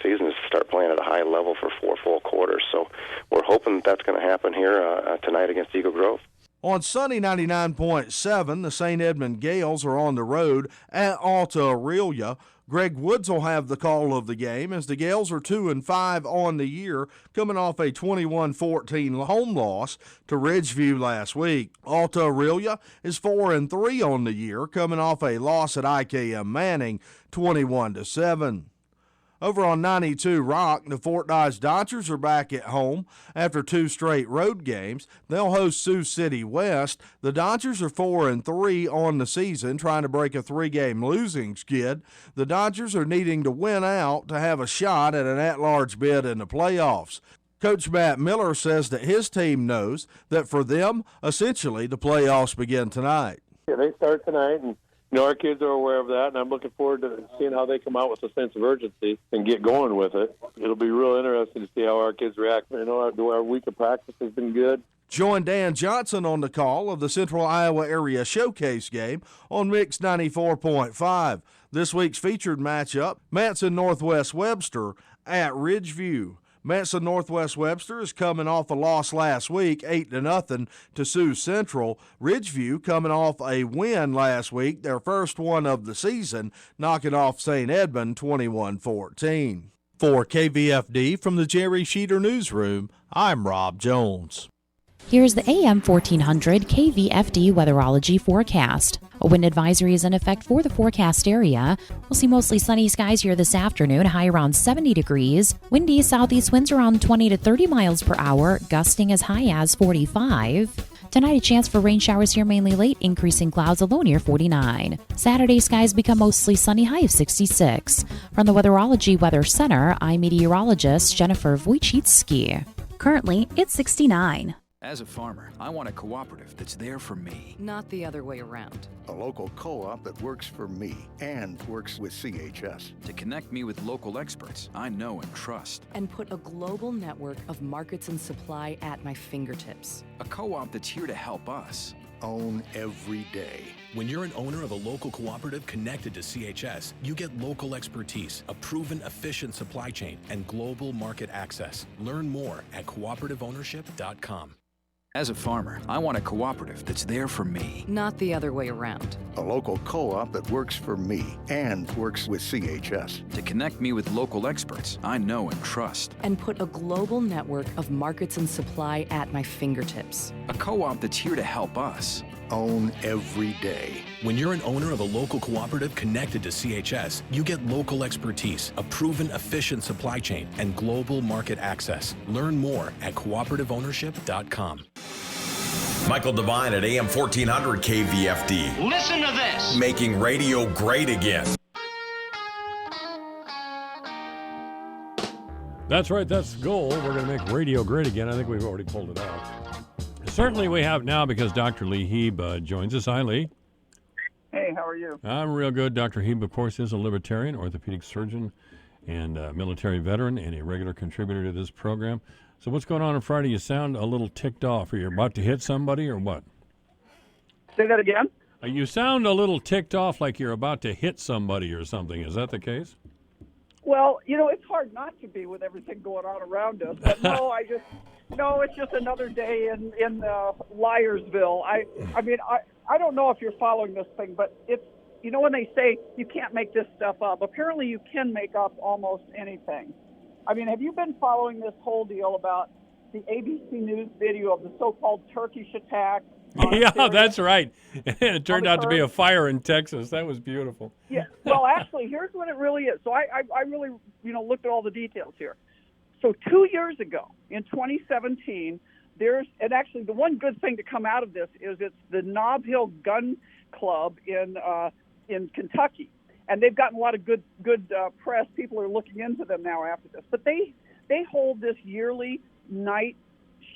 season is to start playing at a high level for 4 full quarters. So we're hoping that's going to happen here tonight against Eagle Grove. On Sunny 99.7, the St. Edmund Gales are on the road at Alta Aurelia. Greg Woods will have the call of the game as the Gales are 2-5 on the year, coming off a 21-14 home loss to Ridgeview last week. Alta Aurelia is 4-3 on the year, coming off a loss at IKM Manning, 21-7. Over on 92 Rock, the Fort Dodge Dodgers are back at home after 2 straight road games. They'll host Sioux City West. The Dodgers are 4-3 on the season, trying to break a 3-game losing skid. The Dodgers are needing to win out to have a shot at an at-large bid in the playoffs. Coach Matt Miller says that his team knows that for them, essentially, the playoffs begin tonight. Yeah, they start tonight, and our kids are aware of that, and I'm looking forward to seeing how they come out with a sense of urgency and get going with it. It'll be real interesting to see how our kids react. Our week of practice has been good. Join Dan Johnson on the call of the Central Iowa Area Showcase game on Mix 94.5. This week's featured matchup, Manson Northwest Webster at Ridgeview. Manson Northwest Webster is coming off a loss last week, 8-0 to Sioux Central. Ridgeview coming off a win last week, their first one of the season, knocking off St. Edmund 21-14. For KVFD from the Jerry Sheeter Newsroom, I'm Rob Jones. Here's the AM 1400 KVFD weatherology forecast. A wind advisory is in effect for the forecast area. We'll see mostly sunny skies here this afternoon, high around 70 degrees. Windy southeast winds around 20 to 30 miles per hour, gusting as high as 45. Tonight, a chance for rain showers here mainly late, increasing clouds, a low near 49. Saturday, skies become mostly sunny, high of 66. From the Weatherology Weather Center, I'm meteorologist Jennifer Wojcicki. Currently, it's 69. As a farmer, I want a cooperative that's there for me. Not the other way around. A local co-op that works for me and works with CHS. To connect me with local experts I know and trust. And put a global network of markets and supply at my fingertips. A co-op that's here to help us. Own every day. When you're an owner of a local cooperative connected to CHS, you get local expertise, a proven, efficient supply chain, and global market access. Learn more at cooperativeownership.com. As a farmer, I want a cooperative that's there for me. Not the other way around. A local co-op that works for me and works with CHS. To connect me with local experts I know and trust. And put a global network of markets and supply at my fingertips. A co-op that's here to help us. Own every day. When you're an owner of a local cooperative connected to CHS, you get local expertise, a proven, efficient supply chain, and global market access. Learn more at cooperativeownership.com. Michael Devine at AM 1400 KVFD. Listen to this. Making radio great again. That's right. That's the goal. We're going to make radio great again. I think we've already pulled it off. Certainly we have now because Dr. Lee Heeb joins us. Hi, Lee. Hey, how are you? I'm real good. Dr. Heeb, of course, is a libertarian, orthopedic surgeon, and military veteran, and a regular contributor to this program. So what's going on Friday? You sound a little ticked off. Are you about to hit somebody or what? Say that again? You sound a little ticked off like you're about to hit somebody or something. Is that the case? Well, it's hard not to be with everything going on around us. But no, it's just another day in Liarsville. I don't know if you're following this thing, but it's, when they say you can't make this stuff up, apparently you can make up almost anything. Have you been following this whole deal about the ABC News video of the so-called Turkish attack? Yeah, Syria? That's right. It turned out to be a fire in Texas. That was beautiful. Yeah. Well, actually, here's what it really is. So I really, looked at all the details here. So 2 years ago, in 2017, and actually the one good thing to come out of this is it's the Nob Hill Gun Club in Kentucky. And they've gotten a lot of good press. People are looking into them now after this. But they hold this yearly night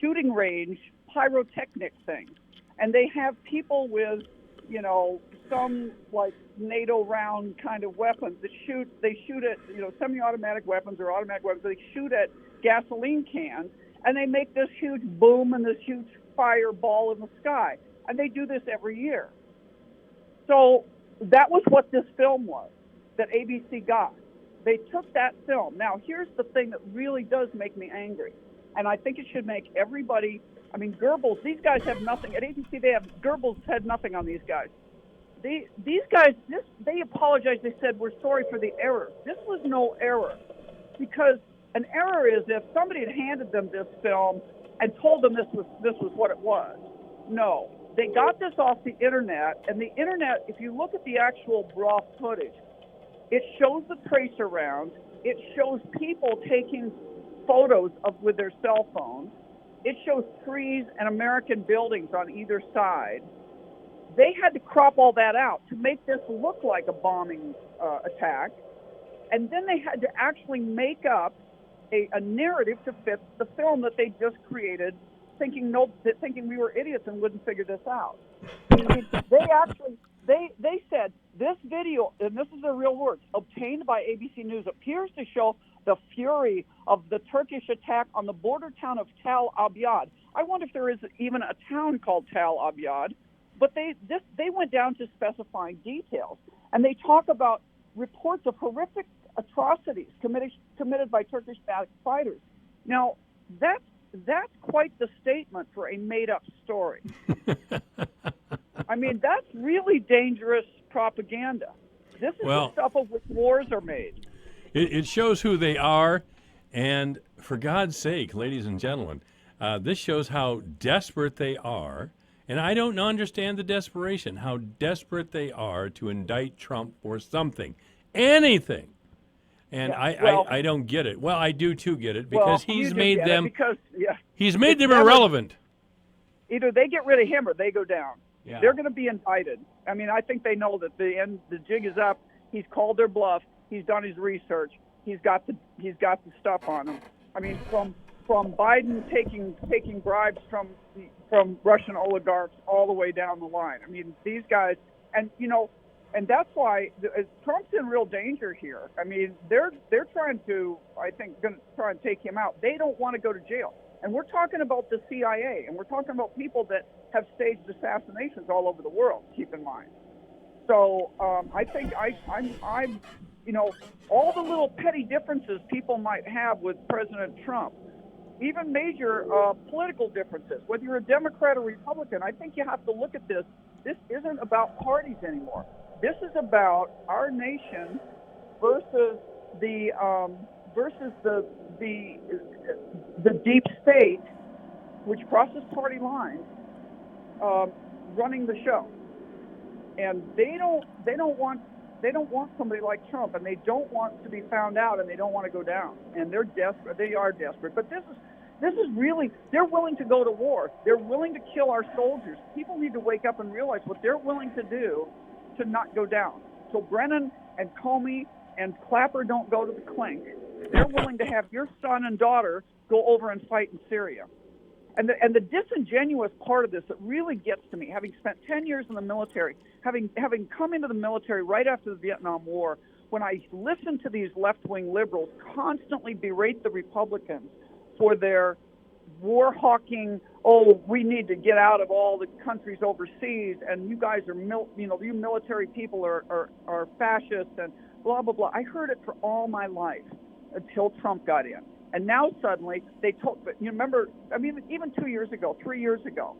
shooting range pyrotechnic thing. And they have people with, some like NATO round kind of weapons that they shoot at, semi-automatic weapons or automatic weapons. They shoot at gasoline cans and they make this huge boom and this huge fireball in the sky. And they do this every year. So that was what this film was that ABC got. They took that film. Now, here's the thing that really does make me angry, and I think it should make everybody. I mean, Goebbels. These guys have nothing at ABC. Goebbels had nothing on these guys. These guys, they apologized. They said, we're sorry for the error. This was no error, because an error is if somebody had handed them this film and told them this was what it was. No, they got this off the internet, and the internet, if you look at the actual raw footage, it shows the tracer rounds. It shows people taking photos with their cell phones. It shows trees and American buildings on either side. They had to crop all that out to make this look like a bombing attack. And then they had to actually make up a narrative to fit the film that they just created, thinking we were idiots and wouldn't figure this out. They said, this video, and this is their real words, obtained by ABC News, appears to show the fury of the Turkish attack on the border town of Tal Abyad. I wonder if there is even a town called Tal Abyad. But they went down to specifying details, and they talk about reports of horrific atrocities committed by Turkish fighters. Now, that's quite the statement for a made-up story. I mean, that's really dangerous propaganda. This is the stuff of which wars are made. It shows who they are, and for God's sake, ladies and gentlemen, this shows how desperate they are. And I don't understand the desperation, how desperate they are to indict Trump for something, anything. And I don't get it. Well, I do too get it, because he's made them irrelevant. Either they get rid of him or they go down. Yeah. They're going to be indicted. I mean, I think they know that the jig is up. He's called their bluff. He's done his research. He's got the stuff on him. I mean, from Biden taking bribes from Russian oligarchs all the way down the line. I mean, these guys, and that's why Trump's in real danger here. I mean, they're trying to, I think, going to try and take him out. They don't want to go to jail. And we're talking about the CIA, and we're talking about people that have staged assassinations all over the world, keep in mind. So I think I'm all the little petty differences people might have with President Trump, even major political differences, whether you're a Democrat or Republican, I think you have to look at this. This isn't about parties anymore. This is about our nation versus the deep state, which crosses party lines, running the show. And they don't want somebody like Trump, and they don't want to be found out, and they don't want to go down. And they're desperate. They are desperate. But this is really, they're willing to go to war. They're willing to kill our soldiers. People need to wake up and realize what they're willing to do to not go down. So Brennan and Comey and Clapper don't go to the clink. They're willing to have your son and daughter go over and fight in Syria. And the disingenuous part of this that really gets to me, having spent 10 years in the military, having come into the military right after the Vietnam War, when I listen to these left-wing liberals constantly berate the Republicans for their war-hawking, we need to get out of all the countries overseas, and you guys are, you military people are fascists, and blah, blah, blah. I heard it for all my life until Trump got in. And now suddenly they told, you remember, I mean, even 2 years ago, 3 years ago,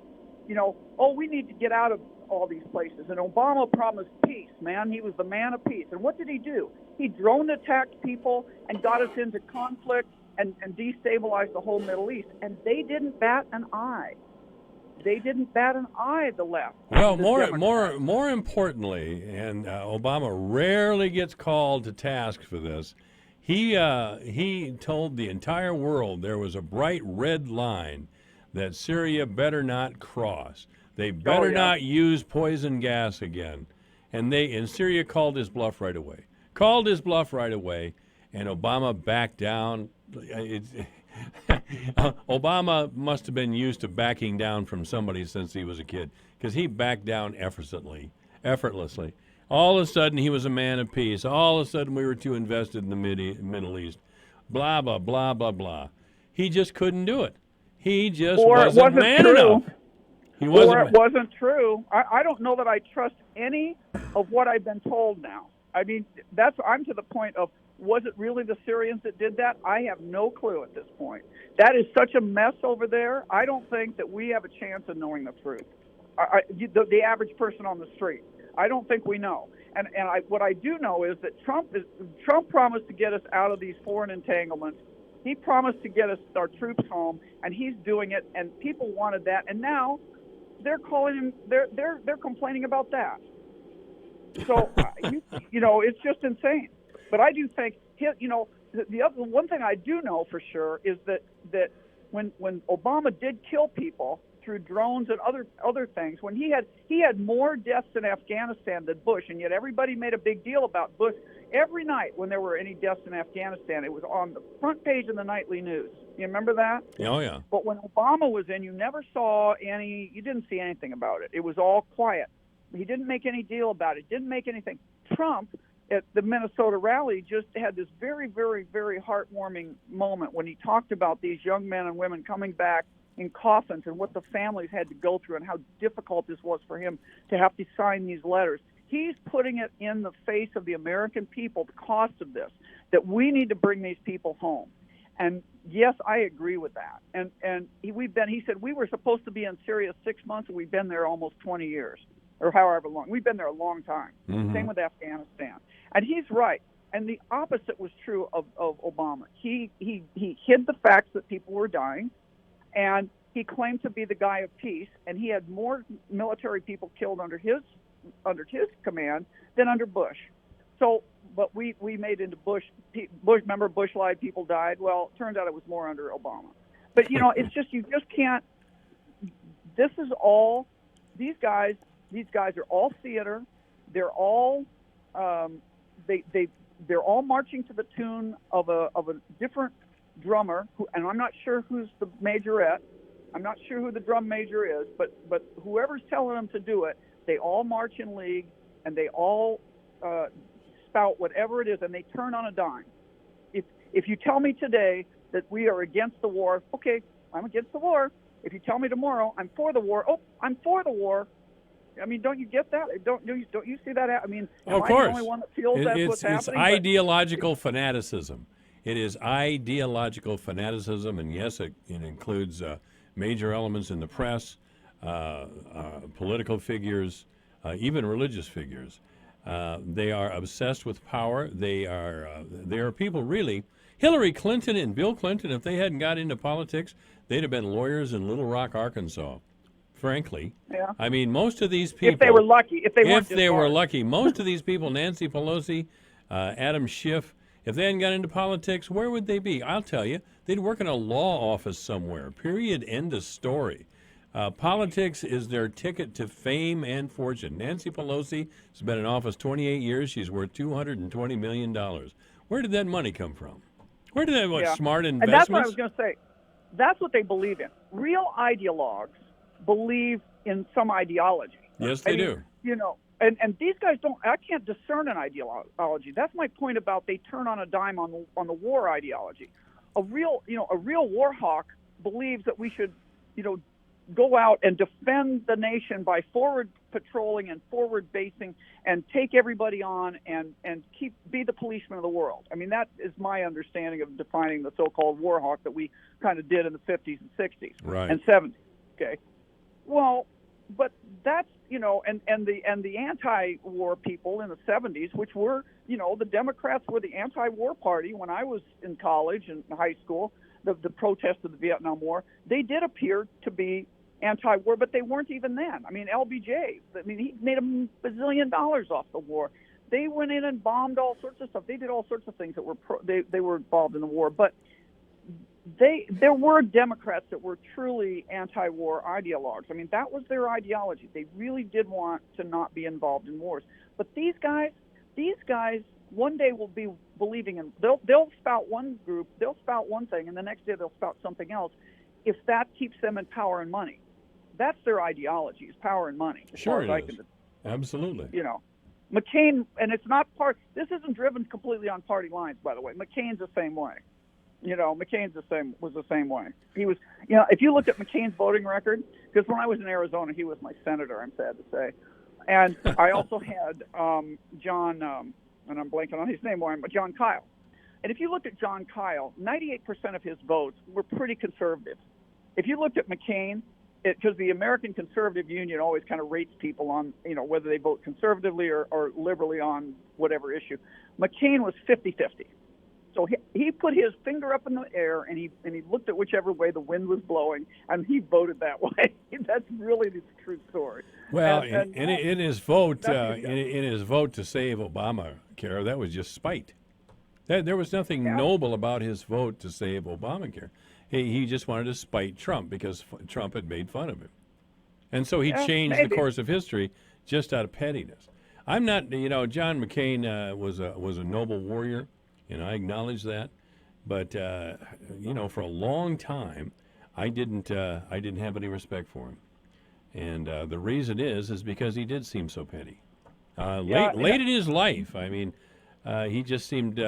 we need to get out of all these places. And Obama promised peace, man. He was the man of peace. And what did he do? He drone attacked people and got us into conflict and destabilized the whole Middle East. And they didn't bat an eye. They didn't bat an eye, the left. Well, more importantly, and Obama rarely gets called to task for this, he told the entire world there was a bright red line that Syria better not cross. They better not use poison gas again. And Syria called his bluff right away. And Obama backed down. Obama must have been used to backing down from somebody since he was a kid, because he backed down effortlessly. All of a sudden, he was a man of peace. All of a sudden, we were too invested in the Middle East. Blah, blah, blah, blah, blah. He just couldn't do it. He just wasn't man enough. It wasn't true. I don't know that I trust any of what I've been told now. I mean, I'm to the point of Was it really the Syrians that did that? I have no clue at this point. That is such a mess over there. I don't think that we have a chance of knowing the truth. The average person on the street. I don't think we know. And what I do know is that Trump promised to get us out of these foreign entanglements. He promised to get us our troops home, and he's doing it. And people wanted that, and now they're calling him. They're complaining about that. So it's just insane. But I do think the other one thing I do know for sure is that when Obama did kill people through drones and other things, when he had more deaths in Afghanistan than Bush, and yet everybody made a big deal about Bush. Every night when there were any deaths in Afghanistan, it was on the front page of the nightly news. You remember that? Oh, yeah. But when Obama was in, you didn't see anything about it. It was all quiet. He didn't make any deal about it. Didn't make anything. Trump at the Minnesota rally just had this very, very, very heartwarming moment when he talked about these young men and women coming back in coffins and what the families had to go through and how difficult this was for him to have to sign these letters. He's putting it in the face of the American people, the cost of this, that we need to bring these people home. And yes, I agree with that. And he said we were supposed to be in Syria 6 months, and we've been there almost 20 years, or however long. We've been there a long time. Mm-hmm. Same with Afghanistan. And he's right. And the opposite was true of Obama. He hid the facts that people were dying, and he claimed to be the guy of peace, and he had more military people killed under his command than under Bush. So, but we made into Bush. Remember, Bush lied, people died. Well, it turns out it was more under Obama. But it's just you just can't. This is all. These guys are all theater. They're all. They're all marching to the tune of a different drummer, and I'm not sure who's the majorette. I'm not sure who the drum major is, but whoever's telling them to do it, they all march in league, and they all spout whatever it is, and they turn on a dime. If you tell me today that we are against the war, okay, I'm against the war. If you tell me tomorrow I'm for the war, I'm for the war. I mean, don't you get that? Don't you see that? I mean, am I the only one that feels that's what's happening? It's ideological fanaticism. It is ideological fanaticism, and yes, it includes major elements in the press, political figures, even religious figures. They are obsessed with power. They are people really. Hillary Clinton and Bill Clinton, if they hadn't got into politics, they'd have been lawyers in Little Rock, Arkansas. Frankly, yeah. I mean, most of these people. If they were lucky, were lucky, most of these people, Nancy Pelosi, Adam Schiff, if they hadn't got into politics, where would they be? I'll tell you, they'd work in a law office somewhere. Period. End of story. Politics is their ticket to fame and fortune. Nancy Pelosi has been in office 28 years. She's worth $220 million. Where did that money come from? Where did that smart investments? And that's what I was going to say. That's what they believe in. Real ideologues believe in some ideology. Yes, they do. And these guys don't. I can't discern an ideology. That's my point about they turn on a dime on the war ideology. A real war hawk believes that we should, go out and defend the nation by forward patrolling and forward basing and take everybody on and be the policeman of the world. I mean, that is my understanding of defining the so-called war hawk that we kind of did in the 50s and 60s and 70s. Okay. Well, but that's, and the anti-war people in the 70s, which were, the Democrats were the anti-war party when I was in college and high school, the protest of the Vietnam War, they did appear to be anti-war, but they weren't even then. I mean, LBJ, he made $1 bazillion off the war. They went in and bombed all sorts of stuff. They did all sorts of things that were they were involved in the war, but there were Democrats that were truly anti-war ideologues. I mean, that was their ideology. They really did want to not be involved in wars. But these guys one day will be believing in, they'll spout one group, they'll spout one thing, and the next day they'll spout something else if that keeps them in power and money. That's their ideology, is power and money. Sure it is. Absolutely. McCain, and it's not this isn't driven completely on party lines, by the way. McCain's the same way. Was the same way. He was, if you look at McCain's voting record, because when I was in Arizona, he was my senator, I'm sad to say. And I also had John, and I'm blanking on his name, John Kyle. And if you looked at John Kyle, 98% of his votes were pretty conservative. If you looked at McCain, because the American Conservative Union always kind of rates people on, whether they vote conservatively or liberally on whatever issue. McCain was 50-50. So he put his finger up in the air and he looked at whichever way the wind was blowing, and he voted that way. That's really the true story. Well, in his vote, in his vote to save Obamacare, that was just spite. There was nothing noble about his vote to save Obamacare. He just wanted to spite Trump because Trump had made fun of him. And so he changed the course of history just out of pettiness. I'm not, John McCain was a noble warrior, and I acknowledge that. But, for a long time, I didn't have any respect for him. And the reason is because he did seem so petty. Late in his life, I mean, he just seemed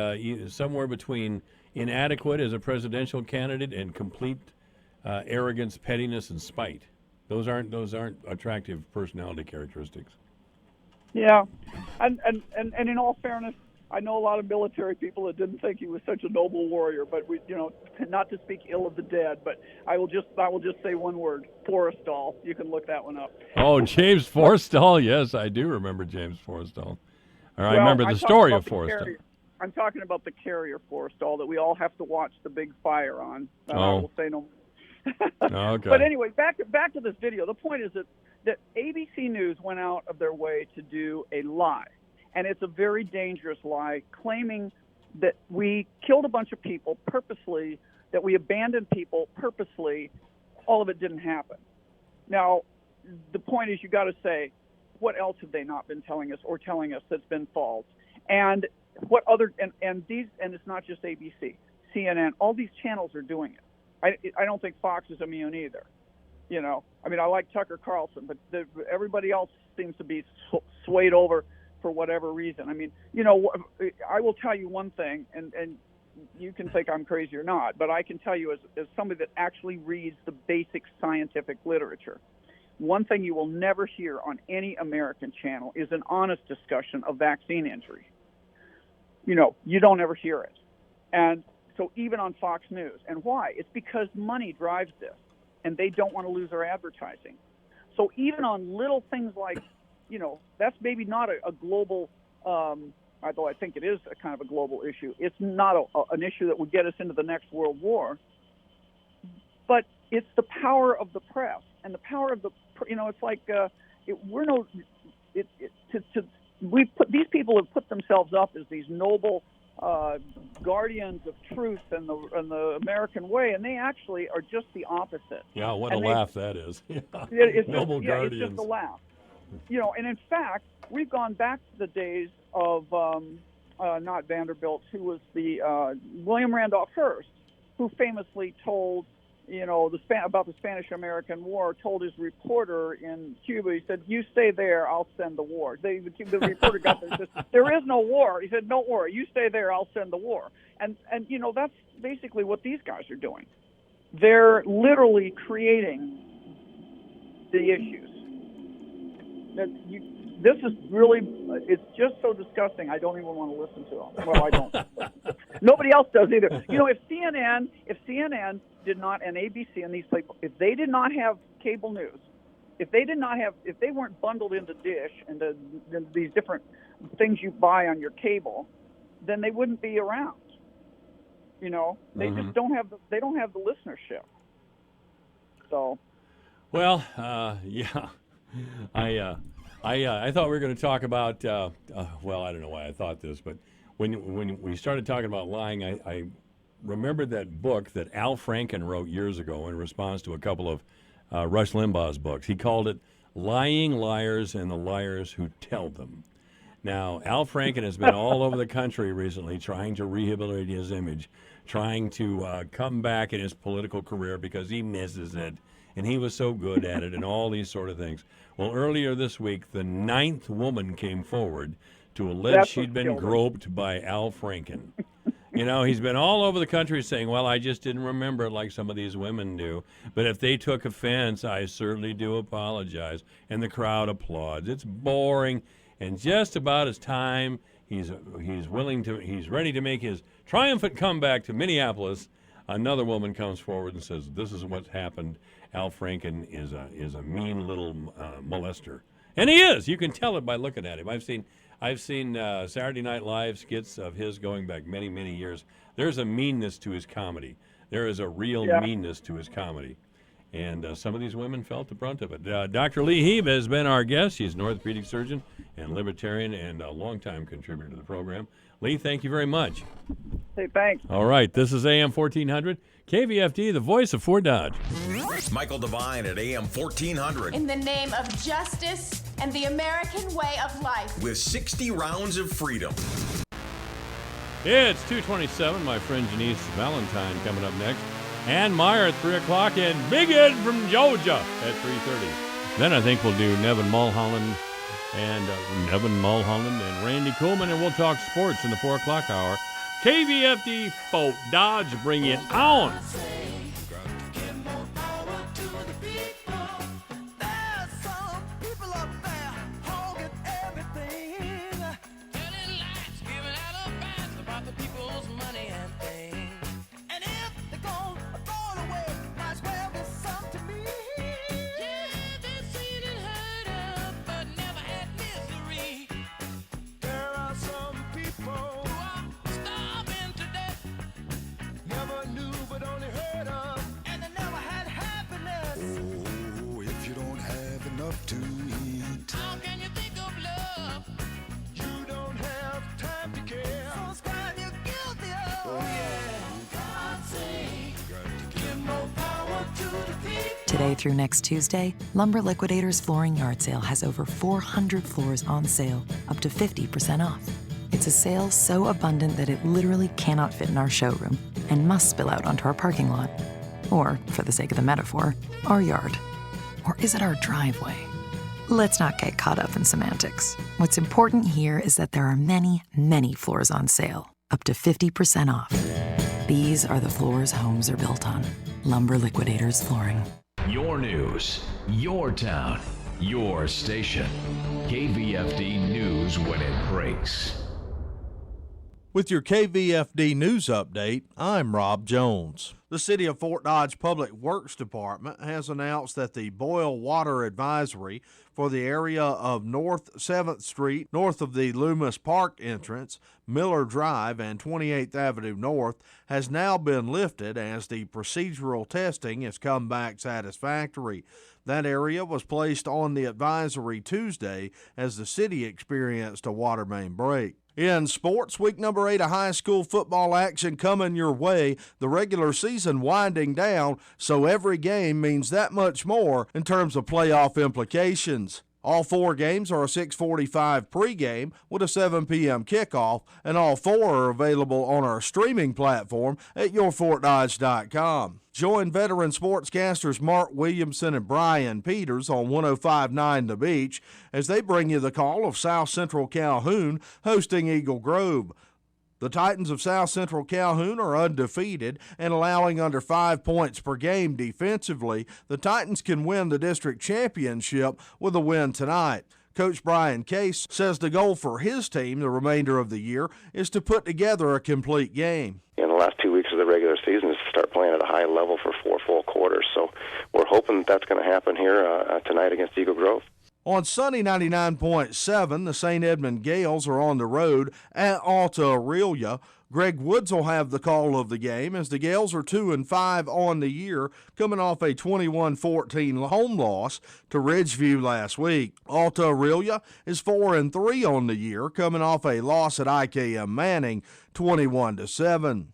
somewhere between inadequate as a presidential candidate and complete arrogance, pettiness, and spite. Those aren't attractive personality characteristics. Yeah, and in all fairness, I know a lot of military people that didn't think he was such a noble warrior. But not to speak ill of the dead, but I will just say one word: Forrestal. You can look that one up. Oh, James Forrestal. Yes, I do remember James Forrestal. I remember the story of Forrestal. I'm talking about the carrier Forrestal that we all have to watch the big fire on. I will say no. Okay. But anyway, back to this video. The point is that ABC News went out of their way to do a lie, and it's a very dangerous lie, claiming that we killed a bunch of people purposely, that we abandoned people purposely. All of it didn't happen. Now, the point is, you got to say, what else have they not been telling us that's been false? And what other and it's not just ABC, CNN, all these channels are doing it. I don't think Fox is immune either. I mean, I like Tucker Carlson, but everybody else seems to be swayed over for whatever reason. I mean, I will tell you one thing, and you can think I'm crazy or not, but I can tell you as somebody that actually reads the basic scientific literature, one thing you will never hear on any American channel is an honest discussion of vaccine injury. You don't ever hear it. And so even on Fox News. And why? It's because money drives this, and they don't want to lose their advertising. So even on little things like, that's maybe not a global, although I think it is a kind of a global issue. It's not an issue that would get us into the next world war. But it's the power of the press and the power of the, it's like these people have put themselves up as these noble guardians of truth and the American way, and they actually are just the opposite. Yeah, what a laugh that is. Noble guardians. It's just a laugh. And in fact, we've gone back to the days of not Vanderbilt, who was the William Randolph Hearst, who famously told about the Spanish-American War, told his reporter in Cuba, he said, "You stay there, I'll send the war." The reporter got there and said, "There is no war." He said, "Don't worry, you stay there, I'll send the war." And that's basically what these guys are doing. They're literally creating the issues. This is really, it's just so disgusting, I don't even want to listen to them. Well, I don't. Nobody else does either. If CNN did not, and ABC and these people, if they did not have cable news, if they weren't bundled into Dish and these different things you buy on your cable, then they wouldn't be around. They just don't have the listenership. So. Well, yeah. I thought we were going to talk about, well, I don't know why I thought this, but when we started talking about lying, I remembered that book that Al Franken wrote years ago in response to a couple of Rush Limbaugh's books. He called it Lying Liars and the Liars Who Tell Them. Now, Al Franken has been all over the country recently trying to rehabilitate his image, trying to come back in his political career because he misses it. And he was so good at it and all these sort of things. Well, earlier this week, the 9th woman came forward to allege she'd been groped by Al Franken. He's been all over the country saying, well, I just didn't remember it like some of these women do. But if they took offense, I certainly do apologize. And the crowd applauds. It's boring. And just about as time He's ready to make his triumphant comeback to Minneapolis. Another woman comes forward and says, "This is what's happened. Al Franken is a mean little molester," and he is. You can tell it by looking at him. I've seen Saturday Night Live skits of his going back many, many years. There's a meanness to his comedy. There is a real meanness to his comedy. And some of these women felt the brunt of it. Dr. Lee Heeb has been our guest. She's an orthopedic surgeon and libertarian and a longtime contributor to the program. Lee, thank you very much. Hey, thanks. All right, this is AM 1400, KVFD, the voice of Fort Dodge. Michael Devine at AM 1400. In the name of justice and the American way of life. With 60 rounds of freedom. It's 2:27. My friend Janice Valentine coming up next. Ann Meyer at 3 o'clock, and Big Ed from Georgia at 3:30. Then I think we'll do Nevin Mulholland and Randy Coolman, and we'll talk sports in the 4 o'clock hour. KVFD Fort Dodge, bring it on. Today through next Tuesday, Lumber Liquidators Flooring Yard Sale has over 400 floors on sale, up to 50% off. It's a sale so abundant that it literally cannot fit in our showroom and must spill out onto our parking lot. Or, for the sake of the metaphor, our yard. Or is it our driveway? Let's not get caught up in semantics. What's important here is that there are many, many floors on sale, up to 50% off. These are the floors homes are built on. Lumber Liquidators Flooring. Your news, your town, your station. KVFD News when it breaks. With your KVFD News Update, I'm Rob Jones. The City of Fort Dodge Public Works Department has announced that the boil water advisory for the area of North 7th Street, north of the Loomis Park entrance, Miller Drive, and 28th Avenue North has now been lifted as the procedural testing has come back satisfactory. That area was placed on the advisory Tuesday as the city experienced a water main break. In sports, week number 8 of high school football action coming your way, the regular season winding down, so every game means that much more in terms of playoff implications. All 4 games are a 6:45 pregame with a 7 p.m. kickoff, and all 4 are available on our streaming platform at yourfortdodge.com. Join veteran sportscasters Mark Williamson and Brian Peters on 105.9 The Beach as they bring you the call of South Central Calhoun hosting Eagle Grove. The Titans of South Central Calhoun are undefeated and allowing under 5 points per game defensively. The Titans can win the district championship with a win tonight. Coach Brian Case says the goal for his team the remainder of the year is to put together a complete game. In the last 2 weeks of the regular season is to start playing at a high level for 4 full quarters. So we're hoping that's going to happen here tonight against Eagle Grove. On Sunny 99.7, the St. Edmund Gales are on the road at Alta Aurelia. Greg Woods will have the call of the game as the Gales are 2-5 on the year, coming off a 21-14 home loss to Ridgeview last week. Alta Aurelia is 4-3 on the year, coming off a loss at IKM Manning, 21-7.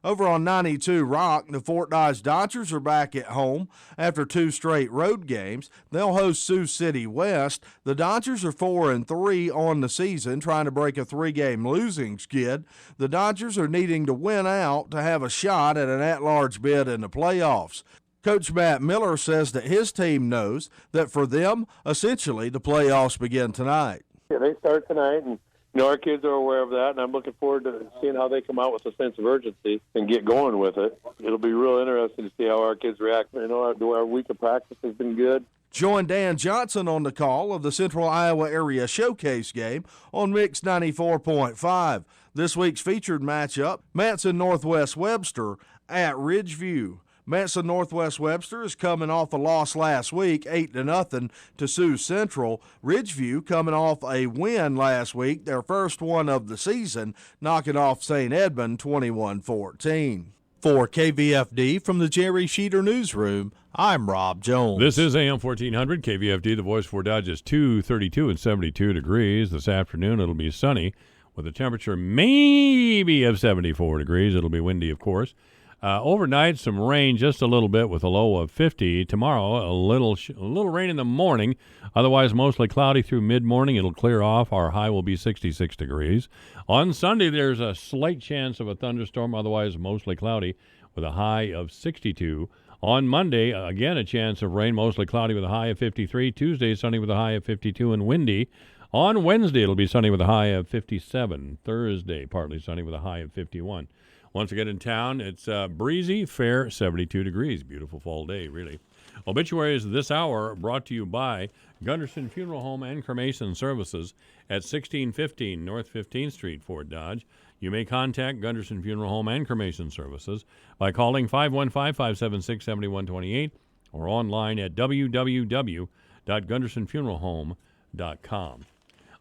Over on 92 Rock, the Fort Dodge Dodgers are back at home after 2 straight road games. They'll host Sioux City West. The Dodgers are 4-3 on the season, trying to break a 3-game losing skid. The Dodgers are needing to win out to have a shot at an at-large bid in the playoffs. Coach Matt Miller says that his team knows that for them, essentially, the playoffs begin tonight. Yeah, they start tonight, and our kids are aware of that, and I'm looking forward to seeing how they come out with a sense of urgency and get going with it. It'll be real interesting to see how our kids react. Our week of practice has been good. Join Dan Johnson on the call of the Central Iowa Area Showcase game on Mix 94.5. This week's featured matchup, Manson Northwest Webster at Ridgeview. Manson Northwest Webster is coming off a loss last week, 8-0 to Sioux Central. Ridgeview coming off a win last week, their first one of the season, knocking off St. Edmund 21-14. For KVFD from the Jerry Sheeter Newsroom, I'm Rob Jones. This is AM 1400 KVFD, the voice for Dodge. Is 232 and 72 degrees. This afternoon it'll be sunny with a temperature maybe of 74 degrees. It'll be windy, of course. Overnight, some rain, just a little bit, with a low of 50. Tomorrow, a little rain in the morning. Otherwise, mostly cloudy through mid-morning. It'll clear off. Our high will be 66 degrees. On Sunday, there's a slight chance of a thunderstorm. Otherwise, mostly cloudy with a high of 62. On Monday, again, a chance of rain, mostly cloudy with a high of 53. Tuesday, sunny with a high of 52 and windy. On Wednesday, it'll be sunny with a high of 57. Thursday, partly sunny with a high of 51. Once again in town, it's breezy, fair, 72 degrees. Beautiful fall day, really. Obituaries this hour brought to you by Gunderson Funeral Home and Cremation Services at 1615 North 15th Street, Fort Dodge. You may contact Gunderson Funeral Home and Cremation Services by calling 515-576-7128 or online at www.gundersonfuneralhome.com.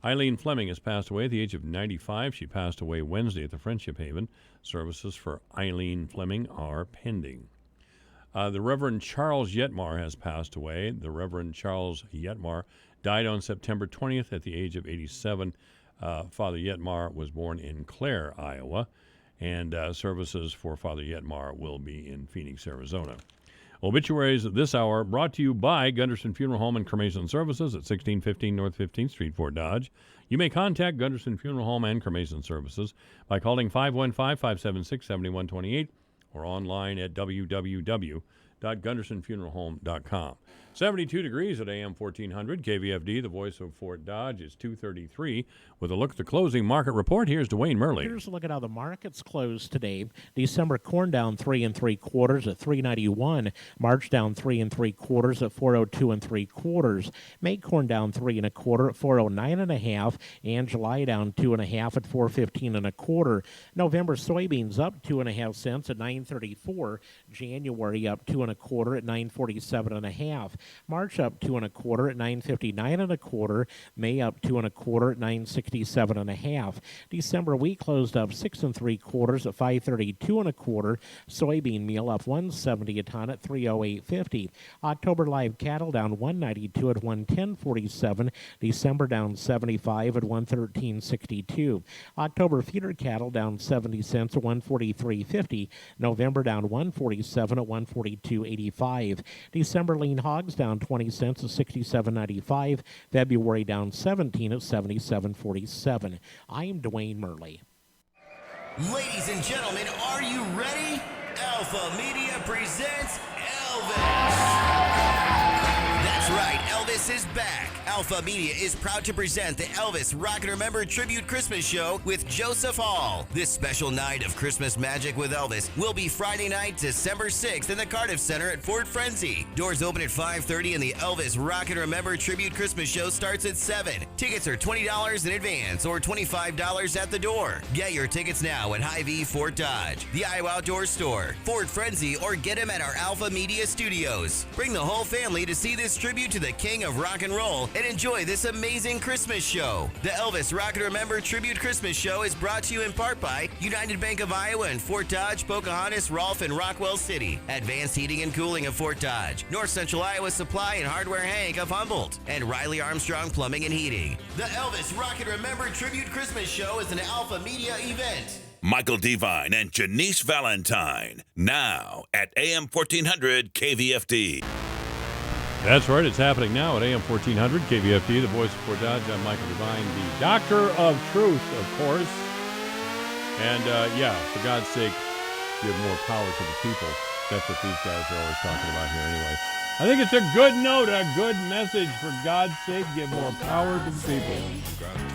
Eileen Fleming has passed away at the age of 95. She passed away Wednesday at the Friendship Haven. Services for Eileen Fleming are pending. The Reverend Charles Yetmar has passed away. The Reverend Charles Yetmar died on September 20th at the age of 87. Father Yetmar was born in Clare, Iowa, and services for Father Yetmar will be in Phoenix, Arizona. Obituaries this hour brought to you by Gunderson Funeral Home and Cremation Services at 1615 North 15th Street, Fort Dodge. You may contact Gunderson Funeral Home and Cremation Services by calling 515-576-7128 or online at www.gundersonfuneralhome.com. 72 degrees at AM 1400. KVFD, the voice of Fort Dodge, is 233. With a look at the closing market report, here's Dwayne Murley. Here's a look at how the markets closed today. December corn down 3 3/4 at $3.91. March down 3 3/4 at $4.02 3/4. May corn down 3 1/4 at $4.09 1/2, and July down 2 1/2 at $4.15 1/4. November soybeans up 2 1/2 cents at $9.34. January up 2 1/4 at $9.47 1/2. March up 2 1/4 at $9.59 1/4. May up 2 1/4 at $9.67 1/2. December wheat closed up 6 3/4 at $5.32 1/4. Soybean meal up $1.70 a ton at $3.0850. October live cattle down $1.92 at $110.47. December down 75 at $113.62. October feeder cattle down 70 cents at $143.50. November down $147 at $142.85. December lean hogs down 20 cents at $67.95. February down 17 at $77.47. I'm Dwayne Murley. Ladies and gentlemen, are you ready? Alpha Media presents Elvis. That's right, Elvis is back. Alpha Media is proud to present the Elvis Rock and Remember Tribute Christmas Show with Joseph Hall. This special night of Christmas magic with Elvis will be Friday night, December 6th in the Cardiff Center at Fort Frenzy. Doors open at 5:30 and the Elvis Rock and Remember Tribute Christmas Show starts at 7. Tickets are $20 in advance or $25 at the door. Get your tickets now at Hy-Vee Fort Dodge, the Iowa Outdoor Store, Fort Frenzy, or get them at our Alpha Media Studios. Bring the whole family to see this tribute to the King of Rock and Roll and enjoy this amazing Christmas show. The Elvis Rock and Remember Tribute Christmas Show is brought to you in part by United Bank of Iowa in Fort Dodge, Pocahontas, Rolfe, and Rockwell City, Advanced Heating and Cooling of Fort Dodge, North Central Iowa Supply and Hardware Hank of Humboldt, and Riley Armstrong Plumbing and Heating. The Elvis Rock and Remember Tribute Christmas Show is an Alpha Media event. Michael Devine and Janice Valentine, now at AM 1400 KVFD. That's right. It's happening now at AM 1400 KVFD, the voice of Fort Dodge. I'm Michael Devine, the Doctor of Truth, of course. And, for God's sake, give more power to the people. That's what these guys are always talking about here anyway. I think it's a good note, a good message. For God's sake, give more power to the people.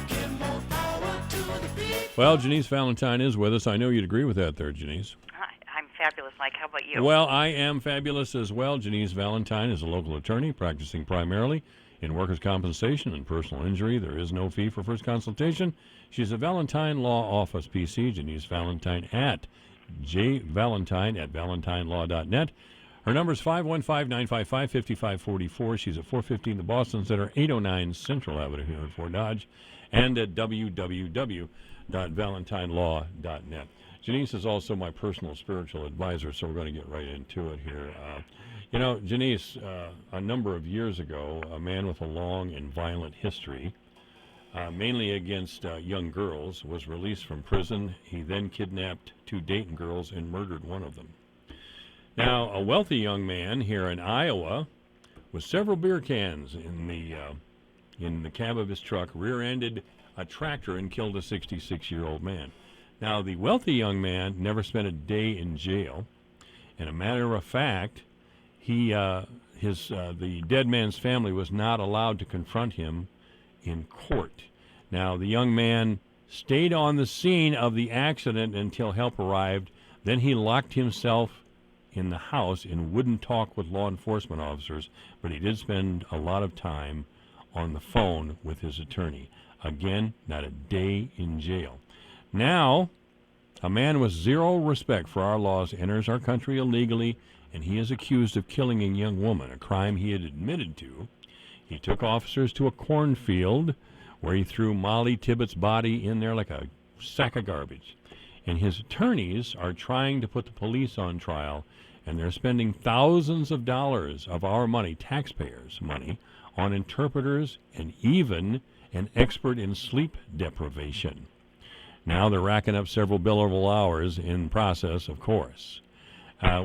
Give more power to Well, Janice Valentine is with us. I know you'd agree with that there, Janice. Hi, I'm fabulous, Mike. How about you? Well, I am fabulous as well. Janice Valentine is a local attorney practicing primarily in workers' compensation and personal injury. There is no fee for first consultation. She's a Valentine Law Office PC, Janice Valentine at jvalentine@valentinelaw.net. Her number is 515-955-5544. She's at 415 the Boston Center, 809 Central Avenue here in Fort Dodge, and at www.valentinelaw.net. Janice is also my personal spiritual advisor, so we're going to get right into it here. Janice, a number of years ago, a man with a long and violent history, mainly against young girls, was released from prison. He then kidnapped 2 Dayton girls and murdered one of them. Now, a wealthy young man here in Iowa, with several beer cans in the cab of his truck, rear-ended a tractor and killed a 66-year-old man. Now, the wealthy young man never spent a day in jail. And a matter of fact, the dead man's family was not allowed to confront him in court. Now, the young man stayed on the scene of the accident until help arrived. Then he locked himself in the house and wouldn't talk with law enforcement officers, but he did spend a lot of time on the phone with his attorney. Again, not a day in jail. Now, a man with zero respect for our laws enters our country illegally, and he is accused of killing a young woman, a crime he had admitted to. He took officers to a cornfield where he threw Molly Tibbetts' body in there like a sack of garbage. And his attorneys are trying to put the police on trial, and they're spending thousands of dollars of our money, taxpayers' money, on interpreters and even an expert in sleep deprivation. Now they're racking up several billable hours in process, of course.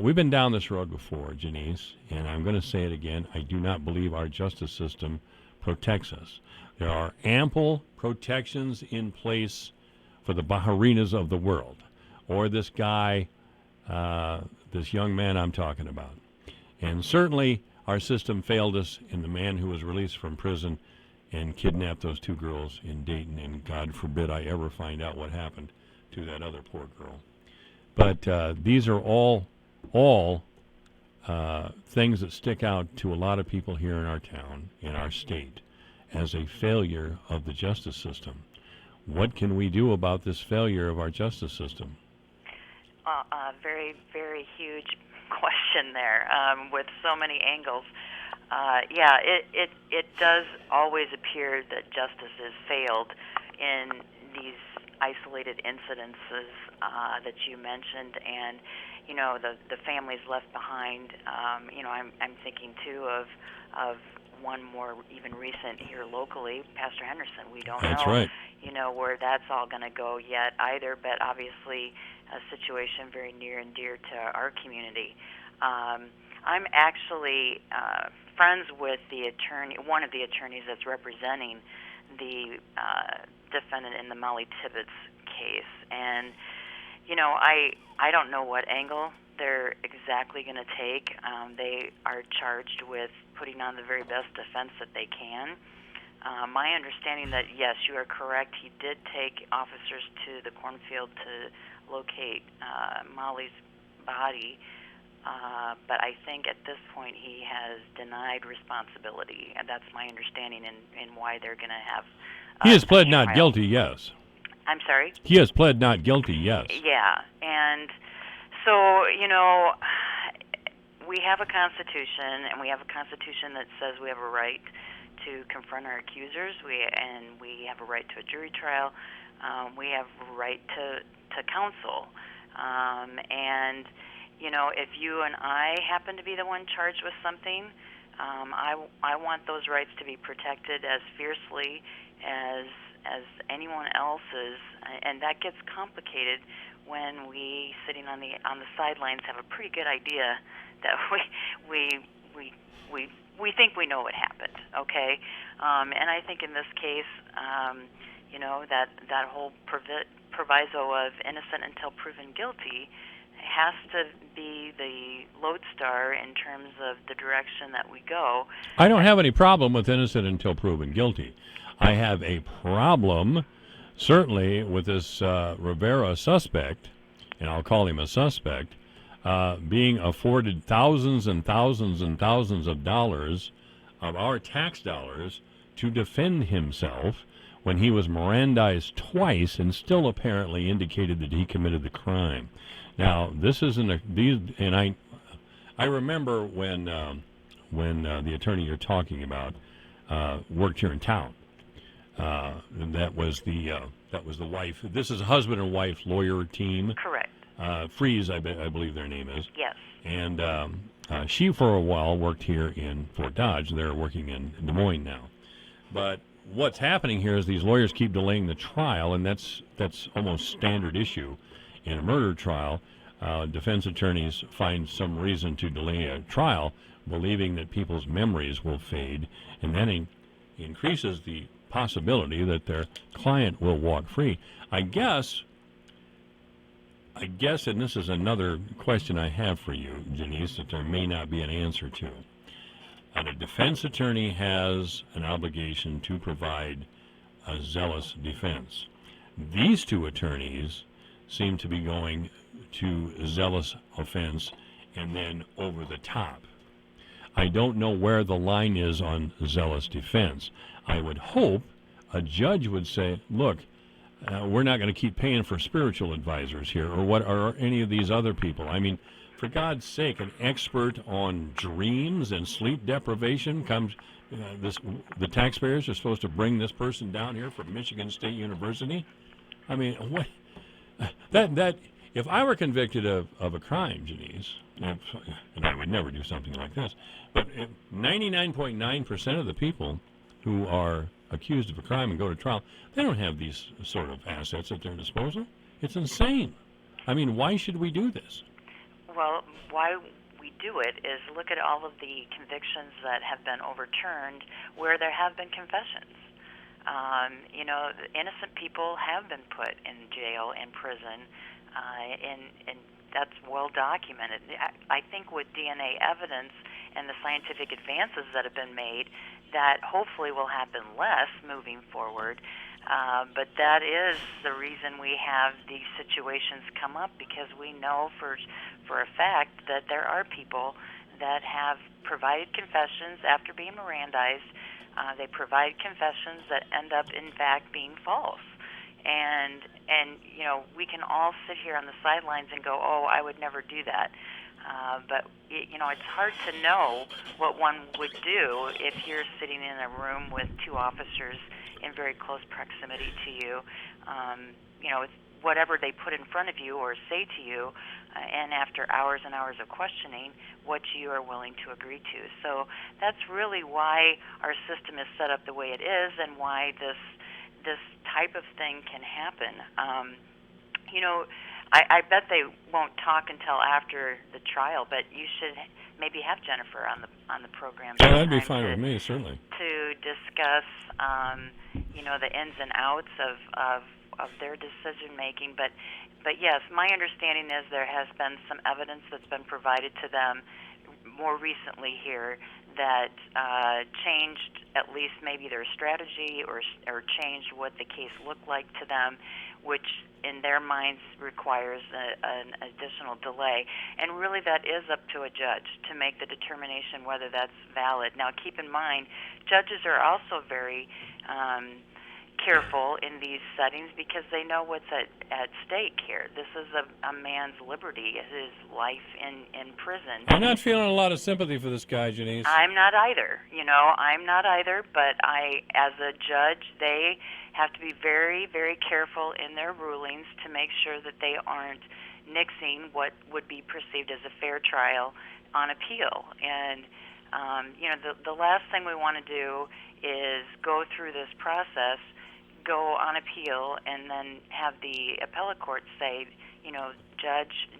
We've been down this road before, Janice, and I'm going to say it again. I do not believe our justice system protects us. There are ample protections in place for the Baharinas of the world, or this guy, this young man I'm talking about. And certainly our system failed us in the man who was released from prison and kidnapped those 2 girls in Dayton, and God forbid I ever find out what happened to that other poor girl. But these are all things that stick out to a lot of people here in our town, in our state, as a failure of the justice system. What can we do about this failure of our justice system? A very, very huge question there, with so many angles. It does always appear that justice has failed in these isolated incidences that you mentioned, and the families left behind. I'm thinking too of one more even recent here locally, Pastor Henderson. We don't That's know, right. where that's all going to go yet either, but obviously a situation very near and dear to our community. I'm actually friends with one of the attorneys that's representing the defendant in the Molly Tibbetts case, and I don't know what angle they're exactly going to take. They are charged with putting on the very best defense that they can. My understanding that, yes, you are correct, he did take officers to the cornfield to locate Molly's body, but I think at this point he has denied responsibility, and that's my understanding in why they're going to have He has pled not guilty, yes. I'm sorry? He has pled not guilty, yes. Yeah, and so, we have a Constitution, and we have a Constitution that says we have a right to confront our accusers, and we have a right to a jury trial. We have a right to counsel. And, if you and I happen to be the one charged with something, I want those rights to be protected as fiercely as anyone else's, and that gets complicated when we, sitting on the sidelines, have a pretty good idea that we think we know what happened. Okay, and I think in this case, that whole proviso of innocent until proven guilty has to be the lodestar in terms of the direction that we go. I don't have any problem with innocent until proven guilty. I have a problem certainly with this Rivera suspect, and I'll call him a suspect, being afforded thousands and thousands and thousands of dollars of our tax dollars to defend himself when he was Mirandized twice and still apparently indicated that he committed the crime. Now, this isn't and I remember when the attorney you're talking about worked here in town. And that was the wife. This is a husband and wife lawyer team. Correct. Freeze, I believe their name is. Yes. And she, for a while, worked here in Fort Dodge. They're working in Des Moines now. But what's happening here is these lawyers keep delaying the trial, and that's almost standard issue in a murder trial. Defense attorneys find some reason to delay a trial, believing that people's memories will fade, and then increases the possibility that their client will walk free. I guess, and this is another question I have for you, Janice, that there may not be an answer to. A defense attorney has an obligation to provide a zealous defense. These two attorneys seem to be going to zealous offense and then over the top. I don't know where the line is on zealous defense. I would hope a judge would say, look, we're not going to keep paying for spiritual advisors here, or any of these other people. I mean, for God's sake, an expert on dreams and sleep deprivation comes. The taxpayers are supposed to bring this person down here from Michigan State University. I mean, what? That if I were convicted of a crime, Janice, and I would never do something like this, but 99.9% of the people who are accused of a crime and go to trial, they don't have these sort of assets at their disposal. It's insane. I mean, why should we do this? Well, why we do it is look at all of the convictions that have been overturned where there have been confessions. Innocent people have been put in jail and prison, and that's well documented. I think with DNA evidence and the scientific advances that have been made, that hopefully will happen less moving forward. But that is the reason we have these situations come up, because we know for a fact that there are people that have provided confessions after being Mirandized. They provide confessions that end up, in fact, being false. And we can all sit here on the sidelines and go, oh, I would never do that. But it's hard to know what one would do if you're sitting in a room with two officers in very close proximity to you. It's whatever they put in front of you or say to you, and after hours and hours of questioning, what you are willing to agree to. So that's really why our system is set up the way it is, and why this type of thing can happen. I bet they won't talk until after the trial, but you should maybe have Jennifer on the program. Oh, that'd be fine with me, certainly. To discuss, the ins and outs of their decision making. But yes, my understanding is there has been some evidence that's been provided to them more recently here that changed at least maybe their strategy or changed what the case looked like to them, which in their minds requires an additional delay. And really that is up to a judge to make the determination whether that's valid. Now keep in mind, judges are also very careful in these settings because they know what's at stake here. This is a man's liberty, his life in prison. I'm not feeling a lot of sympathy for this guy, Janice. I'm not either. I'm not either, but as a judge, they have to be very, very careful in their rulings to make sure that they aren't nixing what would be perceived as a fair trial on appeal. And, the last thing we want to do is go through this process, go on appeal, and then have the appellate court say,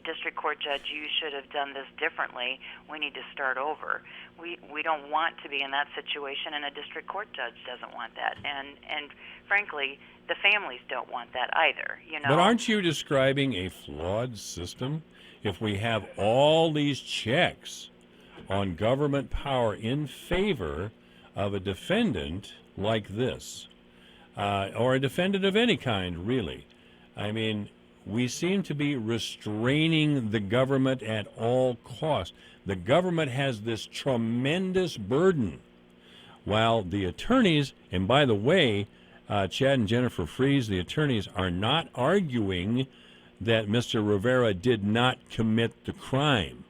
district court judge, you should have done this differently. We need to start over. We don't want to be in that situation, and a district court judge doesn't want that. And frankly, the families don't want that either. But aren't you describing a flawed system? If we have all these checks on government power in favor of a defendant like this, or a defendant of any kind, really. I mean, we seem to be restraining the government at all costs. The government has this tremendous burden, while the attorneys, and by the way, Chad and Jennifer Fries, the attorneys, are not arguing that Mr. Rivera did not commit the crime.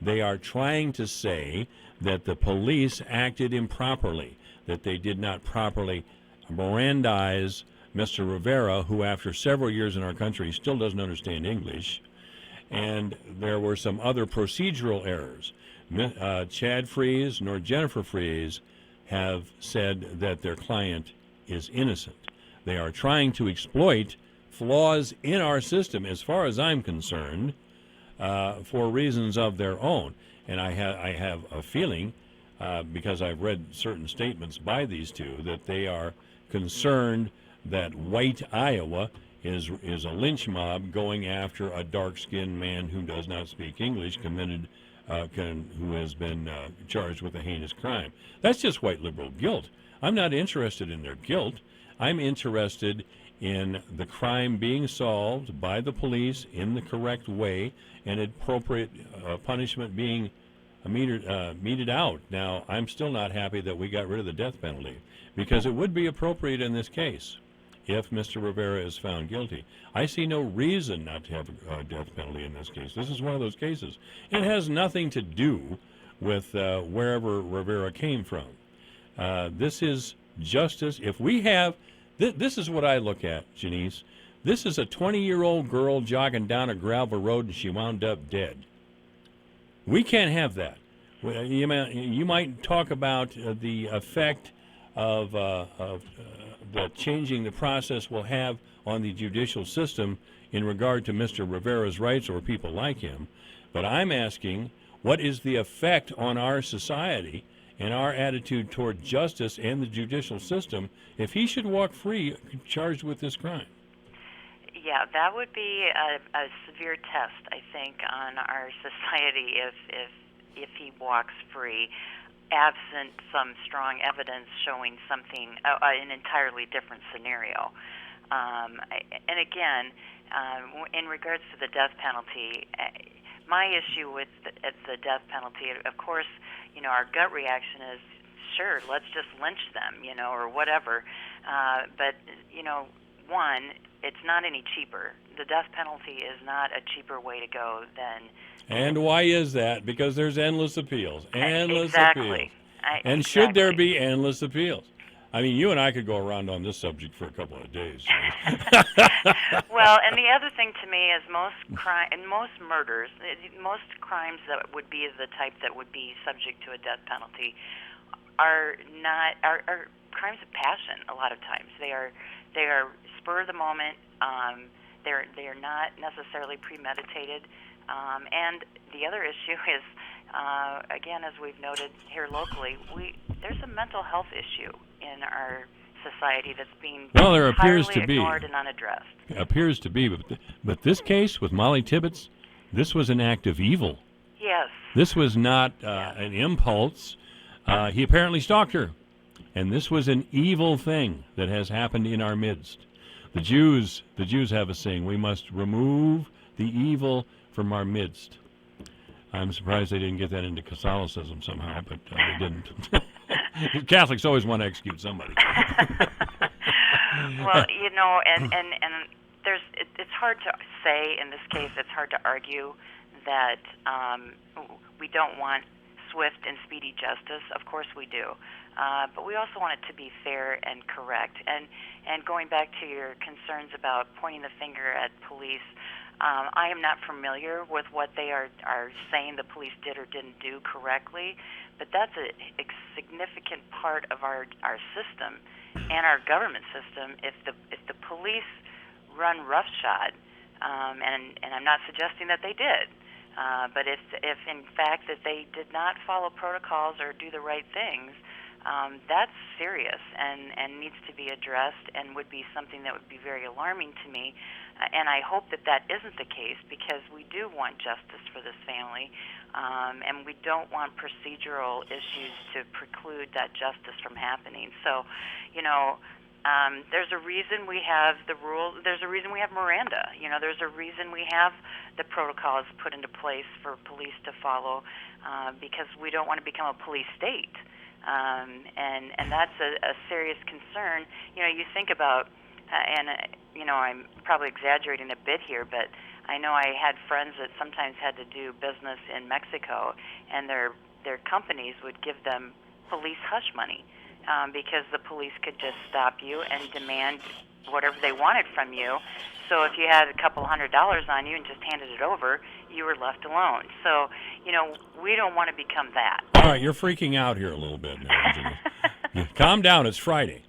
They are trying to say that the police acted improperly, that they did not properly Mirandize Mr. Rivera, who after several years in our country still doesn't understand English, and there were some other procedural errors. Chad Fries nor Jennifer Fries have said that their client is innocent. They are trying to exploit flaws in our system, as far as I'm concerned, for reasons of their own. And I have a feeling, because I've read certain statements by these two, that they are concerned that white Iowa is a lynch mob going after a dark-skinned man who does not speak English, who has been charged with a heinous crime. That's just white liberal guilt. I'm not interested in their guilt. I'm interested in the crime being solved by the police in the correct way and appropriate punishment being meted out. Now, I'm still not happy that we got rid of the death penalty, because it would be appropriate in this case if Mr. Rivera is found guilty. I see no reason not to have a death penalty in this case. This is one of those cases. It has nothing to do with wherever Rivera came from. This is justice. If we have, this is what I look at, Janice. This is a 20-year-old girl jogging down a gravel road and she wound up dead. We can't have that. You might talk about the effect of that changing the process will have on the judicial system in regard to Mr. Rivera's rights or people like him. But I'm asking, what is the effect on our society and our attitude toward justice and the judicial system if he should walk free charged with this crime? Yeah, that would be a severe test, I think, on our society if he walks free, absent some strong evidence showing something, an entirely different scenario. And again, in regards to the death penalty, my issue with the death penalty, of course, our gut reaction is, sure, let's just lynch them, or whatever. But, one, it's not any cheaper. The death penalty is not a cheaper way to go than... And why is that? Because there's endless appeals. Endless exactly. appeals. And should there be endless appeals? I mean, you and I could go around on this subject for a couple of days. Well, and the other thing to me is most murders, most crimes that would be the type that would be subject to a death penalty are crimes of passion. A lot of times they are spur of the moment. They are not necessarily premeditated. And the other issue is, again, as we've noted here locally, there's a mental health issue in our society that's being there appears entirely to be ignored and unaddressed. Appears to be, but this case with Molly Tibbetts, this was an act of evil. Yes. This was not an impulse. He apparently stalked her, and this was an evil thing that has happened in our midst. The Jews have a saying: we must remove the evil from our midst. I'm surprised they didn't get that into Catholicism somehow, but they didn't. Catholics always want to execute somebody. Well, and it's hard to say in this case. It's hard to argue that we don't want swift and speedy justice. Of course we do, but we also want it to be fair and correct. And going back to your concerns about pointing the finger at police. I am not familiar with what they are saying the police did or didn't do correctly, but that's a significant part of our system and our government system. If the police run roughshod, and I'm not suggesting that they did, but if in fact that they did not follow protocols or do the right things, that's serious and needs to be addressed and would be something that would be very alarming to me. And I hope that isn't the case, because we do want justice for this family, and we don't want procedural issues to preclude that justice from happening. So, There's a reason we have the rules. There's a reason we have Miranda. There's a reason we have the protocols put into place for police to follow, because we don't want to become a police state. And that's a serious concern. You think about, I'm probably exaggerating a bit here, but I know I had friends that sometimes had to do business in Mexico, and their companies would give them police hush money, because the police could just stop you and demand whatever they wanted from you. So if you had a couple $100 on you and just handed it over, you were left alone. So, we don't want to become that. All right, you're freaking out here a little bit now, Janice. Calm down. It's Friday.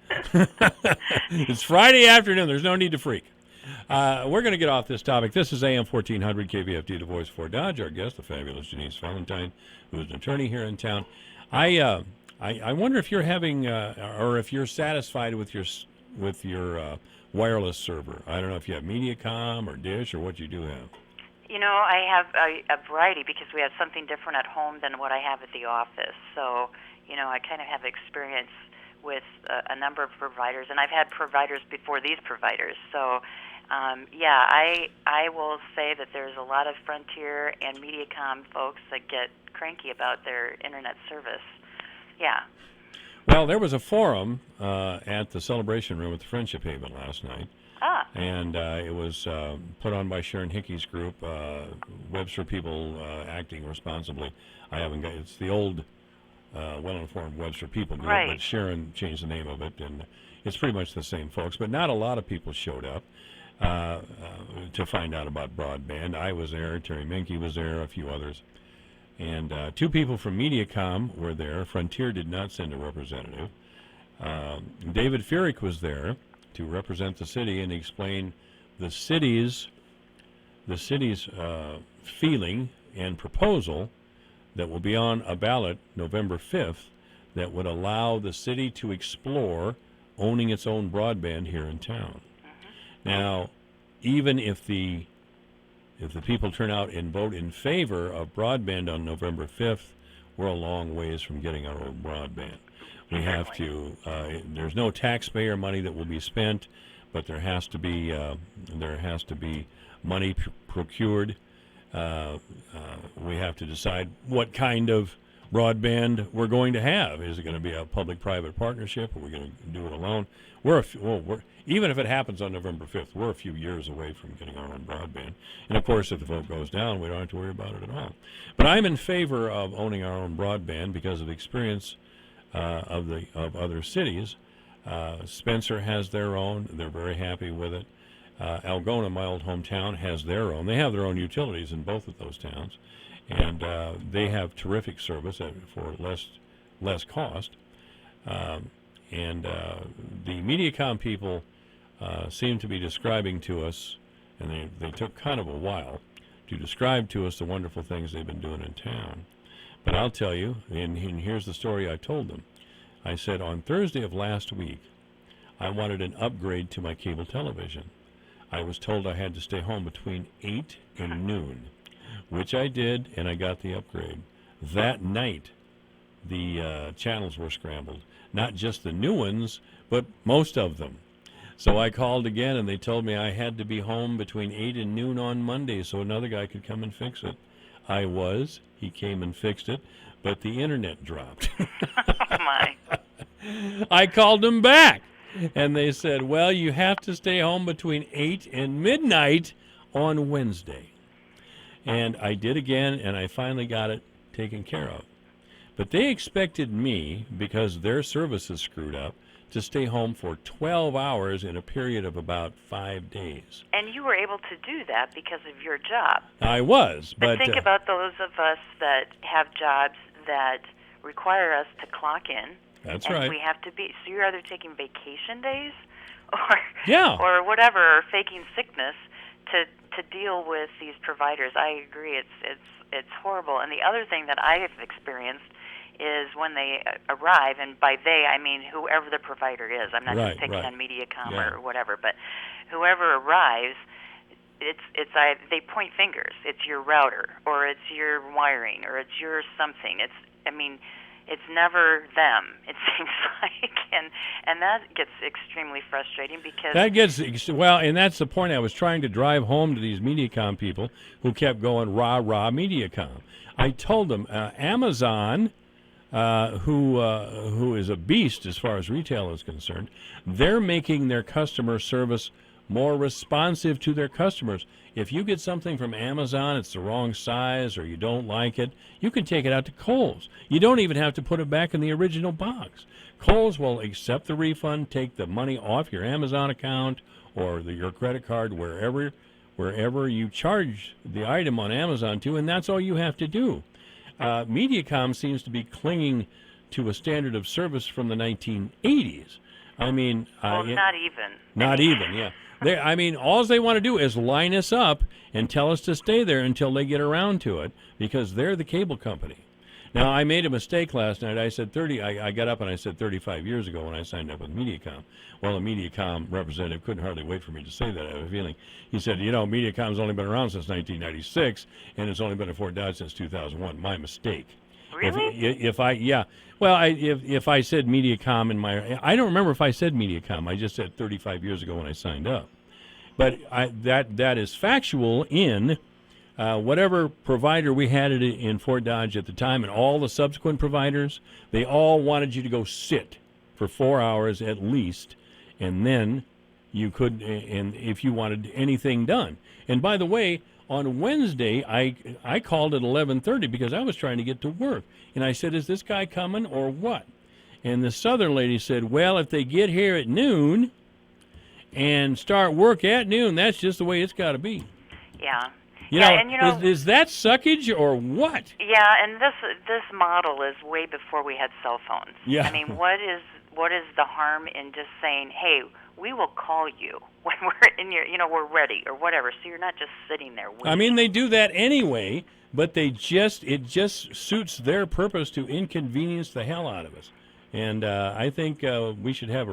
It's Friday afternoon. There's no need to freak. We're going to get off this topic. This is AM 1400 KVFD, the voice for Dodge. Our guest, the fabulous Janice Valentine, who is an attorney here in town. I wonder if you're having, or if you're satisfied with your wireless server. I don't know if you have MediaCom or Dish or what you do have. I have a variety, because we have something different at home than what I have at the office. So, I kind of have experience with a number of providers, and I've had providers before these providers. So, I will say that there's a lot of Frontier and MediaCom folks that get cranky about their internet service. Yeah. Well, there was a forum at the Celebration Room at the Friendship Haven last night. And it was put on by Sharon Hickey's group, Webster People Acting Responsibly. It's the old well-informed Webster People group, right. But Sharon changed the name of it, and it's pretty much the same folks. But not a lot of people showed up to find out about broadband. I was there, Terry Minke was there, a few others. And two people from MediaCom were there. Frontier did not send a representative. David Furyk was there to represent the city and explain the city's feeling and proposal that will be on a ballot November 5th that would allow the city to explore owning its own broadband here in town. Now, even if the people turn out and vote in favor of broadband on November 5th, we're a long ways from getting our own broadband. We have to. There's no taxpayer money that will be spent, but there has to be money procured. We have to decide what kind of broadband we're going to have. Is it going to be a public-private partnership? Or are we going to do it alone? Even if it happens on November 5th, we're a few years away from getting our own broadband. And, of course, if the vote goes down, we don't have to worry about it at all. But I'm in favor of owning our own broadband because of experience of other cities. Spencer has their own. They're very happy with it. Algona, my old hometown, has their own. They have their own utilities in both of those towns. And they have terrific service for less cost. And the MediaCom people seem to be describing to us, and they took kind of a while to describe to us the wonderful things they've been doing in town. But I'll tell you, and here's the story I told them. I said, on Thursday of last week, I wanted an upgrade to my cable television. I was told I had to stay home between 8 and noon, which I did, and I got the upgrade. That night, the channels were scrambled. Not just the new ones, but most of them. So I called again, and they told me I had to be home between 8 and noon on Monday so another guy could come and fix it. He came and fixed it, but the internet dropped. Oh, my. I called them back, and they said, well, you have to stay home between 8 and midnight on Wednesday. And I did again, and I finally got it taken care of. But they expected me, because their service is screwed up, to stay home for 12 hours in a period of about 5 days. And you were able to do that because of your job. I was, but think about those of us that have jobs that require us to clock in. That's and right. We have to be. So you're either taking vacation days, or whatever, or faking sickness to deal with these providers. I agree. It's horrible. And the other thing that I have experienced is when they arrive, and by they I mean whoever the provider is. I'm not just picking on MediaCom or whatever, but whoever arrives, they point fingers. It's your router, or it's your wiring, or it's your something. it's never them, it seems like, and that gets extremely frustrating because that gets well, and that's the point I was trying to drive home to these Mediacom people who kept going rah Mediacom. I told them Amazon, who is a beast as far as retail is concerned, they're making their customer service more responsive to their customers. If you get something from Amazon, it's the wrong size or you don't like it, you can take it out to Kohl's. You don't even have to put it back in the original box. Kohl's will accept the refund, take the money off your Amazon account or your credit card, wherever you charge the item on Amazon to, and that's all you have to do. Mediacom seems to be clinging to a standard of service from the 1980s. I mean, not even. Not even, yeah. All they want to do is line us up and tell us to stay there until they get around to it, because they're the cable company. Now, I made a mistake last night. I said I got up and I said 35 years ago when I signed up with Mediacom. Well, the Mediacom representative couldn't hardly wait for me to say that. I have a feeling. He said, Mediacom's only been around since 1996, and it's only been at Fort Dodge since 2001. My mistake. Really? If I said Mediacom in my, I don't remember if I said Mediacom. I just said 35 years ago when I signed up. But that is factual in whatever provider we had it in Fort Dodge at the time, and all the subsequent providers, they all wanted you to go sit for 4 hours at least, and then you could, and if you wanted anything done. And by the way, on Wednesday, I called at 11:30 because I was trying to get to work. And I said, is this guy coming or what? And the southern lady said, well, if they get here at noon and start work at noon, that's just the way it's got to be. Yeah. Is that suckage or what? Yeah, and this model is way before we had cell phones. Yeah. I mean, what is the harm in just saying, hey, we will call you when we're in we're ready or whatever, so you're not just sitting there waiting. I mean, they do that anyway, but it just suits their purpose to inconvenience the hell out of us. And I think we should have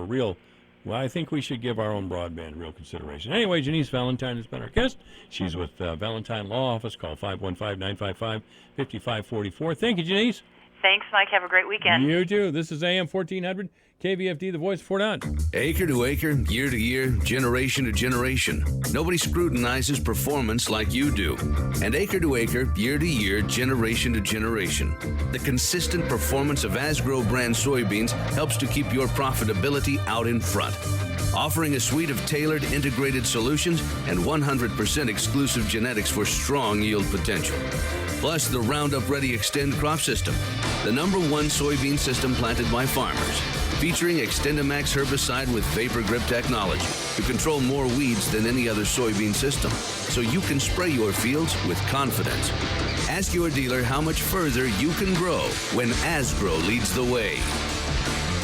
I think we should give our own broadband real consideration. Anyway, Janice Valentine has been our guest. She's with Valentine Law Office. Call 515-955-5544. Thank you, Janice. Thanks, Mike. Have a great weekend. You too. This is AM 1400, KVFD, the voice of Fort Dodge. Acre to acre, year to year, generation to generation. Nobody scrutinizes performance like you do. And acre to acre, year to year, generation to generation. The consistent performance of Asgrow brand soybeans helps to keep your profitability out in front. Offering a suite of tailored integrated solutions and 100% exclusive genetics for strong yield potential. Plus the Roundup Ready Extend crop system, the #1 soybean system planted by farmers, featuring XtendiMax herbicide with Vapor Grip technology to control more weeds than any other soybean system, so you can spray your fields with confidence. Ask your dealer how much further you can grow when Asgrow leads the way.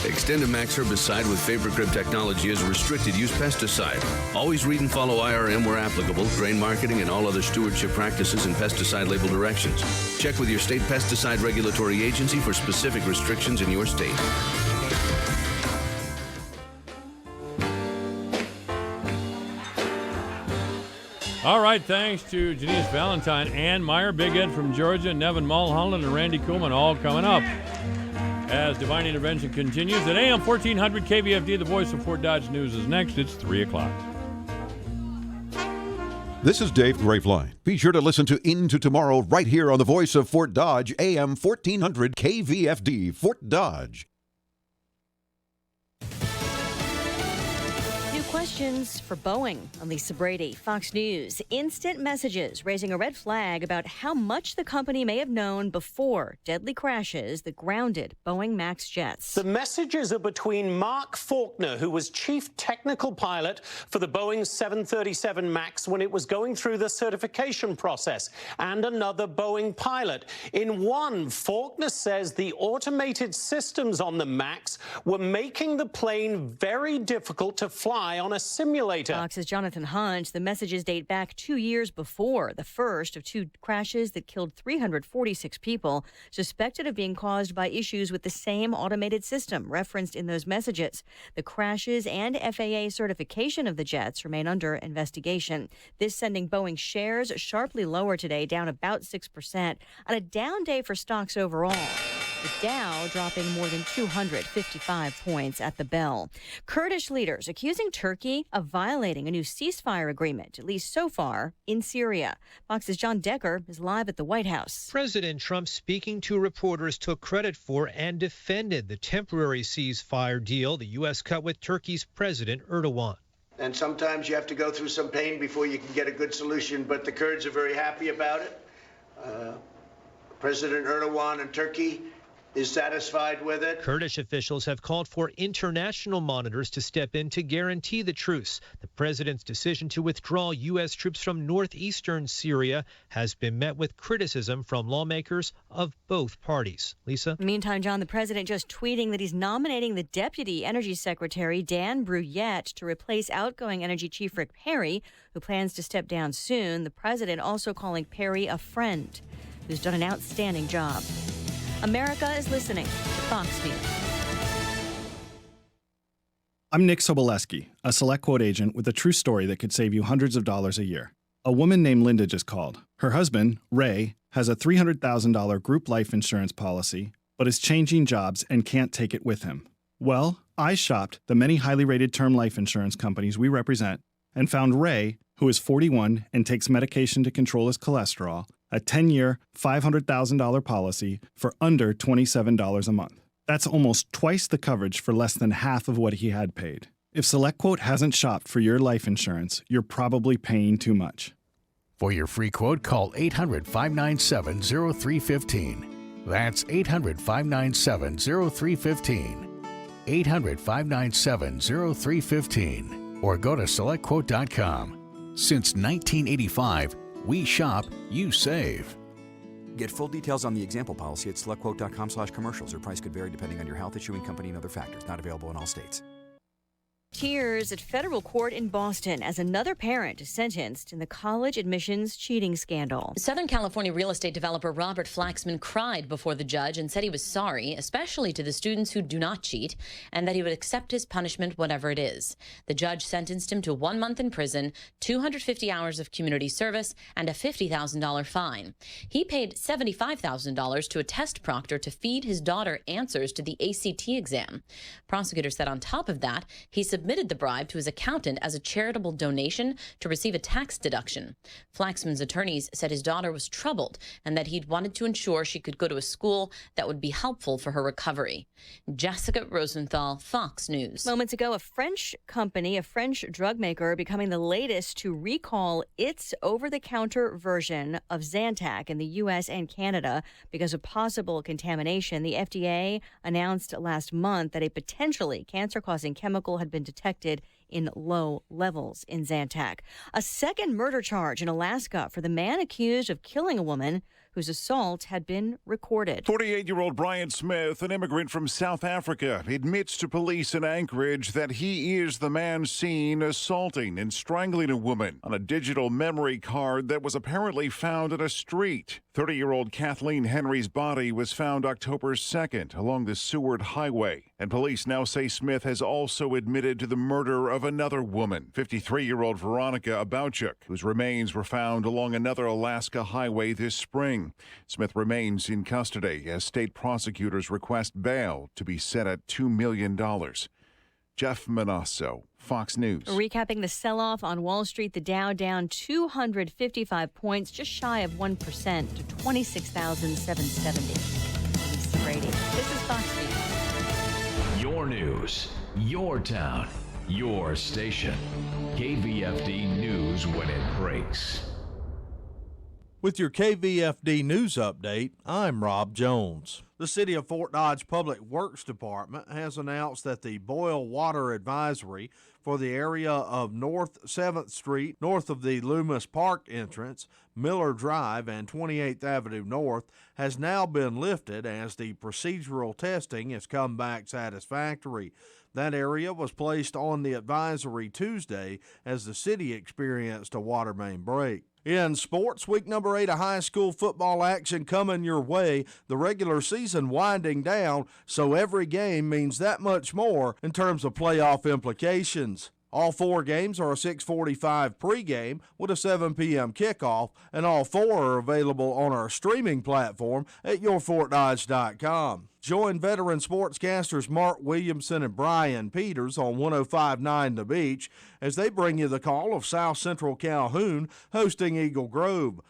XtendiMax herbicide with Vapor Grip technology is a restricted use pesticide. Always read and follow IRM where applicable, grain marketing, and all other stewardship practices and pesticide label directions. Check with your state pesticide regulatory agency for specific restrictions in your state. All right, thanks to Janice Valentine, Ann Meyer, Big Ed from Georgia, Nevin Mulholland, and Randy Koolman, all coming up as Divine Intervention continues. At AM 1400 KVFD, the voice of Fort Dodge News is next. It's 3 o'clock. This is Dave Graveline. Be sure to listen to Into Tomorrow right here on the voice of Fort Dodge, AM 1400 KVFD, Fort Dodge. Questions for Boeing. I'm Lisa Brady, Fox News. Instant messages raising a red flag about how much the company may have known before deadly crashes that grounded Boeing MAX jets. The messages are between Mark Faulkner, who was chief technical pilot for the Boeing 737 MAX when it was going through the certification process, and another Boeing pilot. In one, Faulkner says the automated systems on the MAX were making the plane very difficult to fly on a simulator. Fox's Jonathan Hunt. The messages date back 2 years before the first of two crashes that killed 346 people, suspected of being caused by issues with the same automated system referenced in those messages. The crashes and FAA certification of the jets remain under investigation. This sending Boeing shares sharply lower today, down about 6%, on a down day for stocks overall. The Dow dropping more than 255 points at the bell. Kurdish leaders accusing Turkey of violating a new ceasefire agreement, at least so far, in Syria. Fox's John Decker is live at the White House. President Trump, speaking to reporters, took credit for and defended the temporary ceasefire deal the U.S. cut with Turkey's President Erdogan. And sometimes you have to go through some pain before you can get a good solution, but the Kurds are very happy about it. President Erdogan and Turkey is satisfied with it. Kurdish officials have called for international monitors to step in to guarantee the truce. The president's decision to withdraw U.S. troops from northeastern Syria has been met with criticism from lawmakers of both parties. Lisa? Meantime, John, the president just tweeting that he's nominating the Deputy Energy Secretary, Dan Brouillette, to replace outgoing Energy Chief Rick Perry, who plans to step down soon. The president also calling Perry a friend who's done an outstanding job. America is listening to Fox News. I'm Nick Soboleski, a Select Quote agent with a true story that could save you hundreds of dollars a year. A woman named Linda just called. Her husband, Ray, has a $300,000 group life insurance policy, but is changing jobs and can't take it with him. Well, I shopped the many highly rated term life insurance companies we represent and found Ray, who is 41 and takes medication to control his cholesterol, a 10-year, $500,000 policy for under $27 a month. That's almost twice the coverage for less than half of what he had paid. If SelectQuote hasn't shopped for your life insurance, you're probably paying too much. For your free quote, call 800-597-0315. That's 800-597-0315. 800-597-0315. Or go to SelectQuote.com. Since 1985, we shop, you save. Get full details on the example policy at SelectQuote.com/commercials. Or price could vary depending on your health, issuing company, and other factors. Not available in all states. Tears at federal court in Boston as another parent is sentenced in the college admissions cheating scandal. Southern California real estate developer Robert Flaxman cried before the judge and said he was sorry, especially to the students who do not cheat, and that he would accept his punishment, whatever it is. The judge sentenced him to 1 month in prison, 250 hours of community service, and a $50,000 fine. He paid $75,000 to a test proctor to feed his daughter answers to the ACT exam. Prosecutors said on top of that, he submitted the bribe to his accountant as a charitable donation to receive a tax deduction. Flaxman's attorneys said his daughter was troubled and that he'd wanted to ensure she could go to a school that would be helpful for her recovery. Jessica Rosenthal, Fox News. Moments ago, a French company, a French drug maker, becoming the latest to recall its over-the-counter version of Zantac in the U.S. and Canada because of possible contamination. The FDA announced last month that a potentially cancer-causing chemical had been detected in low levels in Zantac. A second murder charge in Alaska for the man accused of killing a woman whose assault had been recorded. 48-year-old Brian Smith, an immigrant from South Africa, admits to police in Anchorage that he is the man seen assaulting and strangling a woman on a digital memory card that was apparently found in a street. 30-year-old Kathleen Henry's body was found October 2nd along the Seward Highway, and police now say Smith has also admitted to the murder of another woman, 53-year-old Veronica Abouchuk, whose remains were found along another Alaska highway this spring. Smith remains in custody as state prosecutors request bail to be set at $2 million. Jeff Manasso, Fox News. Recapping the sell-off on Wall Street, the Dow down 255 points, just shy of 1% to 26,770. Lisa Brady. This is Fox News. Your news, your town, your station. KVFD News when it breaks. With your KVFD News Update, I'm Rob Jones. The City of Fort Dodge Public Works Department has announced that the boil water advisory for the area of North 7th Street, north of the Loomis Park entrance, Miller Drive, and 28th Avenue North has now been lifted as the procedural testing has come back satisfactory. That area was placed on the advisory Tuesday as the city experienced a water main break. In sports, week number 8 of high school football action coming your way. The regular season winding down, so every game means that much more in terms of playoff implications. All 4 games are a 6:45 pregame with a 7 p.m. kickoff, and all 4 are available on our streaming platform at yourfortdodge.com. Join veteran sportscasters Mark Williamson and Brian Peters on 105.9 The Beach as they bring you the call of South Central Calhoun hosting Eagle Grove.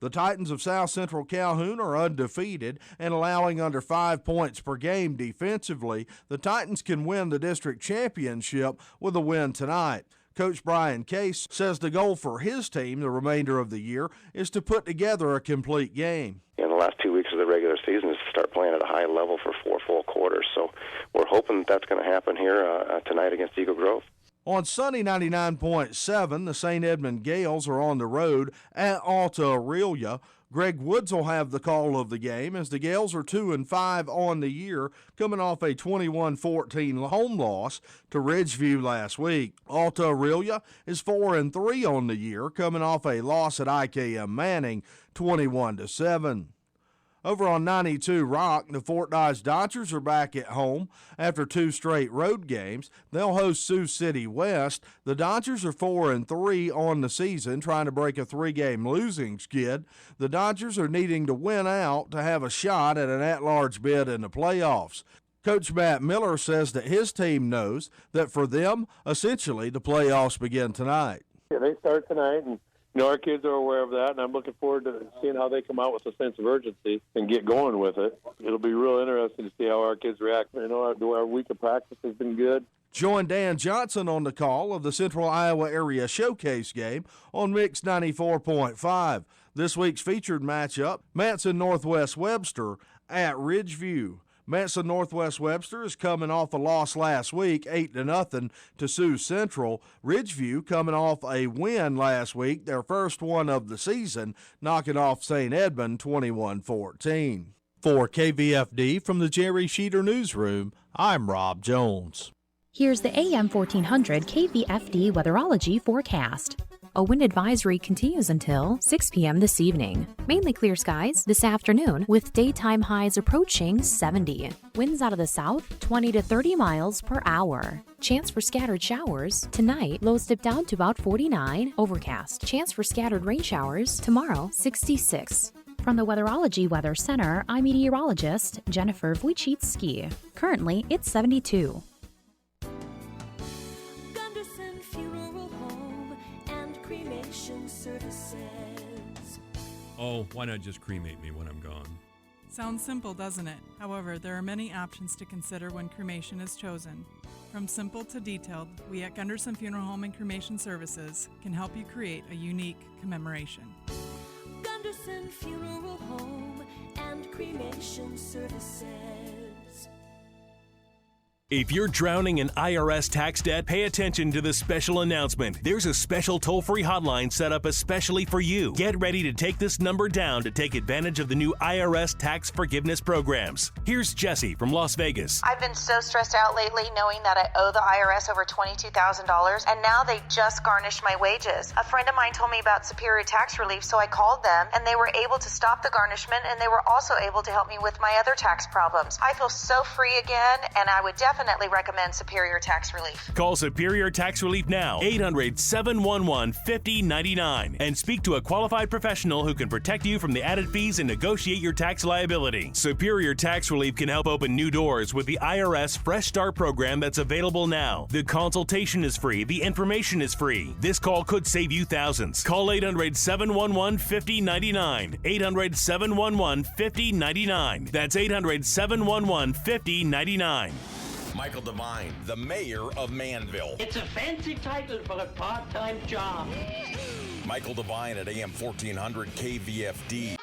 The Titans of South Central Calhoun are undefeated and allowing under 5 points per game defensively. The Titans can win the district championship with a win tonight. Coach Brian Case says the goal for his team the remainder of the year is to put together a complete game. In the last 2 weeks of the regular season is to start playing at a high level for 4 full quarters. So we're hoping that's going to happen here tonight against Eagle Grove. On Sunny 99.7, the St. Edmund Gales are on the road at Alta Aurelia. Greg Woods will have the call of the game as the Gales are 2-5 on the year, coming off a 21-14 home loss to Ridgeview last week. Alta Aurelia is 4-3 on the year, coming off a loss at IKM Manning, 21-7. Over on 92 Rock, the Fort Dodge Dodgers are back at home after 2 straight road games. They'll host Sioux City West. The Dodgers are 4-3 on the season, trying to break a 3-game losing skid. The Dodgers are needing to win out to have a shot at an at-large bid in the playoffs. Coach Matt Miller says that his team knows that for them, essentially, the playoffs begin tonight. Yeah, they start tonight, and our kids are aware of that, and I'm looking forward to seeing how they come out with a sense of urgency and get going with it. It'll be real interesting to see how our kids react. Our week of practice has been good. Join Dan Johnson on the call of the Central Iowa Area Showcase game on Mix 94.5. This week's featured matchup, Manson Northwest Webster at Ridgeview. Manson Northwest Webster is coming off a loss last week, 8-0 to Sioux Central. Ridgeview coming off a win last week, their first one of the season, knocking off St. Edmund 21-14. For KVFD from the Jerry Sheeter Newsroom, I'm Rob Jones. Here's the AM 1400 KVFD weatherology forecast. A wind advisory continues until 6 p.m. this evening. Mainly clear skies this afternoon with daytime highs approaching 70. Winds out of the south 20 to 30 miles per hour. Chance for scattered showers tonight. Lows dip down to about 49. Overcast. Chance for scattered rain showers tomorrow 66. From the Weatherology Weather Center, I'm meteorologist Jennifer Wojcicki. Currently, it's 72. Oh, why not just cremate me when I'm gone? Sounds simple, doesn't it? However, there are many options to consider when cremation is chosen. From simple to detailed, we at Gunderson Funeral Home and Cremation Services can help you create a unique commemoration. Gunderson Funeral Home and Cremation Services. If you're drowning in IRS tax debt, pay attention to this special announcement. There's a special toll-free hotline set up especially for you. Get ready to take this number down to take advantage of the new IRS tax forgiveness programs. Here's Jesse from Las Vegas. I've been so stressed out lately knowing that I owe the IRS over $22,000, and now they just garnished my wages. A friend of mine told me about Superior Tax Relief, so I called them, and they were able to stop the garnishment, and they were also able to help me with my other tax problems. I feel so free again, and I would definitely recommend Superior Tax Relief. Call Superior Tax Relief now, 800-711-5099, and speak to a qualified professional who can protect you from the added fees and negotiate your tax liability. Superior Tax Relief can help open new doors with the IRS Fresh Start program that's available now. The consultation is free. The information is free. This call could save you thousands. Call 800-711-5099. 800-711-5099. That's 800-711-5099. Michael Devine, the mayor of Manville. It's a fancy title for a part-time job. Michael Devine at AM 1400 KVFD.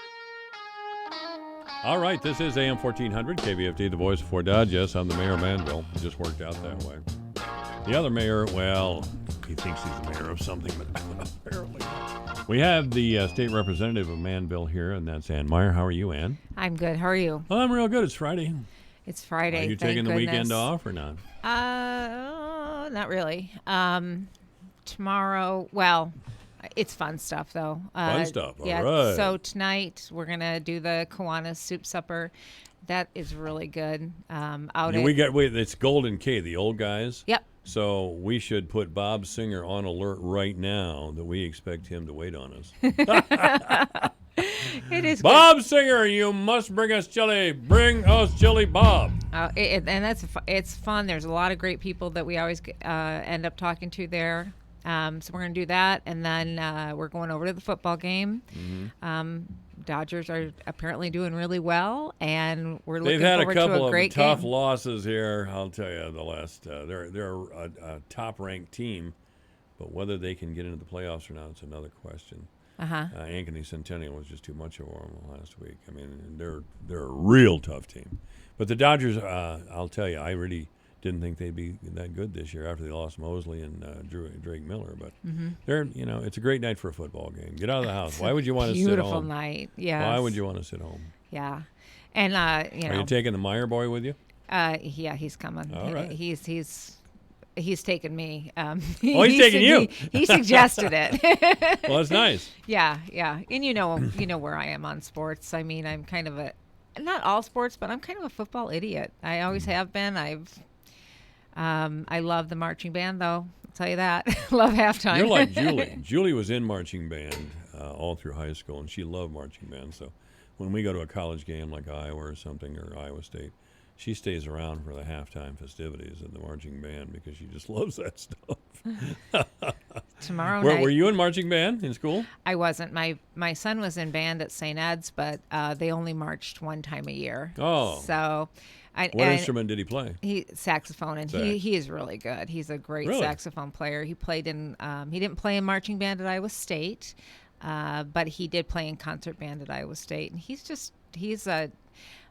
All right, this is AM 1400 KVFD, the voice of Fort Dodge. Yes, I'm the mayor of Manville. It just worked out that way. The other mayor, well, he thinks he's the mayor of something, but apparently. We have the state representative of Manville here, and that's Ann Meyer. How are you, Ann? I'm good. How are you? Well, I'm real good. It's Friday. It's Friday. Are you taking the weekend off or not? Not really. Tomorrow, well, it's fun stuff though. Fun stuff. Yeah. All right. So tonight we're gonna do the Kiwanis soup supper. That is really good. It's Golden K, the old guys. Yep. So we should put Bob Singer on alert right now that we expect him to wait on us. It is Bob Singer, you must bring us chili. Bring us chili, Bob. And it's fun. There's a lot of great people that we always end up talking to there. So we're going to do that, and then we're going over to the football game. Mm-hmm. Dodgers are apparently doing really well, and we're looking They've had forward a couple to a great of tough game. losses here. I'll tell you, the last they're a top-ranked team, but whether they can get into the playoffs or not, it's another question. Anthony Centennial was just too much for them last week. I mean, they're a real tough team. But the Dodgers, I'll tell you, I really didn't think they'd be that good this year after they lost Mosley and Drake Miller. But they're, it's a great night for a football game. Get out of the house. Why would you want to sit home? Beautiful night. Yeah. Why would you want to sit home? Yeah, and Are you taking the Meyer boy with you? Yeah, he's coming. All right. He's taken me. He's taking you. He suggested it. Well, that's nice. Yeah, and you know where I am on sports. I mean, I'm kind of not all sports, but I'm kind of a football idiot. I always have been. I love the marching band, though. I'll tell you that. Love halftime. You're like Julie. Julie was in marching band all through high school, and she loved marching band. So when we go to a college game like Iowa or something, or Iowa State, she stays around for the halftime festivities of the marching band because she just loves that stuff. Tomorrow night. Were you in marching band in school? I wasn't. My son was in band at St. Ed's, but they only marched one time a year. Oh. So... What instrument did he play? Saxophone, and he is really good. He's a great saxophone player. He played in. He didn't play in marching band at Iowa State, but he did play in concert band at Iowa State. And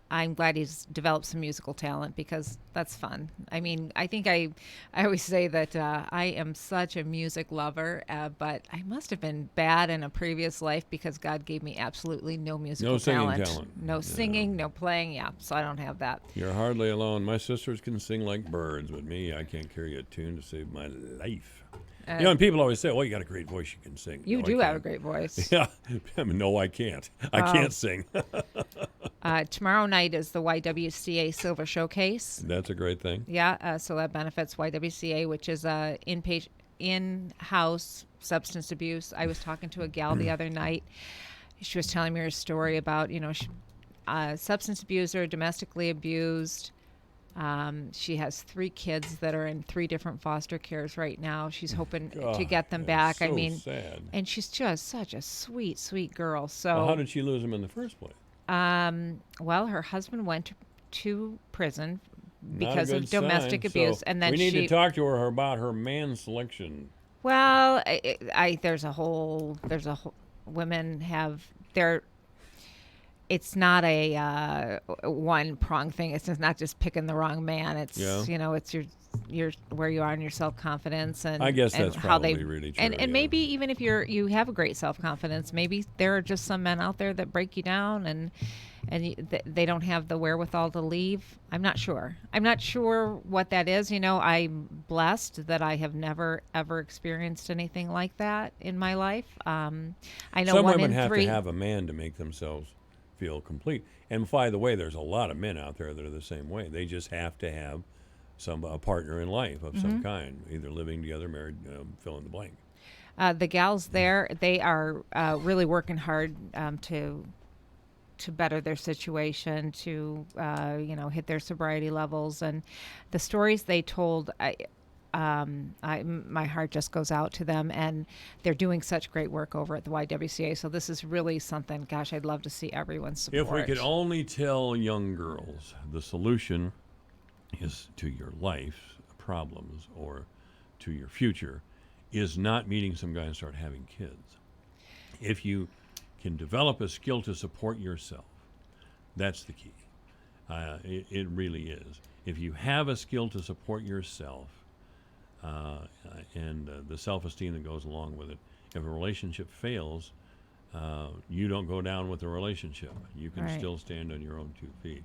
I'm glad he's developed some musical talent because that's fun. I mean, I think I always say that I am such a music lover, but I must have been bad in a previous life because God gave me absolutely no musical talent. No singing, no playing. Yeah, so I don't have that. You're hardly alone. My sisters can sing like birds, but me, I can't carry a tune to save my life. And people always say, well, you got a great voice, you can sing. You do have a great voice. Yeah. I mean, no, I can't. I can't sing. Tomorrow night is the YWCA Silver Showcase. That's a great thing. Yeah, so that benefits YWCA, which is in-house substance abuse. I was talking to a gal the other night. She was telling me her story about, substance abuser, domestically abused. She has 3 kids that are in 3 different foster cares right now. She's hoping to get them back. So sad. And she's just such a sweet, sweet girl. So how did she lose them in the first place? Well, her husband went to prison because of domestic abuse, and then we need to talk to her about her man selection. Well, women have their. It's not a one-pronged thing. It's just not just picking the wrong man. It's it's your where you are in your self-confidence, and I guess and that's how probably really true. And maybe even if you have a great self-confidence, maybe there are just some men out there that break you down, and they don't have the wherewithal to leave. I'm not sure what that is. I'm blessed that I have never ever experienced anything like that in my life. I know some 1 women in have 3 to have a man to make themselves feel complete. And by the way, there's a lot of men out there that are the same way. They just have to have a partner in life of some kind, either living together, married, fill in the blank. The gals there, they are really working hard to better their situation, to hit their sobriety levels, and the stories they told. My heart just goes out to them, and they're doing such great work over at the YWCA. So this is really something, gosh, I'd love to see everyone support. If we could only tell young girls the solution is to your life problems or to your future is not meeting some guy and start having kids. If you can develop a skill to support yourself, that's the key. It really is. If you have a skill to support yourself, and the self-esteem that goes along with it. If a relationship fails, you don't go down with the relationship. You can still stand on your own 2 feet.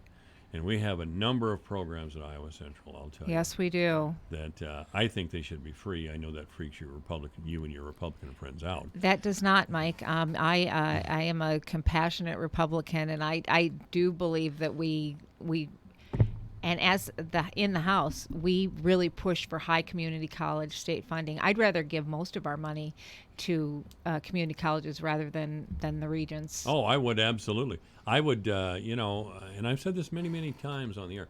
And we have a number of programs at Iowa Central, I'll tell you. Yes, we do. That I think they should be free. I know that freaks you and your Republican friends out. That does not, Mike. I am a compassionate Republican, and I do believe that we And in the House, we really push for high community college state funding. I'd rather give most of our money to community colleges rather than the regents. Oh, I would absolutely. I would, and I've said this many, many times on the air.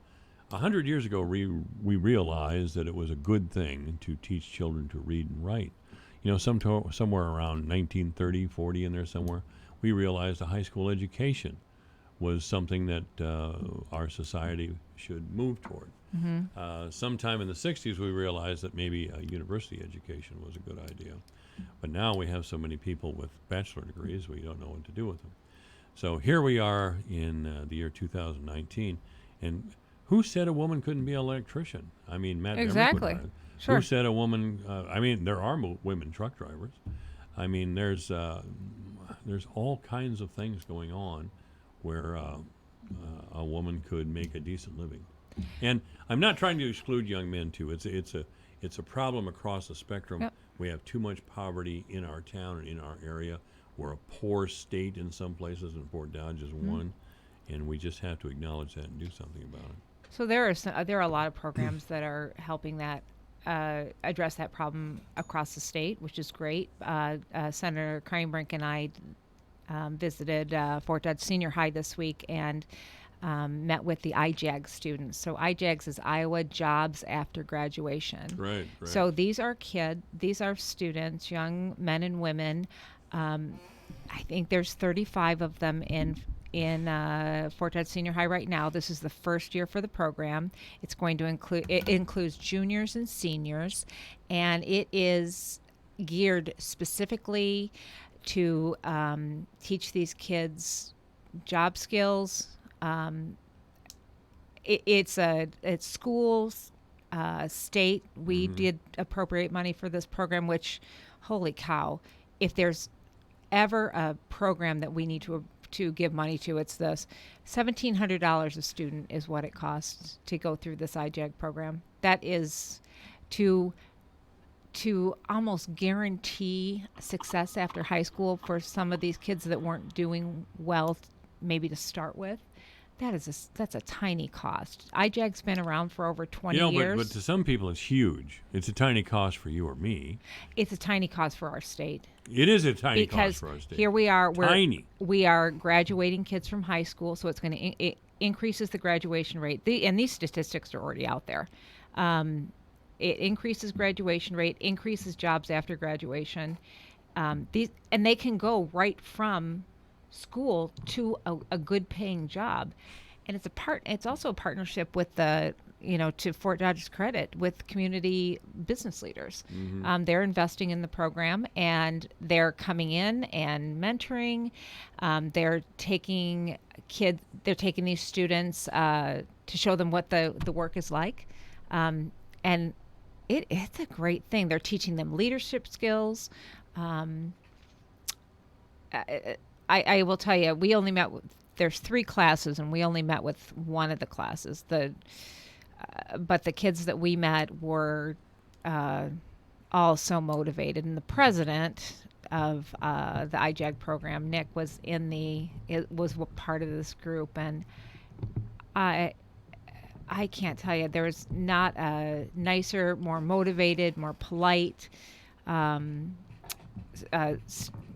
100 years ago, we realized that it was a good thing to teach children to read and write. Somewhere around 1930, 40 in there somewhere, we realized a high school education was something that our society should move toward. Mm-hmm. Sometime in the 60s, we realized that maybe a university education was a good idea. But now we have so many people with bachelor degrees, we don't know what to do with them. So here we are in the year 2019, and who said a woman couldn't be an electrician? I mean, Matt exactly. Sure. Who said a woman? There are women truck drivers. I mean, there's all kinds of things going on where a woman could make a decent living. And I'm not trying to exclude young men too. It's a problem across the spectrum. Yep. We have too much poverty in our town and in our area. We're a poor state in some places, and Fort Dodge is one, and we just have to acknowledge that and do something about it. So there are a lot of programs that are helping that address that problem across the state, which is great. Senator Kreinbrink and I visited Fort Dodge Senior High this week and met with the IJAG students. So IJAGs is Iowa Jobs After Graduation. Right. So these are students, young men and women. I think there's 35 of them in Fort Dodge Senior High right now. This is the first year for the program. It includes juniors and seniors, and it is geared specifically to teach these kids job skills. It's schools, state. We did appropriate money for this program, which, holy cow, if there's ever a program that we need to give money to, it's this. $1,700 a student is what it costs to go through this IJAG program. That is to almost guarantee success after high school for some of these kids that weren't doing well maybe to start with. That's a tiny cost. IJAG's been around for over 20 years. But to some people it's huge. It's a tiny cost for you or me. It's a tiny cost for our state. It is a tiny cost for our state. Because here we are. Tiny. We are graduating kids from high school, so it's going to it increases the graduation rate. And these statistics are already out there. It increases graduation rate, increases jobs after graduation. And they can go right from school to a good paying job. And it's also a partnership with to Fort Dodge's credit, with community business leaders. They're investing in the program, and they're coming in and mentoring. They're taking these students to show them what the work is like. And it's a great thing. They're teaching them leadership skills. I will tell you, we only met there's 3 classes, and we only met with one of the classes. But the kids that we met were all so motivated. And the president of the IJAG program, Nick, was part of this group. And I can't tell you, there's not a nicer, more motivated, more polite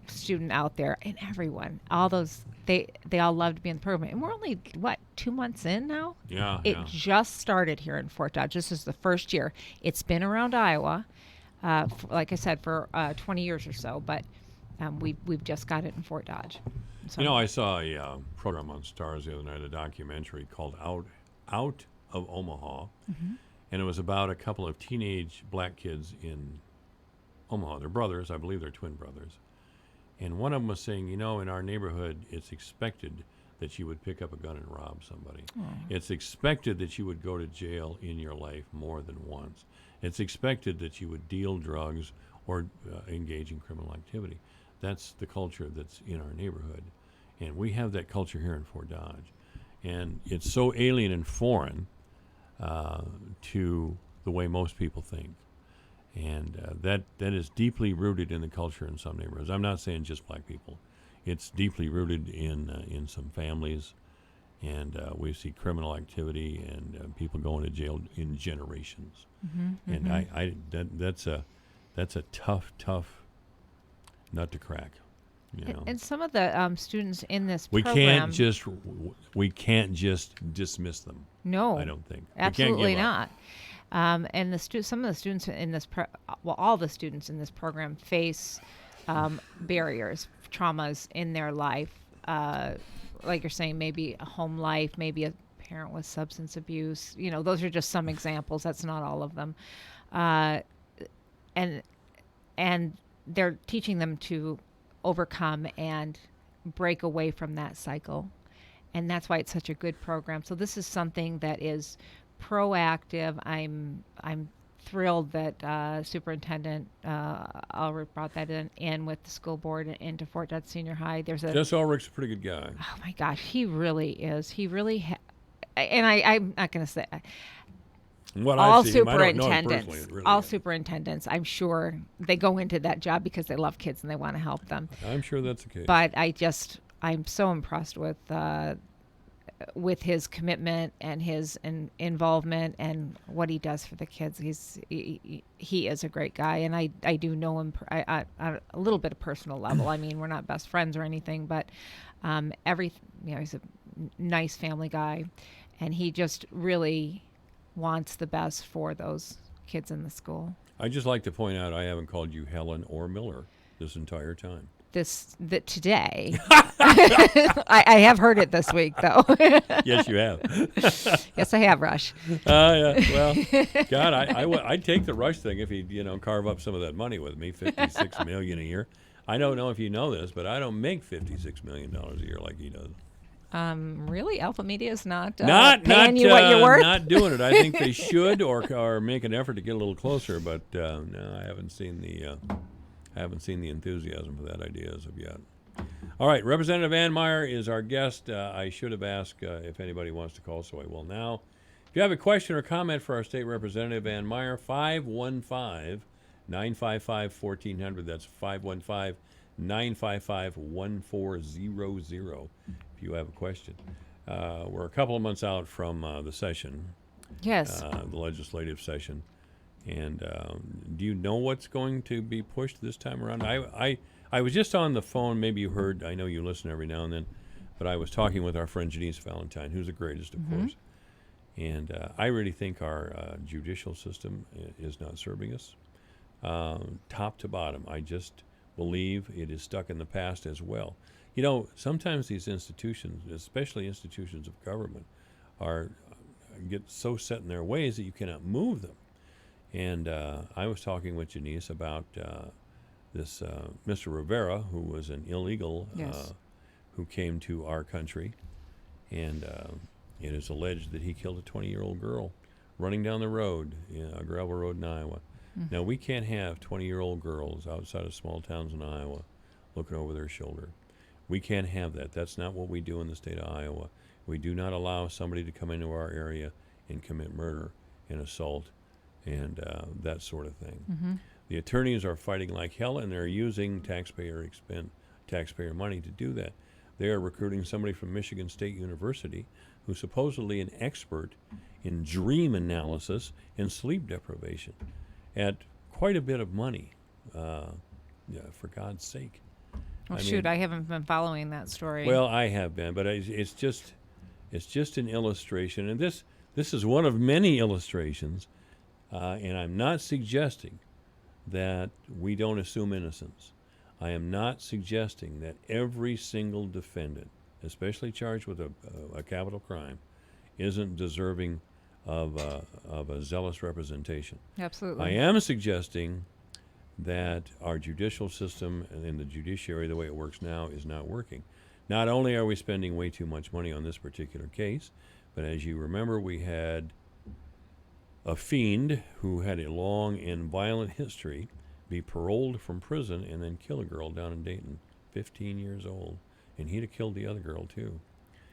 student out there. And everyone, all those, they all love to be in the program. And we're only, 2 months in now? Yeah. It just started here in Fort Dodge. This is the first year. It's been around Iowa, like I said, for 20 years or so. But we've just got it in Fort Dodge. So. I saw a program on Stars the other night, a documentary called Out of Omaha. And it was about a couple of teenage black kids in Omaha. They're brothers. I believe they're twin brothers. And one of them was saying, in our neighborhood, it's expected that you would pick up a gun and rob somebody. It's expected that you would go to jail in your life more than once. It's expected that you would deal drugs or engage in criminal activity. That's the culture that's in our neighborhood. And we have that culture here in Fort Dodge. And it's so alien and foreign to the way most people think. And that is deeply rooted in the culture in some neighborhoods. I'm not saying just black people. It's deeply rooted in some families And we see criminal activity and people going to jail in generations. And that's a tough nut to crack. You know. And some of the students in this we program, can't just dismiss them. No, I don't think. Absolutely not. And some of the students in this all the students in this program face barriers, traumas in their life. Like you're saying, maybe a home life, maybe a parent with substance abuse. You know, those are just some examples. That's not all of them. And they're teaching them to overcome and break away from that cycle. And that's why it's such a good program. So this is something that is proactive. I'm thrilled that Superintendent Ulrich brought that in with the school board into Fort Dodge Senior High. Jess Ulrich's a pretty good guy. Oh my gosh, he really is. He really and I'm not going to say all superintendents. All superintendents, I'm sure they go into that job because they love kids and they want to help them. I'm sure that's the case. But I'm so impressed with his commitment and his involvement and what he does for the kids. He is a great guy, and I do know him on a little bit of personal level. I mean, we're not best friends or anything, but he's a nice family guy, and he just really wants the best for those kids in the school. I'd just like to point out I haven't called you Helen or Miller this entire time. Today. I have heard it this week, though. Yes, you have. Yes, I have, Rush. Yeah. Well, God, I'd take the Rush thing if he'd carve up some of that money with me, $56 million a year. I don't know if you know this, but I don't make $56 million a year like he does. Really? Alpha Media is not paying you what you're worth? Not doing it. I think they should or make an effort to get a little closer, but no, I haven't seen the enthusiasm for that idea as of yet. All right, Representative Ann Meyer is our guest. I should have asked if anybody wants to call, so I will now. If you have a question or comment for our state representative, Ann Meyer, 515-955-1400. That's 515-955-1400 if you have a question. We're a couple of months out from the session. Yes. The legislative session. And do you know what's going to be pushed this time around? I was just on the phone. Maybe you heard. I know you listen every now and then. But I was talking with our friend Janice Valentine, who's the greatest, of course. And I really think our judicial system is not serving us. Top to bottom. I just believe it is stuck in the past as well. You know, sometimes these institutions, especially institutions of government, get so set in their ways that you cannot move them. And I was talking with Janice about this Mr. Rivera, who was an illegal who came to our country. And it is alleged that he killed a 20-year-old girl running down the road, a gravel road in Iowa. Now, we can't have 20-year-old girls outside of small towns in Iowa looking over their shoulder. We can't have that. That's not what we do in the state of Iowa. We do not allow somebody to come into our area and commit murder and assault and that sort of thing. The attorneys are fighting like hell, and they're using taxpayer money to do that. They are recruiting somebody from Michigan State University who's supposedly an expert in dream analysis and sleep deprivation at quite a bit of money, for God's sake. Oh, I haven't been following that story. Well, I have been, but it's just an illustration, and this is one of many illustrations. And I'm not suggesting that we don't assume innocence. I am not suggesting that every single defendant, especially charged with a capital crime, isn't deserving of a zealous representation. Absolutely. I am suggesting that our judicial system and the judiciary, the way it works now, is not working. Not only are we spending way too much money on this particular case, but as you remember, we had a fiend who had a long and violent history be paroled from prison and then kill a girl down in Dayton, 15 years old. And he'd have killed the other girl, too.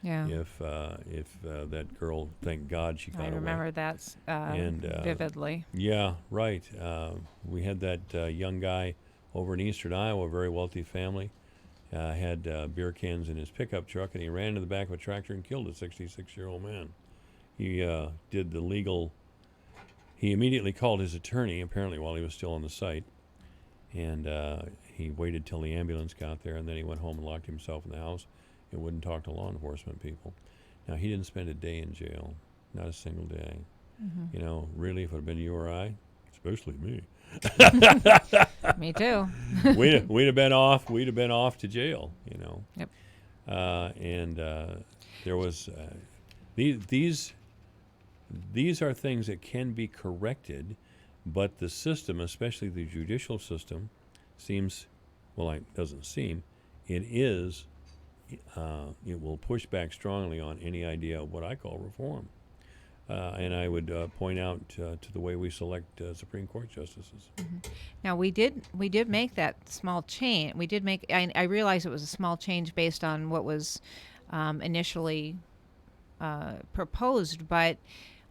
Yeah. If that girl, thank God she got away. I remember that vividly. Yeah, right. We had that young guy over in eastern Iowa, a very wealthy family, had beer cans in his pickup truck, and he ran into the back of a tractor and killed a 66-year-old man. He did the legal. He immediately called his attorney, apparently while he was still on the site, and he waited till the ambulance got there, and then he went home and locked himself in the house and wouldn't talk to law enforcement people. Now, he didn't spend a day in jail, not a single day. Mm-hmm. You know, really, if it had been you or I, especially me. Me too. we'd have been off. We'd have been off to jail. You know. Yep. And there was these are things that can be corrected, but the system, especially the judicial system, seems, well, it doesn't seem, it is. It will push back strongly on any idea of what I call reform. And I would point out to the way we select Supreme Court justices. Mm-hmm. Now we did make that small change. We did make. I realized it was a small change based on what was initially proposed, but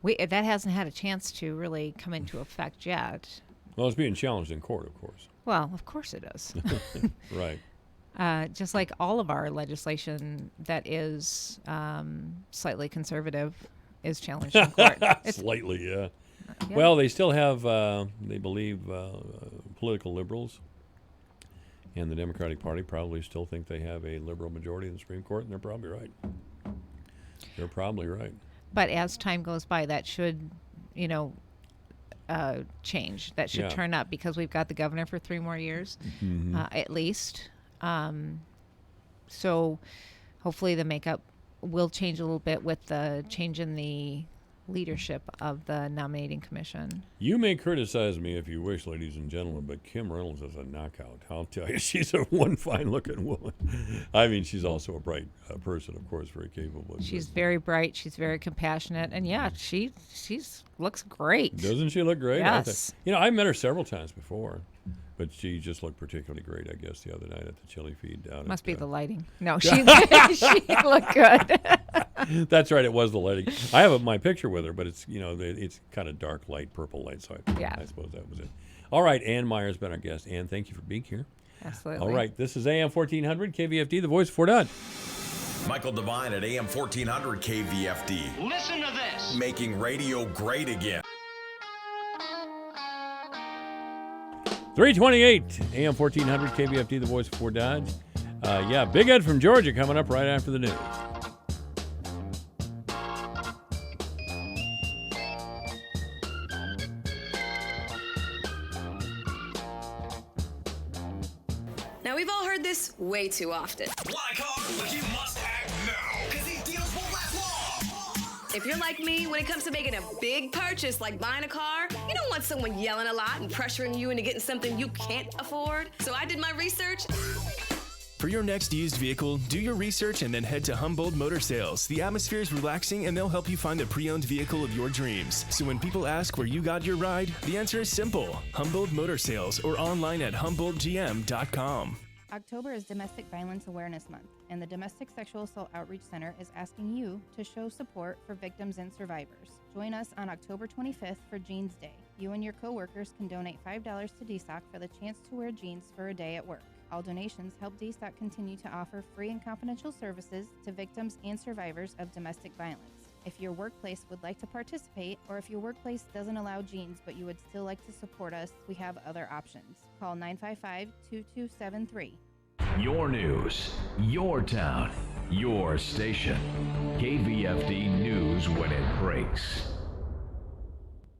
that hasn't had a chance to really come into effect yet. Well, it's being challenged in court, of course. Well, of course it is. Right. Just like all of our legislation that is slightly conservative is challenged in court. Slightly, yeah. Well, they still have, they believe, political liberals, and the Democratic Party probably still think they have a liberal majority in the Supreme Court, and they're probably right. They're probably right. But as time goes by, that should, change. That should turn up because we've got the governor for 3 more years, at least. So hopefully the makeup will change a little bit with the change in the leadership of the nominating commission. You may criticize me if you wish, ladies and gentlemen, but Kim Reynolds is a knockout. I'll tell you, she's a one fine-looking woman. I mean, she's also a bright person, of course, very capable. She's very bright. She's very compassionate, and she looks great. Doesn't she look great? Yes. I've met her several times before. But she just looked particularly great, I guess, the other night at the chili feed down. Must be the lighting. No, she looked good. That's right. It was the lighting. I have my picture with her, but it's it's kind of dark light, purple light. So I suppose that was it. All right, Ann Meyer's been our guest. Ann, thank you for being here. Absolutely. All right, this is AM 1400 KVFD, the voice of Fort Dodge. Michael Devine at AM 1400 KVFD. Listen to this. Making radio great again. 328 AM 1400 KVFD, the voice of Fort Dodge. Big Ed from Georgia coming up right after the news. Now, we've all heard this way too often. Like car, but you must act now, because these deals won't last long. If you're like me, when it comes to making a big purchase like buying a car, you don't want someone yelling a lot and pressuring you into getting something you can't afford. So I did my research. For your next used vehicle, do your research and then head to Humboldt Motor Sales. The atmosphere is relaxing and they'll help you find the pre-owned vehicle of your dreams. So when people ask where you got your ride, the answer is simple. Humboldt Motor Sales or online at HumboldtGM.com. October is Domestic Violence Awareness Month, and the Domestic Sexual Assault Outreach Center is asking you to show support for victims and survivors. Join us on October 25th for Jeans Day. You and your coworkers can donate $5 to DSOC for the chance to wear jeans for a day at work. All donations help DSOC continue to offer free and confidential services to victims and survivors of domestic violence. If your workplace would like to participate, or if your workplace doesn't allow jeans but you would still like to support us, we have other options. Call 955-2273. Your news, your town, your station. KVFD News when it breaks.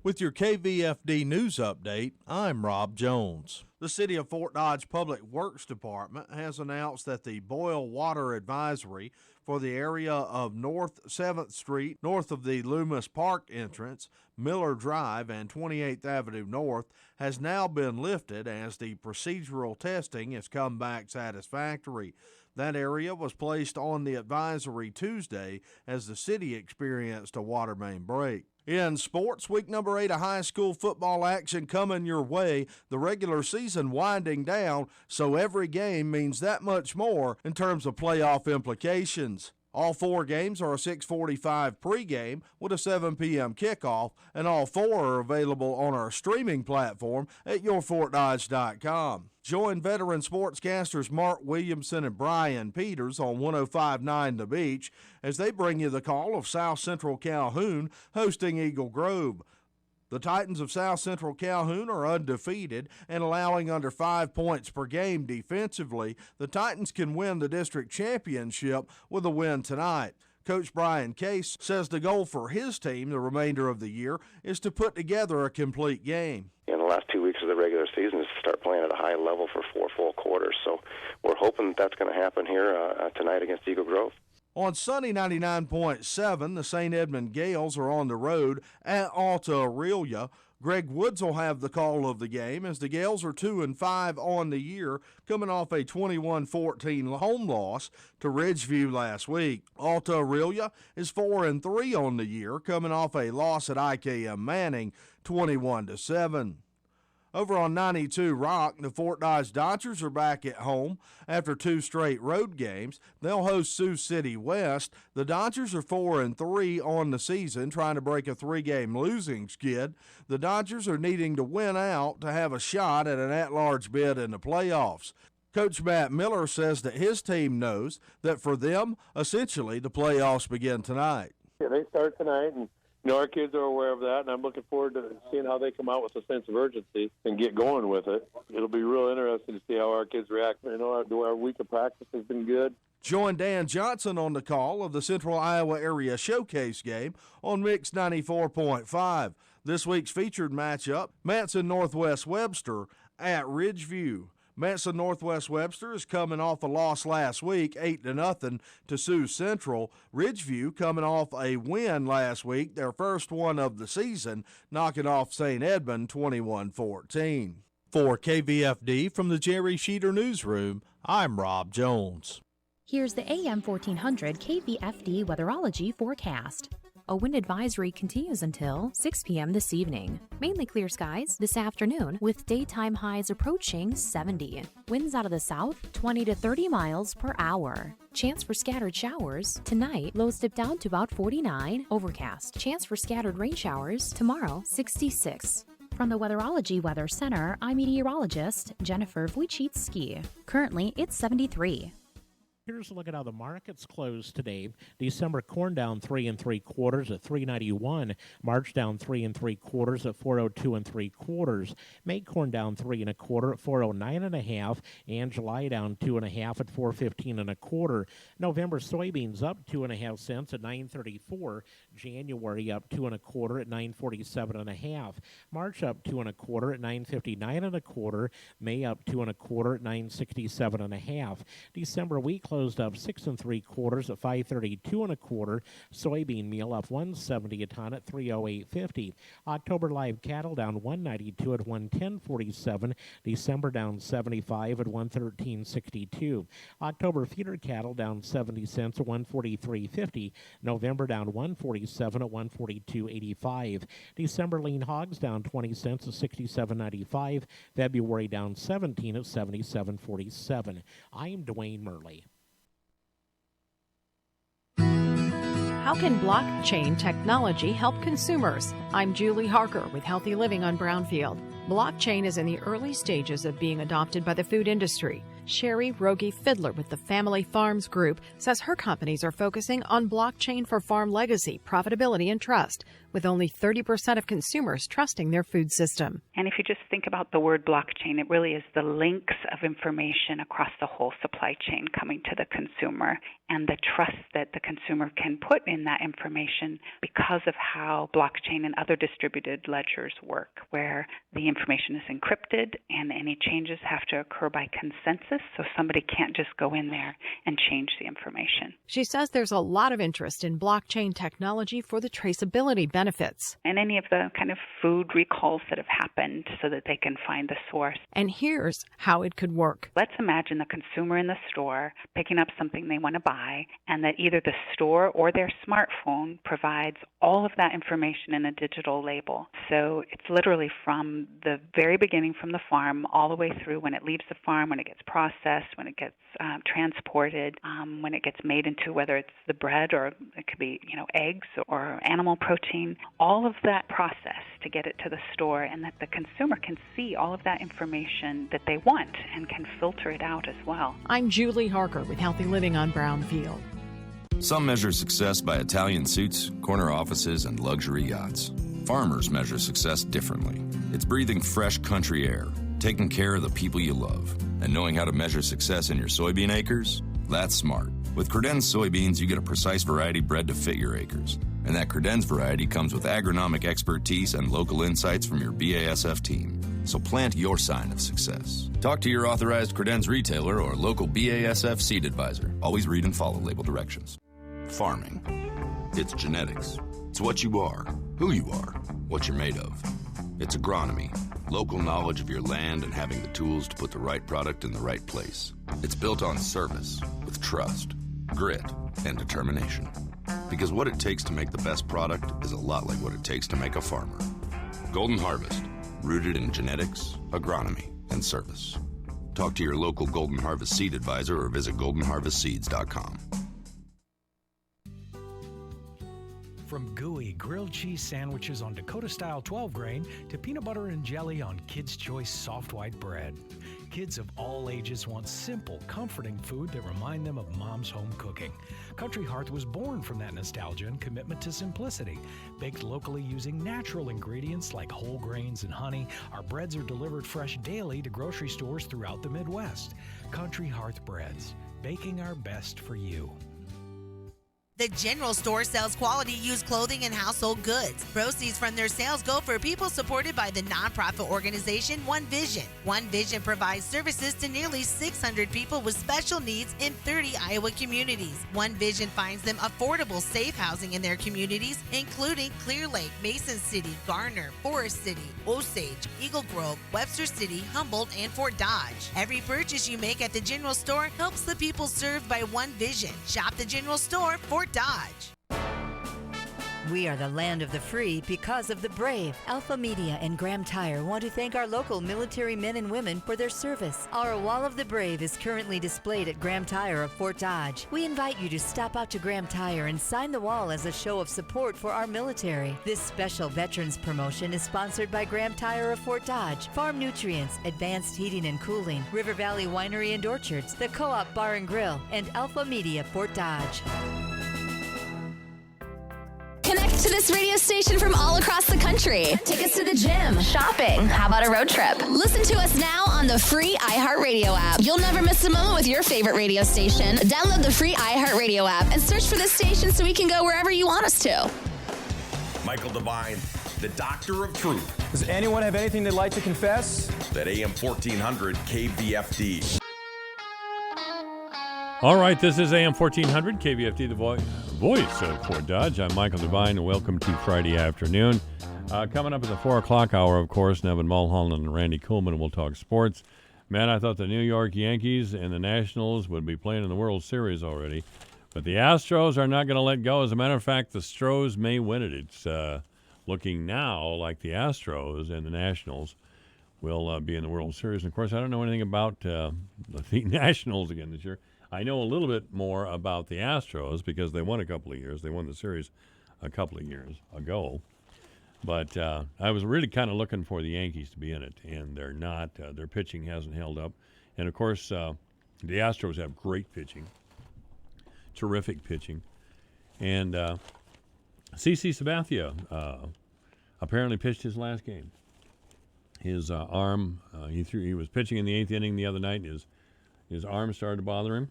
With your KVFD News Update, I'm Rob Jones. The City of Fort Dodge Public Works Department has announced that the boil water advisory for the area of North 7th Street, north of the Loomis Park entrance, Miller Drive, and 28th Avenue North has now been lifted as the procedural testing has come back satisfactory. That area was placed on the advisory Tuesday as the city experienced a water main break. In sports, week number 8 of high school football action coming your way, the regular season winding down, so every game means that much more in terms of playoff implications. All 4 games are a 6:45 pregame with a 7 p.m. kickoff, and all 4 are available on our streaming platform at yourfortdodge.com. Join veteran sportscasters Mark Williamson and Brian Peters on 105.9 The Beach as they bring you the call of South Central Calhoun hosting Eagle Grove. The Titans of South Central Calhoun are undefeated and allowing under 5 points per game defensively. The Titans can win the district championship with a win tonight. Coach Brian Case says the goal for his team the remainder of the year is to put together a complete game. In the last 2 weeks of the regular season is to start playing at a high level for 4 full quarters. So we're hoping that's going to happen here tonight against Eagle Grove. On Sunny 99.7, the St. Edmund Gales are on the road at Alta Aurelia. Greg Woods will have the call of the game as the Gales are 2-5 on the year, coming off a 21-14 home loss to Ridgeview last week. Alta Aurelia is 4-3 on the year, coming off a loss at IKM Manning, 21-7. Over on 92 Rock, the Fort Dodge Dodgers are back at home after 2 straight road games. They'll host Sioux City West. The Dodgers are 4-3 on the season, trying to break a 3-game losing skid. The Dodgers are needing to win out to have a shot at an at-large bid in the playoffs. Coach Matt Miller says that his team knows that for them, essentially, the playoffs begin tonight. Yeah, they start tonight, and our kids are aware of that, and I'm looking forward to seeing how they come out with a sense of urgency and get going with it. It'll be real interesting to see how our kids react. Our week of practice has been good. Join Dan Johnson on the call of the Central Iowa Area Showcase game on Mix 94.5. This week's featured matchup, Manson Northwest Webster at Ridgeview. Manson Northwest Webster is coming off a loss last week, 8-0 to Sioux Central. Ridgeview coming off a win last week, their first one of the season, knocking off St. Edmund 21-14. For KVFD from the Jerry Sheeter Newsroom, I'm Rob Jones. Here's the AM 1400 KVFD weatherology forecast. A wind advisory continues until 6 p.m. this evening. Mainly clear skies this afternoon with daytime highs approaching 70. Winds out of the south 20 to 30 miles per hour. Chance for scattered showers tonight, lows dip down to about 49. Overcast. Chance for scattered rain showers tomorrow, 66. From the Weatherology Weather Center, I'm meteorologist Jennifer Wojcicki. Currently, it's 73. Here's a look at how the markets closed today. December corn down 3 3/4 at $3.91. March down 3 3/4 at $4.02 3/4. May corn down 3 1/4 at $4.09 1/2, and July down 2 1/2 at $4.15 1/4. November soybeans up 2 1/2 cents at $9.34. January up 2 1/4 at $9.47 1/2. March up 2 1/4 at $9.59 1/4. May up 2 1/4 at $9.67 1/2. December wheat closed up 6 3/4 at $5.32 1/4. Soybean meal up $1.70 a ton at $3.0850. October live cattle down $1.92 at $110.47. December down 75 at $113.62. October feeder cattle down 70 cents at $143.50. November down $147 at $142.85. December lean hogs down 20 cents at $67.95. February down 17 at $77.47. I'm Dwayne Murley. How can blockchain technology help consumers? I'm Julie Harker with Healthy Living on Brownfield. Blockchain is in the early stages of being adopted by the food industry. Sherry Rogie Fiddler with the Family Farms Group says her companies are focusing on blockchain for farm legacy, profitability, and trust, with only 30% of consumers trusting their food system. And if you just think about the word blockchain, it really is the links of information across the whole supply chain coming to the consumer and the trust that the consumer can put in that information because of how blockchain and other distributed ledgers work, where the information is encrypted and any changes have to occur by consensus, so somebody can't just go in there and change the information. She says there's a lot of interest in blockchain technology for the traceability benefits benefits. And any of the kind of food recalls that have happened so that they can find the source. And here's how it could work. Let's imagine the consumer in the store picking up something they want to buy, and that either the store or their smartphone provides all of that information in a digital label. So it's literally from the very beginning, from the farm, all the way through when it leaves the farm, when it gets processed, when it gets transported, when it gets made into, whether it's the bread or it could be, eggs or animal protein, all of that process to get it to the store, and that the consumer can see all of that information that they want and can filter it out as well. I'm Julie Harker with Healthy Living on Brownfield. Some measure success by Italian suits, corner offices, and luxury yachts. Farmers measure success differently. It's breathing fresh country air, taking care of the people you love, and knowing how to measure success in your soybean acres. That's smart. With Credenz soybeans, you get a precise variety bred to fit your acres. And that Credenz variety comes with agronomic expertise and local insights from your BASF team. So plant your sign of success. Talk to your authorized Credenz retailer or local BASF seed advisor. Always read and follow label directions. Farming. It's genetics. It's what you are, who you are, what you're made of. It's agronomy, local knowledge of your land and having the tools to put the right product in the right place. It's built on service, with trust, grit, and determination. Because what it takes to make the best product is a lot like what it takes to make a farmer. Golden Harvest, rooted in genetics, agronomy, and service. Talk to your local Golden Harvest seed advisor or visit goldenharvestseeds.com. From gooey grilled cheese sandwiches on Dakota-style 12-grain to peanut butter and jelly on Kids' Choice soft white bread. Kids of all ages want simple, comforting food that remind them of mom's home cooking. Country Hearth was born from that nostalgia and commitment to simplicity. Baked locally using natural ingredients like whole grains and honey, our breads are delivered fresh daily to grocery stores throughout the Midwest. Country Hearth Breads, baking our best for you. The General Store sells quality used clothing and household goods. Proceeds from their sales go for people supported by the nonprofit organization One Vision. One Vision provides services to nearly 600 people with special needs in 30 Iowa communities. One Vision finds them affordable, safe housing in their communities, including Clear Lake, Mason City, Garner, Forest City, Osage, Eagle Grove, Webster City, Humboldt, and Fort Dodge. Every purchase you make at the General Store helps the people served by One Vision. Shop the General Store, Fort Dodge. We are the land of the free because of the brave. Alpha Media and Graham Tire want to thank our local military men and women for their service. Our Wall of the Brave is currently displayed at Graham Tire of Fort Dodge. We invite you to stop out to Graham Tire and sign the wall as a show of support for our military. This special Veterans promotion is sponsored by Graham Tire of Fort Dodge, Farm Nutrients, Advanced Heating and Cooling, River Valley Winery and Orchards, the Co-op Bar and Grill, and Alpha Media Fort Dodge. Connect to this radio station from all across the country. Take us to the gym, shopping. How about a road trip? Listen to us now on the free iHeartRadio app. You'll never miss a moment with your favorite radio station. Download the free iHeartRadio app and search for this station so we can go wherever you want us to. Michael Devine, the Doctor of Truth. Does anyone have anything they'd like to confess? At AM 1400 KVFD. All right, this is AM 1400 KVFD, the voice of Fort Dodge. I'm Michael Devine, and welcome to Friday afternoon. Coming up at the 4 o'clock hour, of course, Nevin Mulholland and Randy Coleman will talk sports. Man, I thought the New York Yankees and the Nationals would be playing in the World Series already, but the Astros are not going to let go. As a matter of fact, the Stros may win it. It's looking now like the Astros and the Nationals will be in the World Series. And, of course, I don't know anything about the Nationals again this year. I know a little bit more about the Astros because they won a couple of years. They won the series a couple of years ago. But I was really kind of looking for the Yankees to be in it, and they're not. Their pitching hasn't held up. And, of course, the Astros have great pitching, terrific pitching. And CC Sabathia apparently pitched his last game. His arm, he was pitching in the eighth inning the other night, and his arm started to bother him.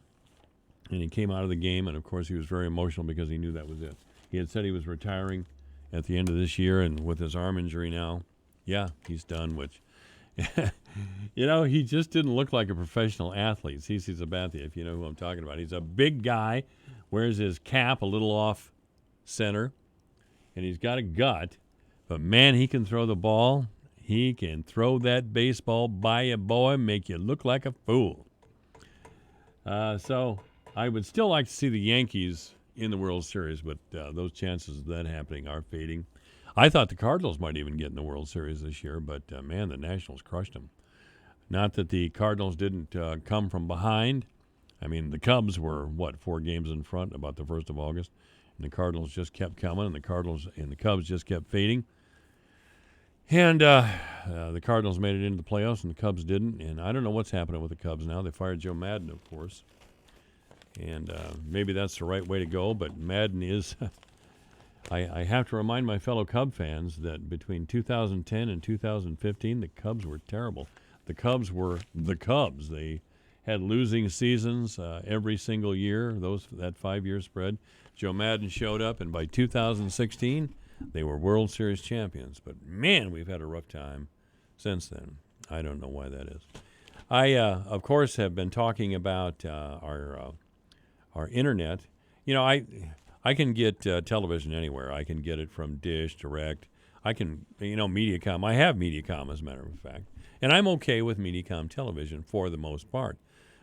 And he came out of the game, and, of course, he was very emotional because he knew that was it. He had said he was retiring at the end of this year, and with his arm injury now, yeah, he's done, which, he just didn't look like a professional athlete. CC Sabathia, if you know who I'm talking about. He's a big guy, wears his cap a little off center, and he's got a gut. But, man, he can throw the ball. He can throw that baseball by you, boy, make you look like a fool. So I would still like to see the Yankees in the World Series, but those chances of that happening are fading. I thought the Cardinals might even get in the World Series this year, but, man, the Nationals crushed them. Not that the Cardinals didn't come from behind. I mean, the Cubs were, 4 games in front about the 1st of August, and the Cardinals just kept coming, and the Cubs just kept fading. And the Cardinals made it into the playoffs, and the Cubs didn't. And I don't know what's happening with the Cubs now. They fired Joe Madden, of course. And maybe that's the right way to go, but Madden is... I have to remind my fellow Cub fans that between 2010 and 2015, the Cubs were terrible. The Cubs were the Cubs. They had losing seasons every single year, that 5-year spread. Joe Madden showed up, and by 2016... they were World Series champions, but, man, we've had a rough time since then. I don't know why that is. I, of course, have been talking about our Internet. You know, I can get television anywhere. I can get it from Dish, Direct. I can, Mediacom. I have Mediacom, as a matter of fact. And I'm okay with Mediacom television for the most part.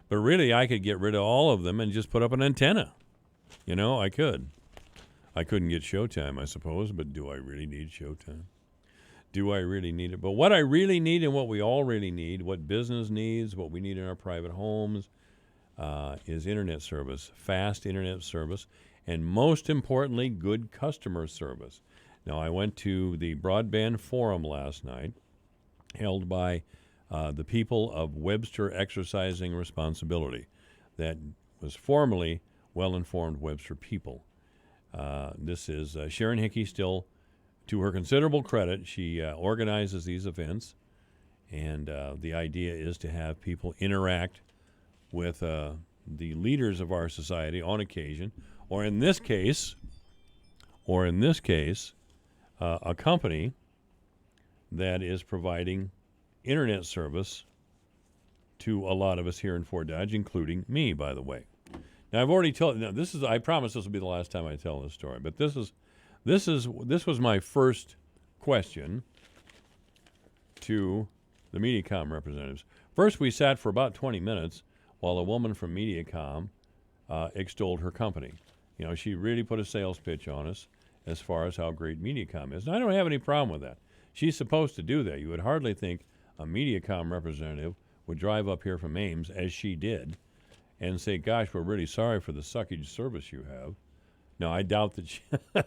But really, I could get rid of all of them and just put up an antenna. I could. I couldn't get Showtime, I suppose, but do I really need Showtime? Do I really need it? But what I really need and what we all really need, what business needs, what we need in our private homes, is Internet service, fast Internet service, and most importantly, good customer service. Now, I went to the Broadband Forum last night, held by the people of Webster Exercising Responsibility. That was formerly Well-Informed Webster People. This is Sharon Hickey. Still, to her considerable credit, she organizes these events, and the idea is to have people interact with the leaders of our society on occasion, or in this case, a company that is providing Internet service to a lot of us here in Fort Dodge, including me, by the way. Now, I've already told. Now, I promise this will be the last time I tell this story. But this was my first question to the Mediacom representatives. First, we sat for about 20 minutes while a woman from Mediacom extolled her company. She really put a sales pitch on us as far as how great Mediacom is. And I don't have any problem with that. She's supposed to do that. You would hardly think a Mediacom representative would drive up here from Ames, as she did, and say, gosh, we're really sorry for the suckage service you have. No, I doubt that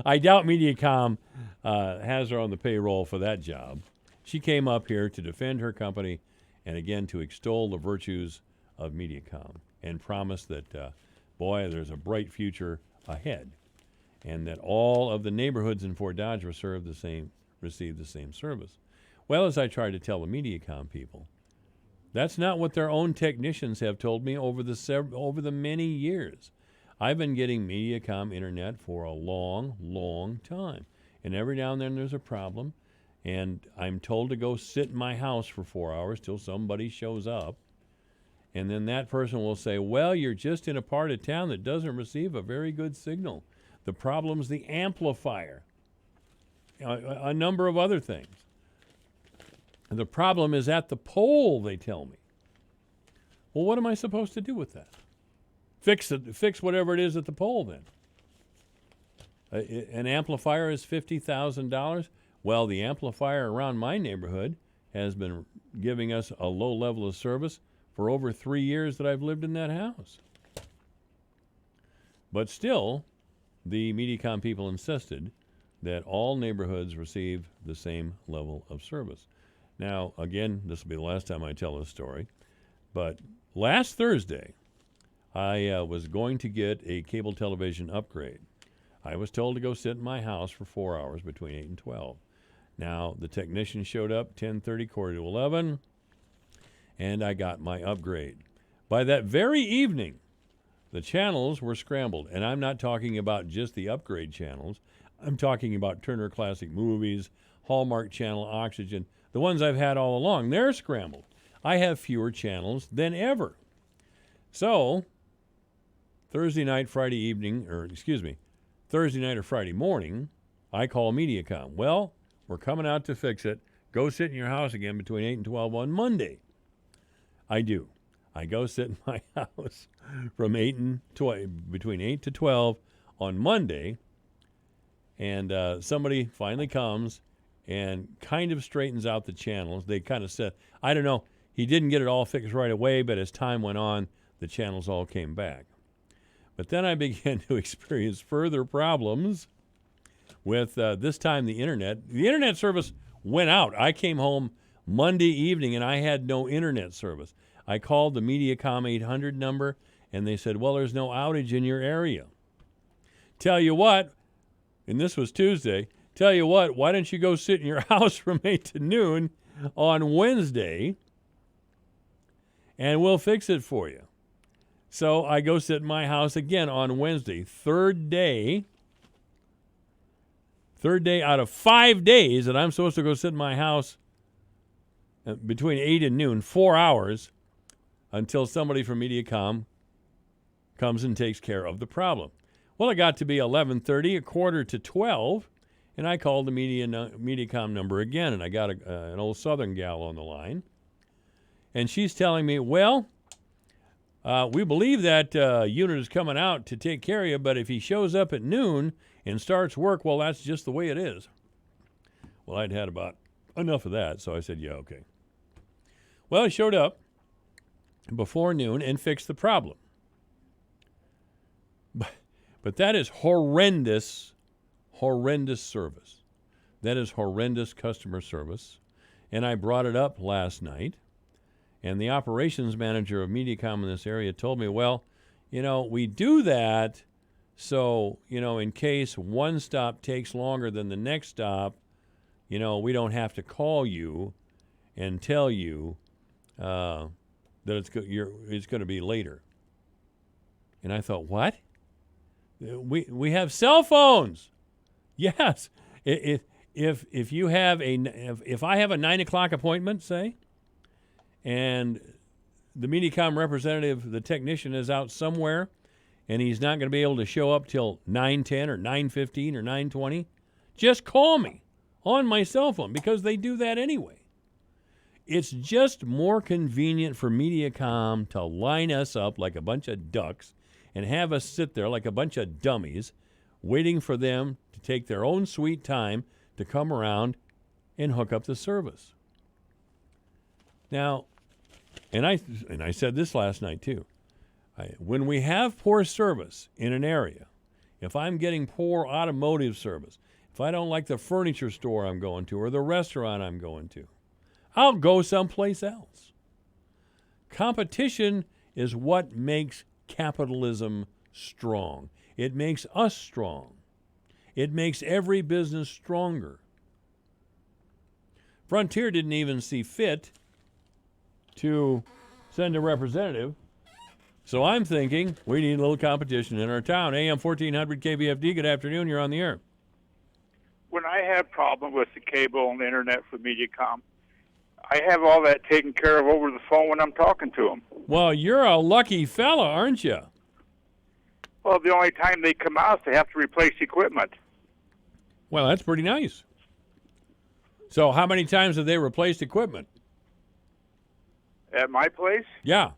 I doubt Mediacom has her on the payroll for that job. She came up here to defend her company and, again, to extol the virtues of Mediacom and promise that, boy, there's a bright future ahead and that all of the neighborhoods in Fort Dodge receive the same service. Well, as I tried to tell the Mediacom people, that's not what their own technicians have told me over the many years. I've been getting Mediacom Internet for a long, long time. And every now and then there's a problem, and I'm told to go sit in my house for 4 hours till somebody shows up. And then that person will say, well, you're just in a part of town that doesn't receive a very good signal. The problem's the amplifier. A number of other things. The problem is at the pole, they tell me. Well, what am I supposed to do with that? Fix whatever it is at the pole, then. An amplifier is $50,000. Well, the amplifier around my neighborhood has been giving us a low level of service for over 3 years that I've lived in that house. But still, the Mediacom people insisted that all neighborhoods receive the same level of service. Now, again, this will be the last time I tell this story, but last Thursday, I was going to get a cable television upgrade. I was told to go sit in my house for 4 hours between 8 and 12. Now, the technician showed up 10:30, quarter to 11, and I got my upgrade. By that very evening, the channels were scrambled, and I'm not talking about just the upgrade channels. I'm talking about Turner Classic Movies, Hallmark Channel, Oxygen, the ones I've had all along. They're scrambled. I have fewer channels than ever. So, Thursday Thursday night or Friday morning, I call MediaCom. Well, we're coming out to fix it. Go sit in your house again between 8 and 12 on Monday. I do. I go sit in my house from between 8 to 12 on Monday, and somebody finally comes and kind of straightens out the channels. They kind of said, I don't know, he didn't get it all fixed right away, but as time went on, the channels all came back. But then I began to experience further problems with, this time, the internet. The internet service went out. I came home Monday evening, and I had no internet service. I called the MediaCom 800 number, and they said, well, there's no outage in your area. Tell you what, and this was Tuesday, tell you what, why don't you go sit in your house from 8 to noon on Wednesday, and we'll fix it for you. So I go sit in my house again on Wednesday, third day out of 5 days that I'm supposed to go sit in my house between 8 and noon, 4 hours, until somebody from MediaCom comes and takes care of the problem. Well, it got to be 11:30, a quarter to 12, and I called the MediaCom number again, and I got an old Southern gal on the line. And she's telling me, well, we believe that unit is coming out to take care of you, but if he shows up at noon and starts work, well, that's just the way it is. Well, I'd had about enough of that, so I said, yeah, okay. Well, he showed up before noon and fixed the problem. But that is horrendous service. That is horrendous customer service. And I brought it up last night, and the operations manager of MediaCom in this area told me, well, we do that so, in case one stop takes longer than the next stop, we don't have to call you and tell you that it's going to be later. And I thought, what? We have cell phones. Yes. If you have if I have a 9 o'clock appointment, say, and the MediaCom representative, the technician, is out somewhere, and he's not going to be able to show up till 9:10 or 9:15 or 9:20, just call me on my cell phone, because they do that anyway. It's just more convenient for MediaCom to line us up like a bunch of ducks and have us sit there like a bunch of dummies waiting for them to take their own sweet time to come around and hook up the service. Now, and I said this last night too, when we have poor service in an area, if I'm getting poor automotive service, if I don't like the furniture store I'm going to or the restaurant I'm going to, I'll go someplace else. Competition is what makes capitalism strong. It makes us strong. It makes every business stronger. Frontier didn't even see fit to send a representative. So I'm thinking we need a little competition in our town. AM 1400 KVFD, good afternoon. You're on the air. When I have problem with the cable and the internet for MediaCom, I have all that taken care of over the phone when I'm talking to them. Well, you're a lucky fella, aren't you? Well, the only time they come out, they have to replace equipment. Well, that's pretty nice. So how many times have they replaced equipment? At my place? Yeah.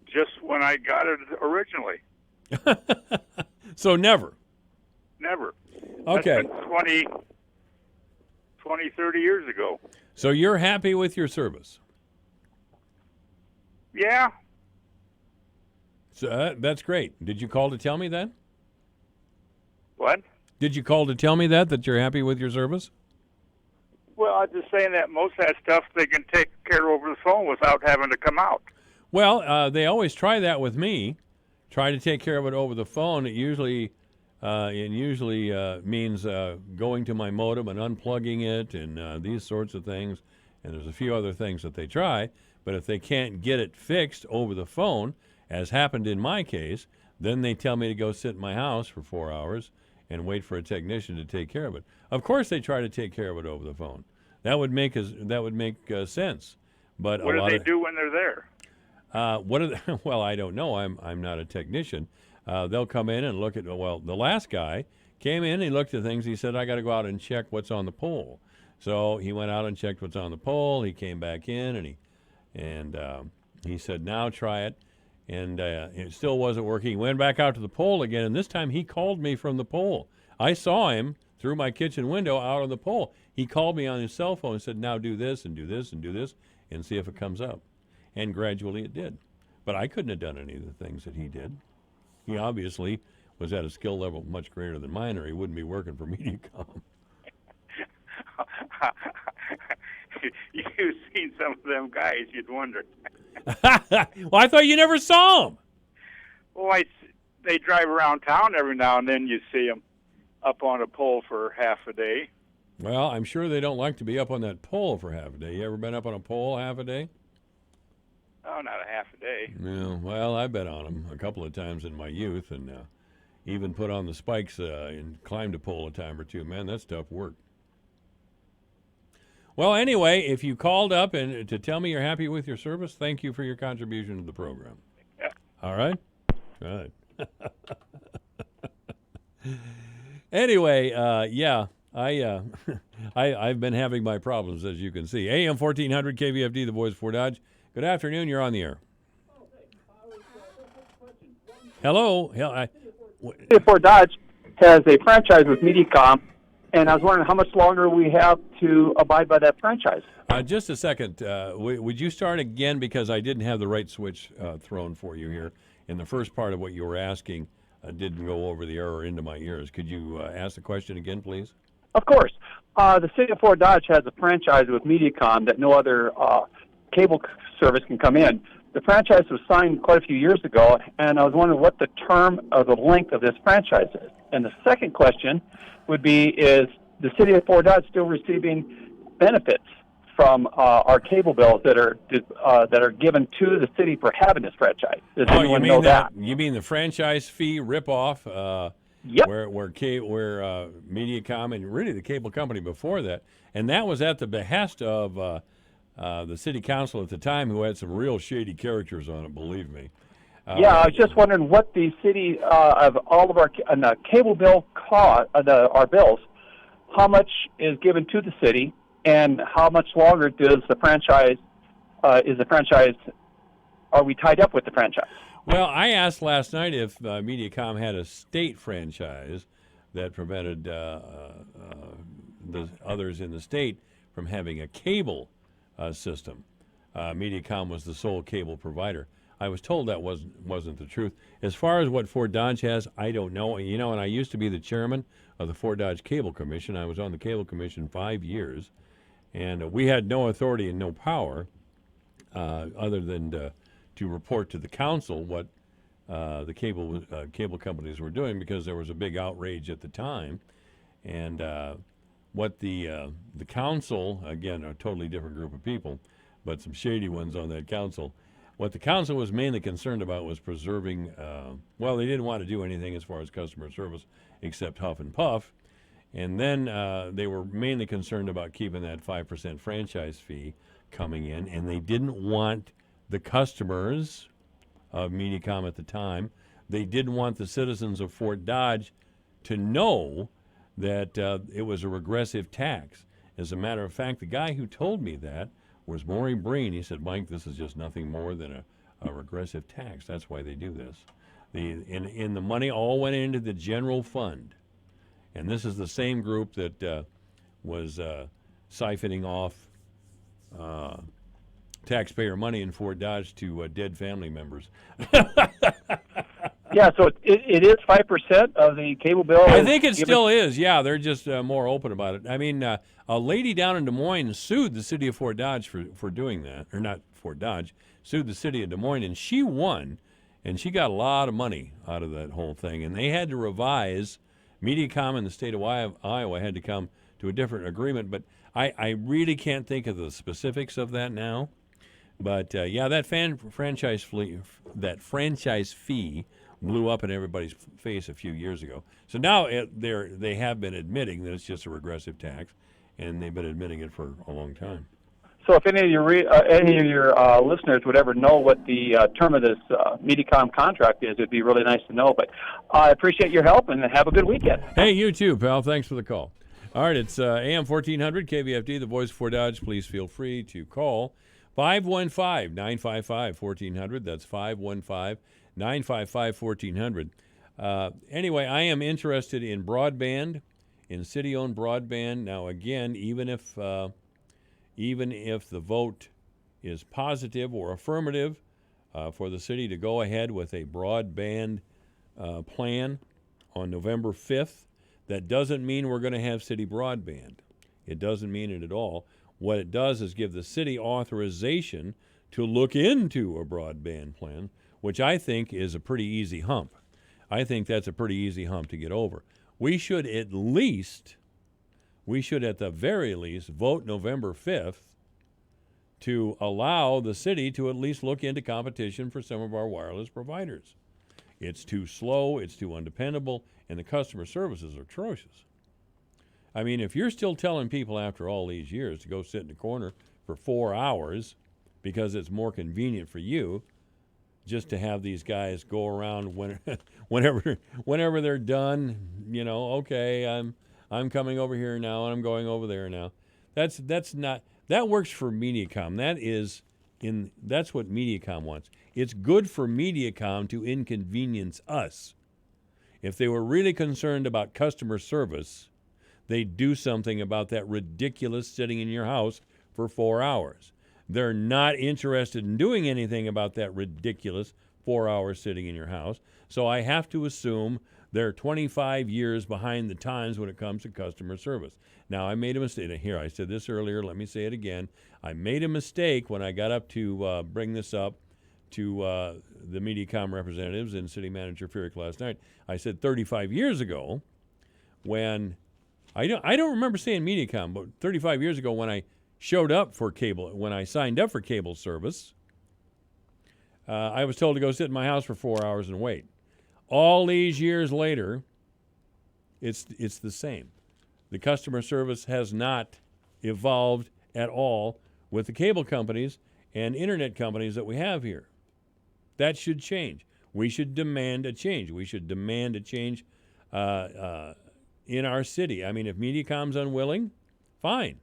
Just when I got it originally. So never? Never. Okay. That's been 20, 30 years ago. So you're happy with your service? Yeah. So that's great. Did you call to tell me that? What? Did you call to tell me that you're happy with your service? Well, I'm just saying that most of that stuff they can take care of over the phone without having to come out. Well, they always try that with me. Try to take care of it over the phone. It usually means going to my modem and unplugging it and these sorts of things. And there's a few other things that they try. But if they can't get it fixed over the phone, as happened in my case, then they tell me to go sit in my house for 4 hours and wait for a technician to take care of it. Of course, they try to take care of it over the phone. That would make sense. But what do they do when they're there? Well, I don't know. I'm not a technician. they'll come in and look at, well, the last guy came in, he looked at things, he said, I got to go out and check what's on the pole. So he went out and checked what's on the pole. He came back in, and he said, now try it. And it still wasn't working. He went back out to the pole again, and this time he called me from the pole. I saw him through my kitchen window out on the pole. He called me on his cell phone and said, now do this and do this and do this and see if it comes up. And gradually it did. But I couldn't have done any of the things that he did. He obviously was at a skill level much greater than mine, or he wouldn't be working for MediaCom. You've seen some of them guys, you'd wonder. Well, I thought you never saw them. Well, they drive around town every now and then. You see them up on a pole for half a day. Well, I'm sure they don't like to be up on that pole for half a day. You ever been up on a pole half a day? Oh, not a half a day. Yeah, well, I've been on them a couple of times in my youth, and even put on the spikes and climbed a pole a time or two. Man, that's tough work. Well, anyway, if you called up and to tell me you're happy with your service, thank you for your contribution to the program. Yeah. All right? All right. Anyway, yeah, I've been having my problems, as you can see. AM 1400 KVFD, the voice for Dodge. Good afternoon. You're on the air. Hello. Ford Dodge has a franchise with MediaCom, and I was wondering how much longer we have to abide by that franchise. Just a second. Would you start again, because I didn't have the right switch thrown for you here. In the first part of what you were asking, didn't go over the air or into my ears. Could you ask the question again, please? Of course. The city of Fort Dodge has a franchise with MediaCom that no other cable service can come in. The franchise was signed quite a few years ago, and I was wondering what the term or the length of this franchise is. And the second question would be, is the city of Fort Dodge still receiving benefits from our cable bills that are given to the city for having this franchise? Does anyone know that? You mean the franchise fee ripoff? Yep. Where MediaCom and really the cable company before that, and that was at the behest of the city council at the time, who had some real shady characters on it. Believe me. Yeah, I was just wondering what the city of all of our cable bill cost, our bills, how much is given to the city, and how much longer does the franchise? Are we tied up with the franchise? Well, I asked last night if MediaCom had a state franchise that prevented the others in the state from having a cable system. MediaCom was the sole cable provider. I was told that wasn't the truth. As far as what Fort Dodge has, I don't know. You know, and I used to be the chairman of the Fort Dodge Cable Commission. I was on the Cable Commission 5 years, and we had no authority and no power other than to report to the council what the cable companies were doing, because there was a big outrage at the time. And what the council, again, a totally different group of people, but some shady ones on that council, what the council was mainly concerned about was preserving, well, they didn't want to do anything as far as customer service except huff and puff. And then they were mainly concerned about keeping that 5% franchise fee coming in, and they didn't want the customers of MediaCom at the time, they didn't want the citizens of Fort Dodge to know that it was a regressive tax. As a matter of fact, the guy who told me that was Maureen Breen. He said, Mike, this is just nothing more than a regressive tax. That's why they do this. In the money all went into the general fund. And this is the same group that was siphoning off taxpayer money in Fort Dodge to dead family members. Yeah, so it is 5% of the cable bill. I think it still is. Yeah, they're just more open about it. I mean, a lady down in Des Moines sued the city of Fort Dodge for doing that, or not Fort Dodge, sued the city of Des Moines, and she won, and she got a lot of money out of that whole thing. And they had to revise. MediaCom in the state of Iowa had to come to a different agreement, but I really can't think of the specifics of that now. But yeah, that franchise fee blew up in everybody's face a few years ago. So now they have been admitting that it's just a regressive tax, and they've been admitting it for a long time. So if any of your listeners would ever know what the term of this Mediacom contract is, it'd be really nice to know. But I appreciate your help, and have a good weekend. Hey, you too, pal. Thanks for the call. All right, it's AM 1400 KVFD, the voice for Dodge. Please feel free to call 515-955-1400. That's 515-955-1400. Anyway, I am interested in broadband, in city-owned broadband. Now, again, even if the vote is positive or affirmative for the city to go ahead with a broadband plan on November 5th, that doesn't mean we're going to have city broadband. It doesn't mean it at all. What it does is give the city authorization to look into a broadband plan, which I think is a pretty easy hump. I think that's a pretty easy hump to get over. We should at the very least, vote November 5th to allow the city to at least look into competition for some of our wireless providers. It's too slow, it's too undependable, and the customer services are atrocious. I mean, if you're still telling people after all these years to go sit in the corner for 4 hours because it's more convenient for you just to have these guys go around whenever they're done, okay, I'm coming over here now and I'm going over there now. That works for Mediacom. That's what Mediacom wants. It's good for Mediacom to inconvenience us. If they were really concerned about customer service, they'd do something about that ridiculous sitting in your house for 4 hours. They're not interested in doing anything about that ridiculous 4 hours sitting in your house. So I have to assume they're 25 years behind the times when it comes to customer service. Now, I made a mistake. Here, I said this earlier. Let me say it again. I made a mistake when I got up to bring this up to the Mediacom representatives and City Manager Furyk last night. I said 35 years ago when I don't remember saying Mediacom, but 35 years ago when I showed up for cable, when I signed up for cable service, I was told to go sit in my house for 4 hours and wait. All these years later, it's the same. The customer service has not evolved at all with the cable companies and internet companies that we have here. That should change. We should demand a change. We should demand a change in our city. I mean, if Mediacom's unwilling, fine.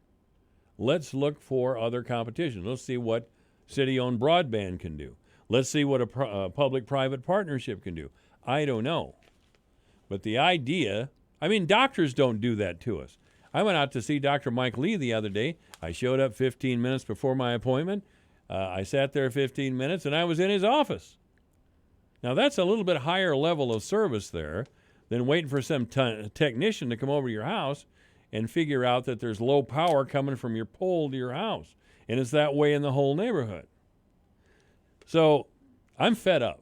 Let's look for other competition. Let's see what city-owned broadband can do. Let's see what a public-private partnership can do. I don't know. But the idea, I mean, doctors don't do that to us. I went out to see Dr. Mike Lee the other day. I showed up 15 minutes before my appointment. I sat there 15 minutes, and I was in his office. Now, that's a little bit higher level of service there than waiting for some technician to come over to your house and figure out that there's low power coming from your pole to your house. And it's that way in the whole neighborhood. So I'm fed up.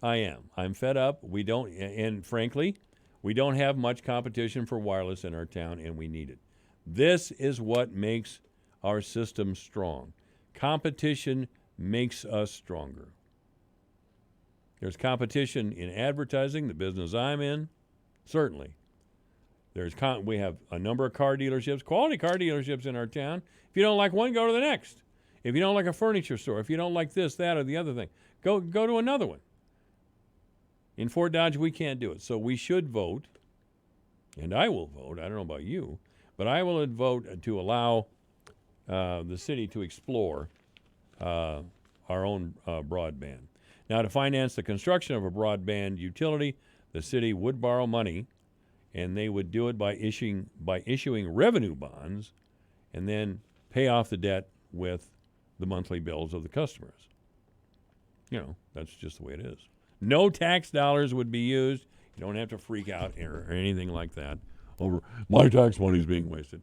I am. I'm fed up. And frankly, we don't have much competition for wireless in our town, and we need it. This is what makes our system strong. Competition makes us stronger. There's competition in advertising, the business I'm in, certainly. We have a number of car dealerships, quality car dealerships in our town. If you don't like one, go to the next. If you don't like a furniture store, if you don't like this, that, or the other thing, go to another one. In Fort Dodge, we can't do it. So we should vote, and I will vote. I don't know about you, but I will vote to allow the city to explore our own broadband. Now, to finance the construction of a broadband utility, the city would borrow money, and they would do it by issuing revenue bonds and then pay off the debt with the monthly bills of the customers. That's just the way it is. No tax dollars would be used. You don't have to freak out or anything like that over my tax money's being wasted.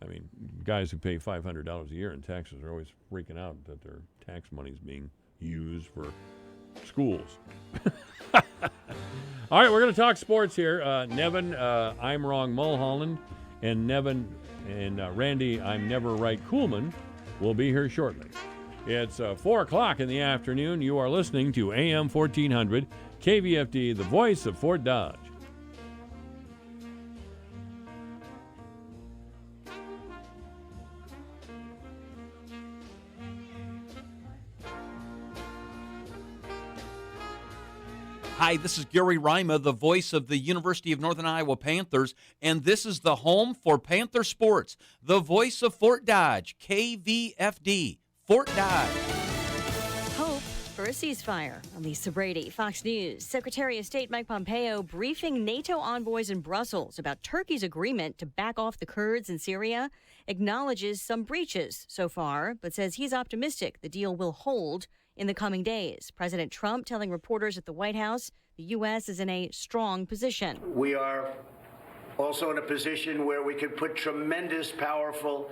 I mean, guys who pay $500 a year in taxes are always freaking out that their tax money's being used for schools. All right, we're going to talk sports here. Nevin, I'm Wrong Mulholland, and Nevin and Randy, I'm Never Right Kuhlman, will be here shortly. It's 4 o'clock in the afternoon. You are listening to AM 1400, KVFD, the voice of Fort Dodge. Hi, this is Gary Rima, the voice of the University of Northern Iowa Panthers, and this is the home for Panther Sports, the voice of Fort Dodge, KVFD, Fort Dodge. Hope for a ceasefire. I'm Lisa Brady, Fox News. Secretary of State Mike Pompeo briefing NATO envoys in Brussels about Turkey's agreement to back off the Kurds in Syria, acknowledges some breaches so far, but says he's optimistic the deal will hold in the coming days. President Trump telling reporters at the White House the U.S. is in a strong position. We are also in a position where we can put tremendous, powerful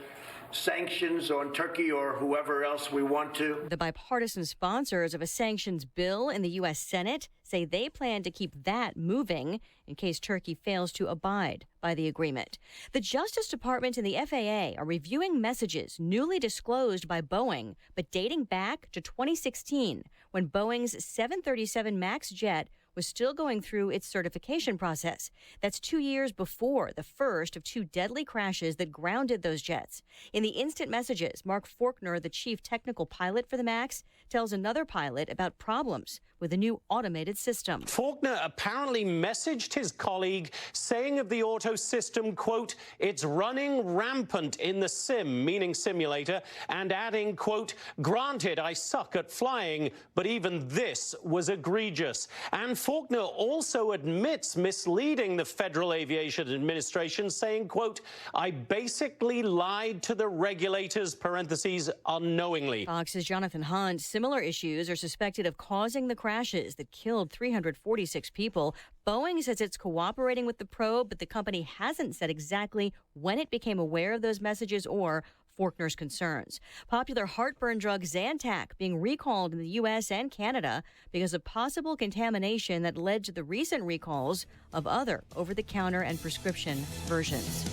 sanctions on Turkey or whoever else we want to. The bipartisan sponsors of a sanctions bill in the U.S. Senate say they plan to keep that moving in case Turkey fails to abide by the agreement. The Justice Department and the FAA are reviewing messages newly disclosed by Boeing, but dating back to 2016, when Boeing's 737 MAX jet was still going through its certification process. That's 2 years before the first of two deadly crashes that grounded those jets. In the instant messages, Mark Faulkner, the chief technical pilot for the MAX, tells another pilot about problems with a new automated system. Faulkner apparently messaged his colleague saying of the auto system, quote, "It's running rampant in the sim," meaning simulator, and adding, quote, "Granted, I suck at flying, but even this was egregious." And Faulkner also admits misleading the Federal Aviation Administration, saying, quote, "I basically lied to the regulators," parentheses, unknowingly. Fox's Jonathan Hunt, similar issues are suspected of causing the crashes that killed 346 people. Boeing says it's cooperating with the probe, but the company hasn't said exactly when it became aware of those messages or Faulkner's concerns. Popular heartburn drug Zantac being recalled in the U.S. and Canada because of possible contamination that led to the recent recalls of other over-the-counter and prescription versions.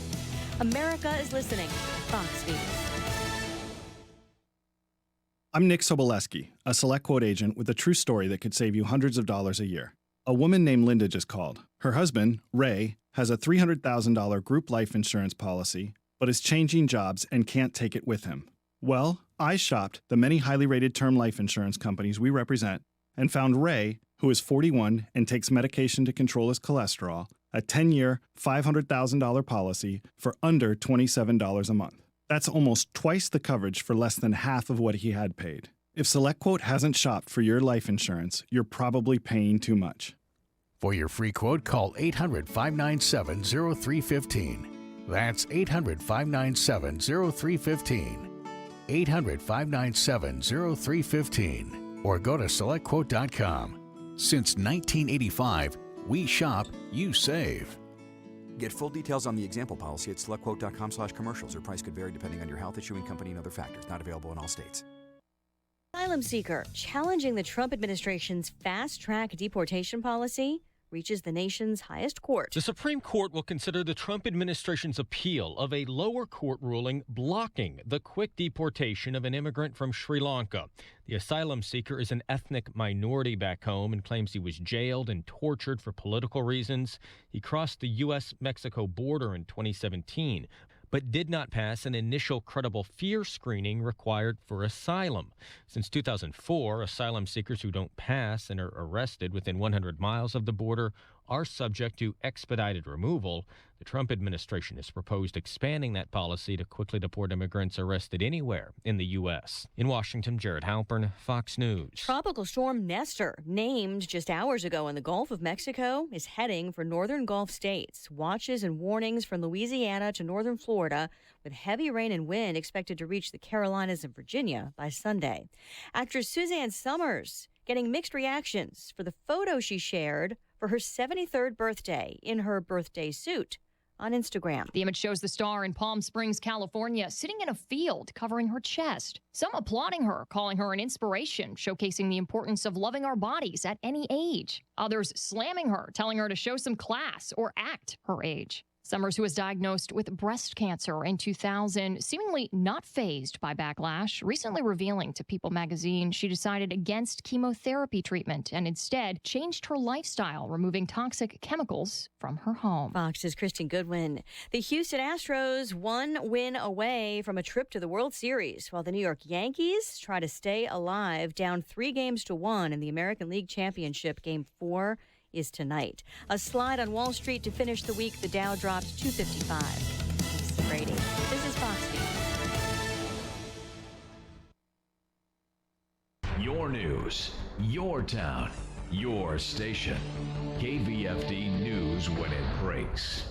America is listening. Fox News. I'm Nick Soboleski, a SelectQuote agent with a true story that could save you hundreds of dollars a year. A woman named Linda just called. Her husband, Ray, has a $300,000 group life insurance policy, but is changing jobs and can't take it with him. Well, I shopped the many highly rated term life insurance companies we represent and found Ray, who is 41 and takes medication to control his cholesterol, a 10-year, $500,000 policy for under $27 a month. That's almost twice the coverage for less than half of what he had paid. If SelectQuote hasn't shopped for your life insurance, you're probably paying too much. For your free quote, call 800-597-0315. That's 800-597-0315. 800-597-0315. Or go to SelectQuote.com. Since 1985, we shop, you save. Get full details on the example policy at SelectQuote.com/commercials. Your price could vary depending on your health, issuing company, and other factors. Not available in all states. Asylum seeker challenging the Trump administration's fast-track deportation policy reaches the nation's highest court. The Supreme Court will consider the Trump administration's appeal of a lower court ruling blocking the quick deportation of an immigrant from Sri Lanka. The asylum seeker is an ethnic minority back home and claims he was jailed and tortured for political reasons. He crossed the U.S.-Mexico border in 2017, but did not pass an initial credible fear screening required for asylum. Since 2004, asylum seekers who don't pass and are arrested within 100 miles of the border are subject to expedited removal. The Trump administration has proposed expanding that policy to quickly deport immigrants arrested anywhere in the U.S. In Washington, Jared Halpern, Fox News. Tropical storm Nestor, named just hours ago in the Gulf of Mexico, is heading for northern Gulf states. Watches and warnings from Louisiana to northern Florida, with heavy rain and wind expected to reach the Carolinas and Virginia by Sunday. Actress Suzanne Summers getting mixed reactions for the photo she shared for her 73rd birthday in her birthday suit on Instagram. The image shows the star in Palm Springs, California, sitting in a field covering her chest. Some applauding her, calling her an inspiration, showcasing the importance of loving our bodies at any age. Others slamming her, telling her to show some class or act her age. Summers, who was diagnosed with breast cancer in 2000, seemingly not fazed by backlash, recently revealing to People magazine she decided against chemotherapy treatment and instead changed her lifestyle, removing toxic chemicals from her home. Fox's Kristen Goodwin. The Houston Astros 1 win away from a trip to the World Series, while the New York Yankees try to stay alive, down 3-1 in the American League Championship. Game 4 is tonight. A slide on Wall Street to finish the week. The Dow dropped 255. This is Brady. This is Fox News. Your news, your town, your station. KVFD News when it breaks.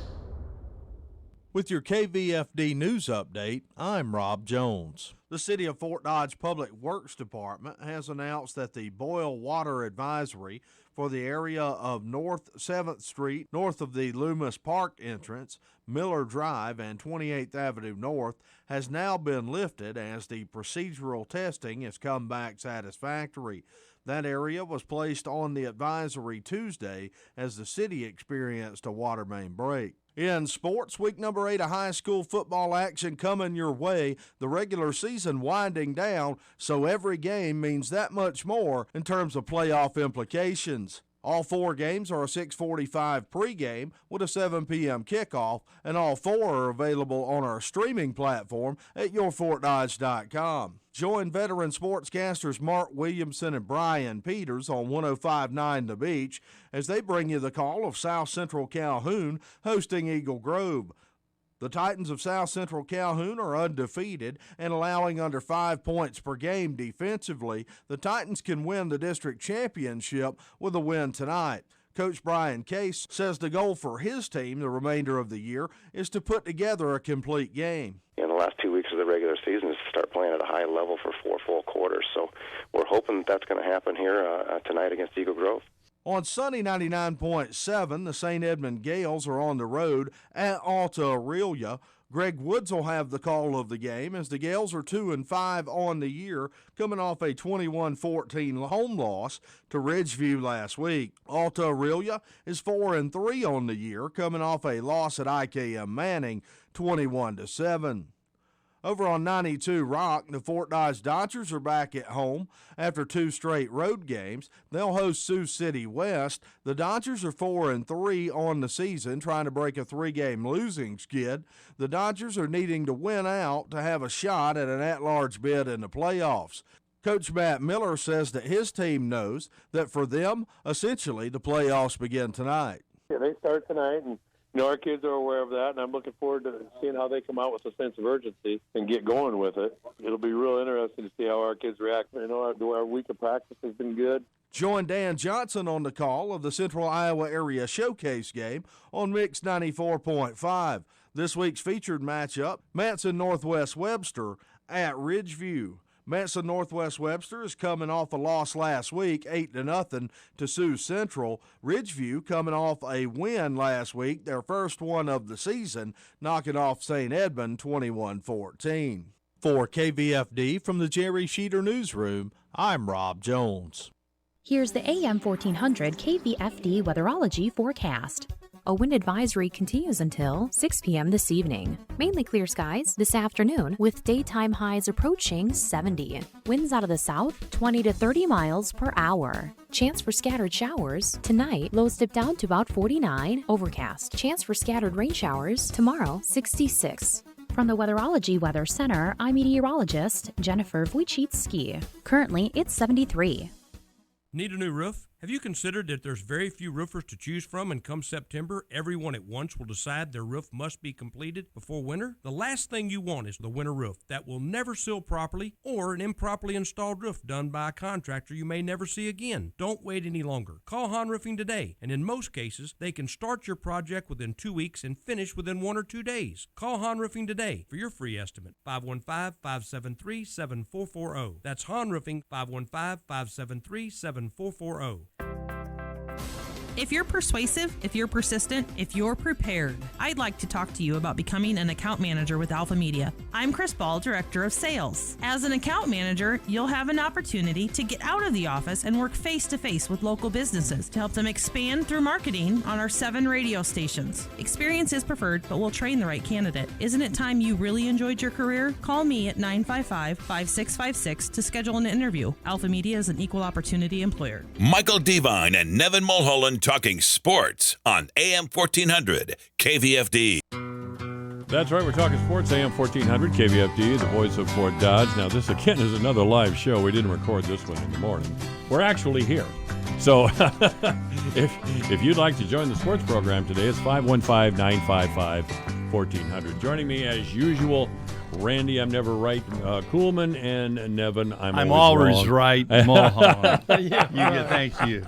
With your KVFD News Update, I'm Rob Jones. The City of Fort Dodge Public Works Department has announced that the boil water advisory for the area of North 7th Street, north of the Loomis Park entrance, Miller Drive, and 28th Avenue North has now been lifted as the procedural testing has come back satisfactory. That area was placed on the advisory Tuesday as the city experienced a water main break. In sports, week number 8 of high school football action coming your way. The regular season winding down, so every game means that much more in terms of playoff implications. All 4 games are a 6:45 pregame with a 7 p.m. kickoff, and all 4 are available on our streaming platform at yourfortdodge.com. Join veteran sportscasters Mark Williamson and Brian Peters on 105.9 The Beach as they bring you the call of South Central Calhoun hosting Eagle Grove. The Titans of South Central Calhoun are undefeated and allowing under 5 points per game defensively. The Titans can win the district championship with a win tonight. Coach Brian Case says the goal for his team the remainder of the year is to put together a complete game. In the last 2 weeks of the regular season is to start playing at a high level for 4 full quarters. So we're hoping that that's going to happen here tonight against Eagle Grove. On Sunday 99.7, the St. Edmund Gales are on the road at Alta Aurelia. Greg Woods will have the call of the game as the Gales are 2-5 on the year, coming off a 21-14 home loss to Ridgeview last week. Alta Aurelia is 4-3 on the year, coming off a loss at IKM Manning, 21-7. Over on 92 Rock, the Fort Dodge Dodgers are back at home after 2 straight road games. They'll host Sioux City West. The Dodgers are 4-3 on the season, trying to break a 3-game losing skid. The Dodgers are needing to win out to have a shot at an at-large bid in the playoffs. Coach Matt Miller says that his team knows that for them, essentially, the playoffs begin tonight. Yeah, they start tonight, and our kids are aware of that, and I'm looking forward to seeing how they come out with a sense of urgency and get going with it. It'll be real interesting to see how our kids react. Our week of practice has been good. Join Dan Johnson on the call of the Central Iowa Area Showcase game on Mix 94.5. This week's featured matchup, Manson Northwest Webster at Ridgeview. Manson Northwest Webster is coming off a loss last week, 8-0 to Sioux Central. Ridgeview coming off a win last week, their first one of the season, knocking off St. Edmund 21-14. For KVFD from the Jerry Sheeter Newsroom, I'm Rob Jones. Here's the AM 1400 KVFD weatherology forecast. A wind advisory continues until 6 p.m. this evening. Mainly clear skies this afternoon with daytime highs approaching 70. Winds out of the south 20 to 30 miles per hour. Chance for scattered showers tonight, lows dip down to about 49. Overcast. Chance for scattered rain showers tomorrow, 66. From the Weatherology Weather Center, I'm meteorologist Jennifer Wojcicki. Currently, it's 73. Need a new roof? Have you considered that there's very few roofers to choose from, and come September, everyone at once will decide their roof must be completed before winter? The last thing you want is the winter roof that will never seal properly, or an improperly installed roof done by a contractor you may never see again. Don't wait any longer. Call Hahn Roofing today, and in most cases, they can start your project within 2 weeks and finish within 1 or 2 days. Call Hahn Roofing today for your free estimate. 515-573-7440. That's Hahn Roofing, 515-573-7440. If you're persuasive, if you're persistent, if you're prepared, I'd like to talk to you about becoming an account manager with Alpha Media. I'm Chris Ball, Director of Sales. As an account manager, you'll have an opportunity to get out of the office and work face-to-face with local businesses to help them expand through marketing on our 7 radio stations. Experience is preferred, but we'll train the right candidate. Isn't it time you really enjoyed your career? Call me at 955-5656 to schedule an interview. Alpha Media is an equal opportunity employer. Michael Devine and Nevin Mulholland talking sports on AM 1400 KVFD. That's right, we're talking sports, AM 1400 KVFD, the voice of Fort Dodge. Now, this again is another live show. We didn't record this one in the morning. We're actually here. So if you'd like to join the sports program today, it's 515-955-1400. Joining me as usual, Randy, I'm never right, Kuhlman, and Nevin, I'm always right. Mulholland. Thank you.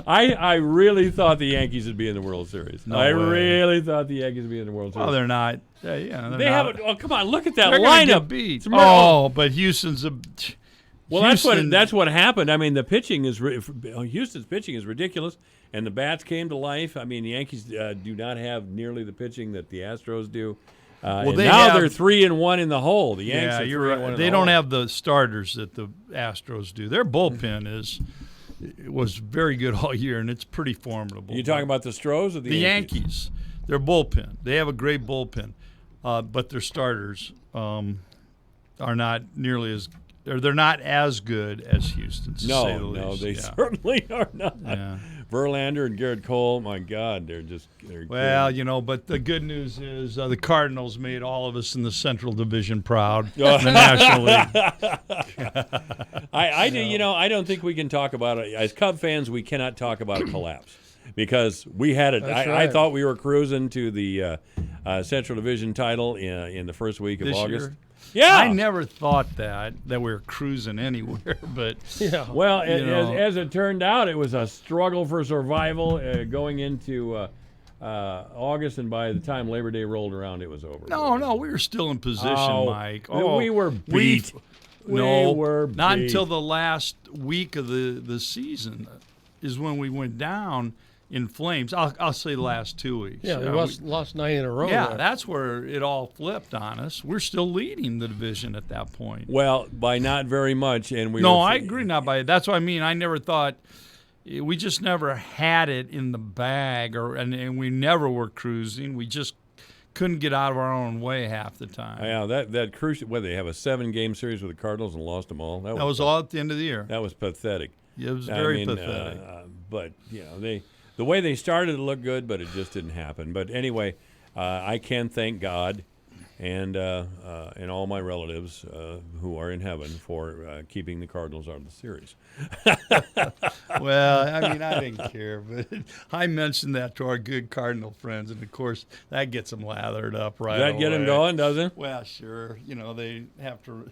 I really thought the Yankees would be in the World Series. Really thought the Yankees would be in the World Series. Oh, they're not. They haven't. Oh, come on, look at that they're lineup. Beat. But Houston's a. Well, that's what happened. I mean, the pitching is Houston's pitching is ridiculous, and the bats came to life. I mean, the Yankees do not have nearly the pitching that the Astros do. They're 3-1 in the hole. The Yankees are you're right. They don't have the starters that the Astros do. Their bullpen was very good all year, and it's pretty formidable. You talking about the Stros or the Yankees? Their bullpen. They have a great bullpen, but their starters are not nearly as. They're not as good as Houston's. No, they certainly are not. Yeah. Verlander and Garrett Cole, my God, they're well, good. But the good news is the Cardinals made all of us in the Central Division proud in the National League. I don't think we can talk about it. As Cub fans, we cannot talk about a collapse because we had it. I thought we were cruising to the Central Division title in the first week of August. Year? Yeah, I never thought that we were cruising anywhere, but well, as it turned out, it was a struggle for survival going into August, and by the time Labor Day rolled around, it was over. No, we were still in position, Mike. We were beat. Not until the last week of the season is when we went down in flames. I'll say the last 2 weeks. Yeah, they lost 9 in a row. Yeah, that's where it all flipped on us. We're still leading the division at that point. Well, by not very much, and I agree, not by. That's what I mean. I never thought we just never had it in the bag, and we never were cruising. We just couldn't get out of our own way half the time. Yeah, that crucial. Well, they have a 7-game series with the Cardinals and lost them all. That was all at the end of the year. That was pathetic. It was very pathetic. But the way they started to look good, but it just didn't happen. But anyway, I can thank God and all my relatives who are in heaven for keeping the Cardinals out of the series. Well, I mean, I didn't care, but I mentioned that to our good Cardinal friends, and of course, that gets them lathered up right away. Does that get them going, does it? Well, sure. They have to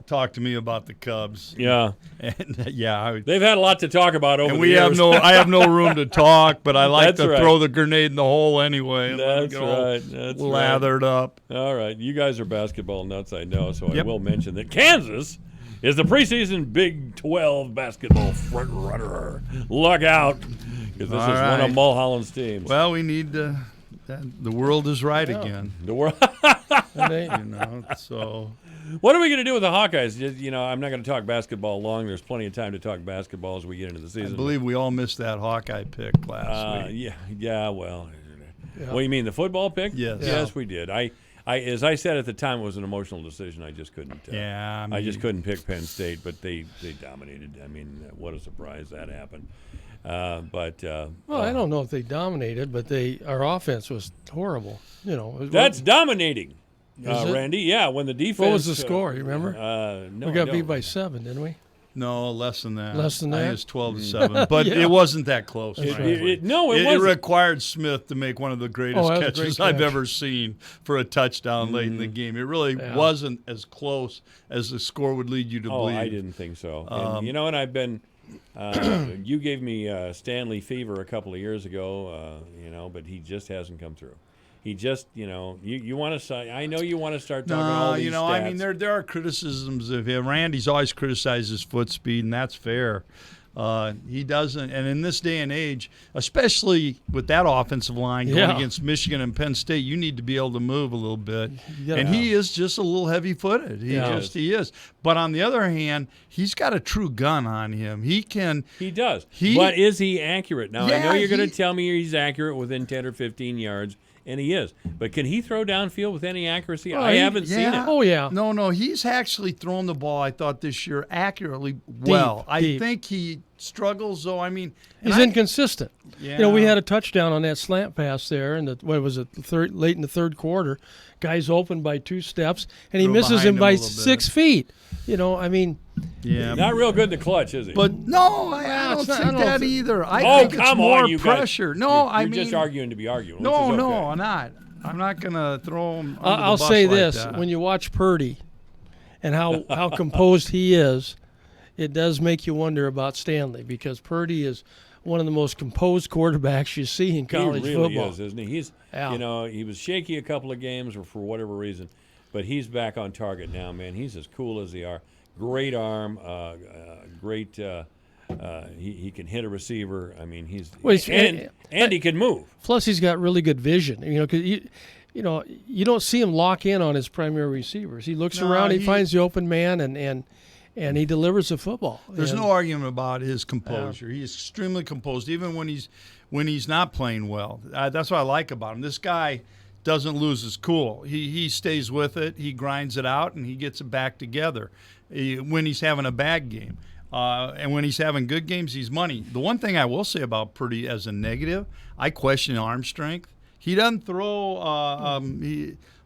talk to me about the Cubs. Yeah, and they've had a lot to talk about over the years. I have no room to talk, but I like to throw the grenade in the hole anyway. That's right. Lathered up. All right, you guys are basketball nuts, I know. So I will mention that Kansas is the preseason Big 12 basketball front runner. Look out, because this is one of Mulholland's teams. Well, we need the world is right again. The world. So. What are we going to do with the Hawkeyes? I'm not going to talk basketball long. There's plenty of time to talk basketball as we get into the season. I believe we all missed that Hawkeye pick last week. Yeah. Well, what do you mean, the football pick? Yes. Yes, we did. As I said at the time, it was an emotional decision. I just couldn't. I just couldn't pick Penn State, but they dominated. I mean, what a surprise that happened. I don't know if they dominated, but our offense was horrible. That's dominating. Randy, yeah, when the defense. What was the score? You remember? No, we got beat by 7, didn't we? No, less than that. Less than that? I think it was 12-7, but it wasn't that close. It required Smith to make one of the greatest catches I've ever seen for a touchdown late in the game. It really wasn't as close as the score would lead you to believe. I didn't think so. And I've been. You gave me Stanley Fever a couple of years ago, but he just hasn't come through. He just, you want to say, I know you want to start talking all these stats. I mean, there are criticisms of him. Randy's always criticized his foot speed, and that's fair. He doesn't, and in this day and age, especially with that offensive line going against Michigan and Penn State, you need to be able to move a little bit. And he is just a little heavy-footed. He is. But on the other hand, he's got a true gun on him. He can. He does. But is he accurate? Now, I know you're going to tell me he's accurate within 10 or 15 yards. And he is. But can he throw downfield with any accuracy? I haven't seen it. Oh, yeah. No, he's actually thrown the ball, I thought, this year accurately well. I think he struggles, though. I mean, he's inconsistent. Yeah. We had a touchdown on that slant pass there, and late in the third quarter. Guy's open by 2 steps, and he misses him by 6 feet. I mean. Yeah. Not real good in the clutch, is he? But no, I don't think that either. I think it's more pressure. No, I mean. You're just arguing to be arguing. No, I'm not. I'm not going to throw him under I'll the bus say like this. that. When you watch Purdy and how composed he is, it does make you wonder about Stanley, because Purdy is one of the most composed quarterbacks you see in college football. He really is, isn't he? He's, he was shaky a couple of games or for whatever reason, but he's back on target now, man. He's as cool as they are. Great arm, great. He can hit a receiver. I mean, and he can move. Plus, he's got really good vision. Because you don't see him lock in on his primary receivers. He looks around, he finds the open man, and he delivers the football. There's no argument about his composure. He is extremely composed, even when he's not playing well. That's what I like about him. This guy doesn't lose his cool. He stays with it. He grinds it out, and he gets it back together. When he's having a bad game. And when he's having good games, he's money. The one thing I will say about Purdy as a negative, I question arm strength. He doesn't throw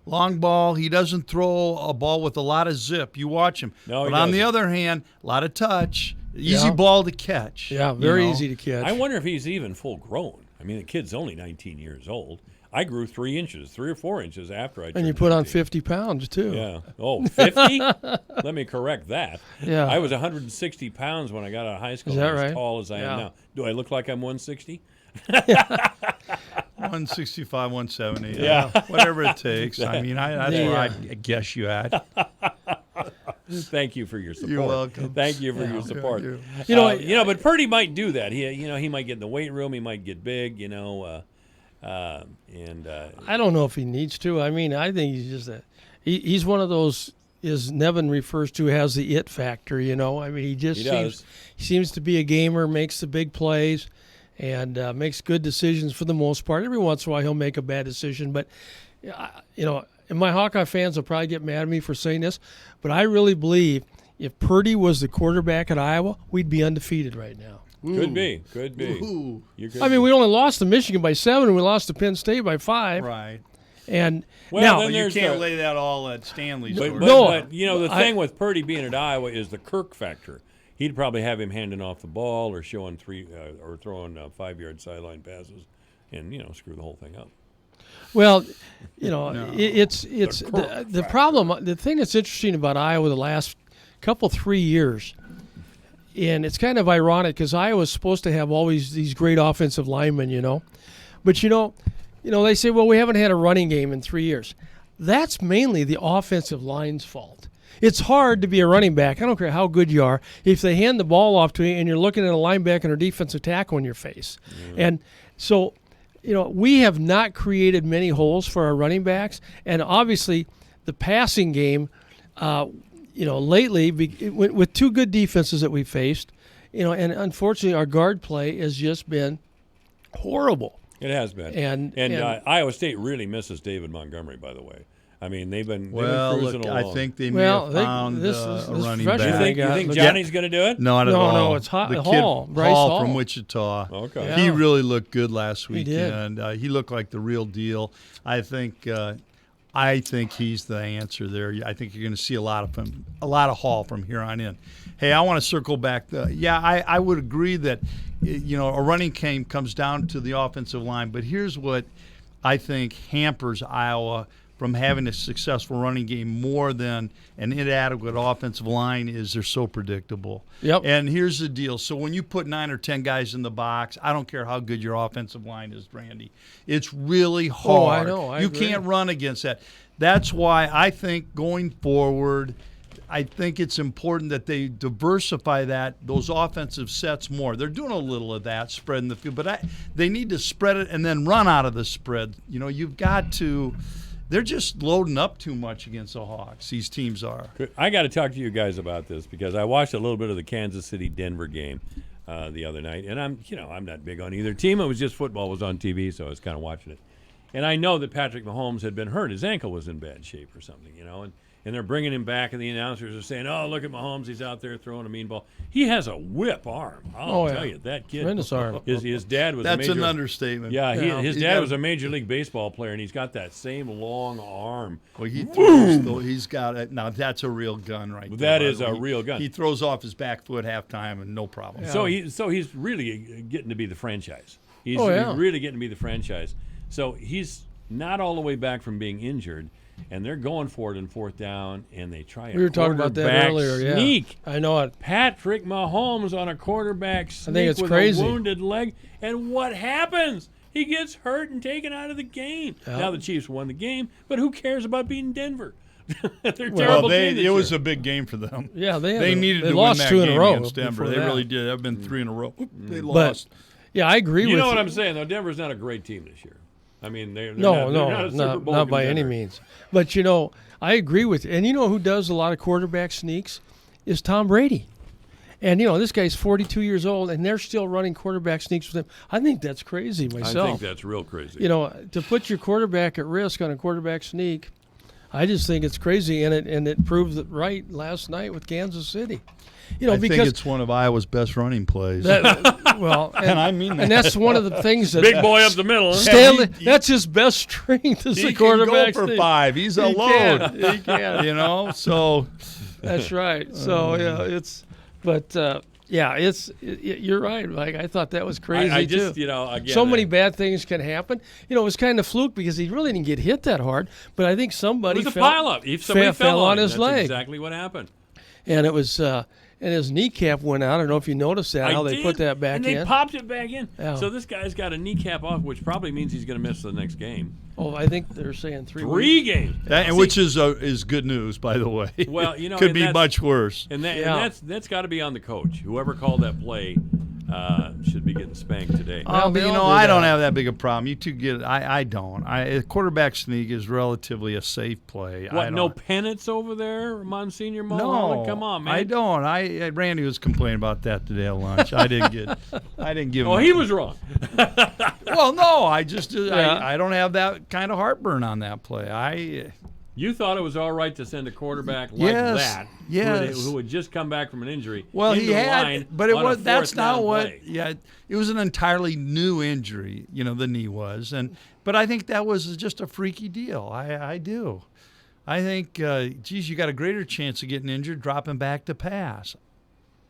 long ball. He doesn't throw a ball with a lot of zip. You watch him. No, but on the other hand, a lot of touch, easy ball to catch. Yeah, very easy to catch. I wonder if he's even full grown. I mean, the kid's only 19 years old. I grew 3 or 4 inches after I turned And you put 19. on 50 pounds, too. Yeah. Oh, 50? Let me correct that. Yeah. I was 160 pounds when I got out of high school. Is that I'm right? as tall as I am now. Do I look like I'm 160? 165, 170. Yeah. Whatever it takes. I mean, that's where I guess you at. Thank you for your support. You're welcome. Thank you for your support. But Purdy might do that. He might get in the weight room. He might get big. I don't know if he needs to. I mean, I think he's just he's one of those, as Nevin refers to, has the it factor. I mean, he seems to be a gamer, makes the big plays, and makes good decisions for the most part. Every once in a while, he'll make a bad decision, but and my Hawkeye fans will probably get mad at me for saying this, but I really believe if Purdy was the quarterback at Iowa, we'd be undefeated right now. Could be. I mean, we only lost to Michigan by 7, and we lost to Penn State by 5. Right. And now you can't lay that all at Stanley's. But the thing with Purdy being at Iowa is the Kirk factor. He'd probably have him handing off the ball or showing or throwing 5-yard sideline passes, and screw the whole thing up. Well, it's the problem. The thing that's interesting about Iowa the last 3 years. And it's kind of ironic because Iowa's supposed to have always these great offensive linemen, But, they say, well, we haven't had a running game in 3 years. That's mainly the offensive line's fault. It's hard to be a running back. I don't care how good you are. If they hand the ball off to you and you're looking at a linebacker or defensive tackle in your face. Yeah. And so, we have not created many holes for our running backs. And obviously the passing game, lately, with 2 good defenses that we faced, and unfortunately our guard play has just been horrible. It has been. And Iowa State really misses David Montgomery, by the way. I mean, they've been cruising along. I think they may have found a running back. You think Johnny's going to do it? Not at all. No, it's Hall. Bryce Hall from Wichita. Okay. Yeah. He really looked good last weekend. He did. He looked like the real deal. I think he's the answer there. I think you're going to see a lot of Hall from here on in. Hey, I want to circle back. I would agree that a running game comes down to the offensive line, but here's what I think hampers Iowa from having a successful running game more than an inadequate offensive line is they're so predictable. Yep. And here's the deal. So when you put 9 or 10 guys in the box, I don't care how good your offensive line is, Randy. It's really hard. Oh, I know. I you agree. can't run against that. That's why I think going forward, I think it's important that they diversify those offensive sets more. They're doing a little of that, spreading the field, but they need to spread it and then run out of the spread. You've got to. They're just loading up too much against the Hawks. These teams are. I got to talk to you guys about this because I watched a little bit of the Kansas City-Denver game the other night, and I'm not big on either team. It was just football was on TV, so I was kind of watching it. And I know that Patrick Mahomes had been hurt. His ankle was in bad shape or something, and they're bringing him back, and the announcers are saying, "Oh, look at Mahomes. He's out there throwing a mean ball." He has a whip arm. I'll tell you, that kid. Tremendous arm. His dad was That's a major, an understatement. Yeah, his dad was a Major League Baseball player, and he's got that same long arm. Well, he throws, he's got it. Now, that's a real gun right there. That is a real gun. He throws off his back foot halftime and no problem. Yeah. So he's really getting to be the franchise. He's really getting to be the franchise. So he's not all the way back from being injured, and they're going for it in fourth down, and they try We were talking about that earlier, sneak. Yeah. I know it. Patrick Mahomes on a quarterback sneak I think it's with crazy. a wounded leg, and what happens? He gets hurt and taken out of the game. Yep. Now the Chiefs won the game, but who cares about beating Denver? They're terrible team this it was year. a big game for them. Yeah, they needed to lost win that 2 in game a row against Denver. They really did. They've been 3 in a row. They lost. Yeah, I agree with you. You know what I'm saying, though? Denver's not a great team this year. I mean, they're not a Super Bowl not by contender. any means. But, I agree with you. And you know who does a lot of quarterback sneaks is Tom Brady. And, this guy's 42 years old, and they're still running quarterback sneaks with him. I think that's crazy myself. I think that's real crazy. To put your quarterback at risk on a quarterback sneak, I just think it's crazy, and it proved it right last night with Kansas City. I think it's one of Iowa's best running plays. And I mean that. And that's one of the things that big boy up the middle. Huh? Stanley, that's his best strength as a quarterback. He can go for 5. He's a load. He can. So that's right. So you're right, Mike. I thought that was crazy I just, too. Again, so many bad things can happen. It was kind of fluke because he really didn't get hit that hard, but I think somebody it was a pileup. If somebody fell on his that's leg. Exactly what happened. And it was. And his kneecap went out. I don't know if you noticed that, how they put that back in. And they popped it back in. Yeah. So this guy's got a kneecap off, which probably means he's going to miss the next game. Oh, I think they're saying 3 3 games. Which is good news, by the way. Well, could be much worse. And that's got to be on the coach. Whoever called that play should be getting spanked today. I don't have that big a problem. You two get it. I don't. A quarterback sneak is relatively a safe play. What, no pennants over there, Monsignor Mulholland? No, Come on, man. I don't. Randy was complaining about that today at lunch. I didn't give him. Oh, he was wrong. Well, no, I don't have that kind of heartburn on that play. You thought it was all right to send a quarterback like that, who had just come back from an injury. Well, into he had, line but it on a was. That's fourth not down what. play. Yeah, it was an entirely new injury. The knee was, but I think that was just a freaky deal. I do. I think, you got a greater chance of getting injured dropping back to pass.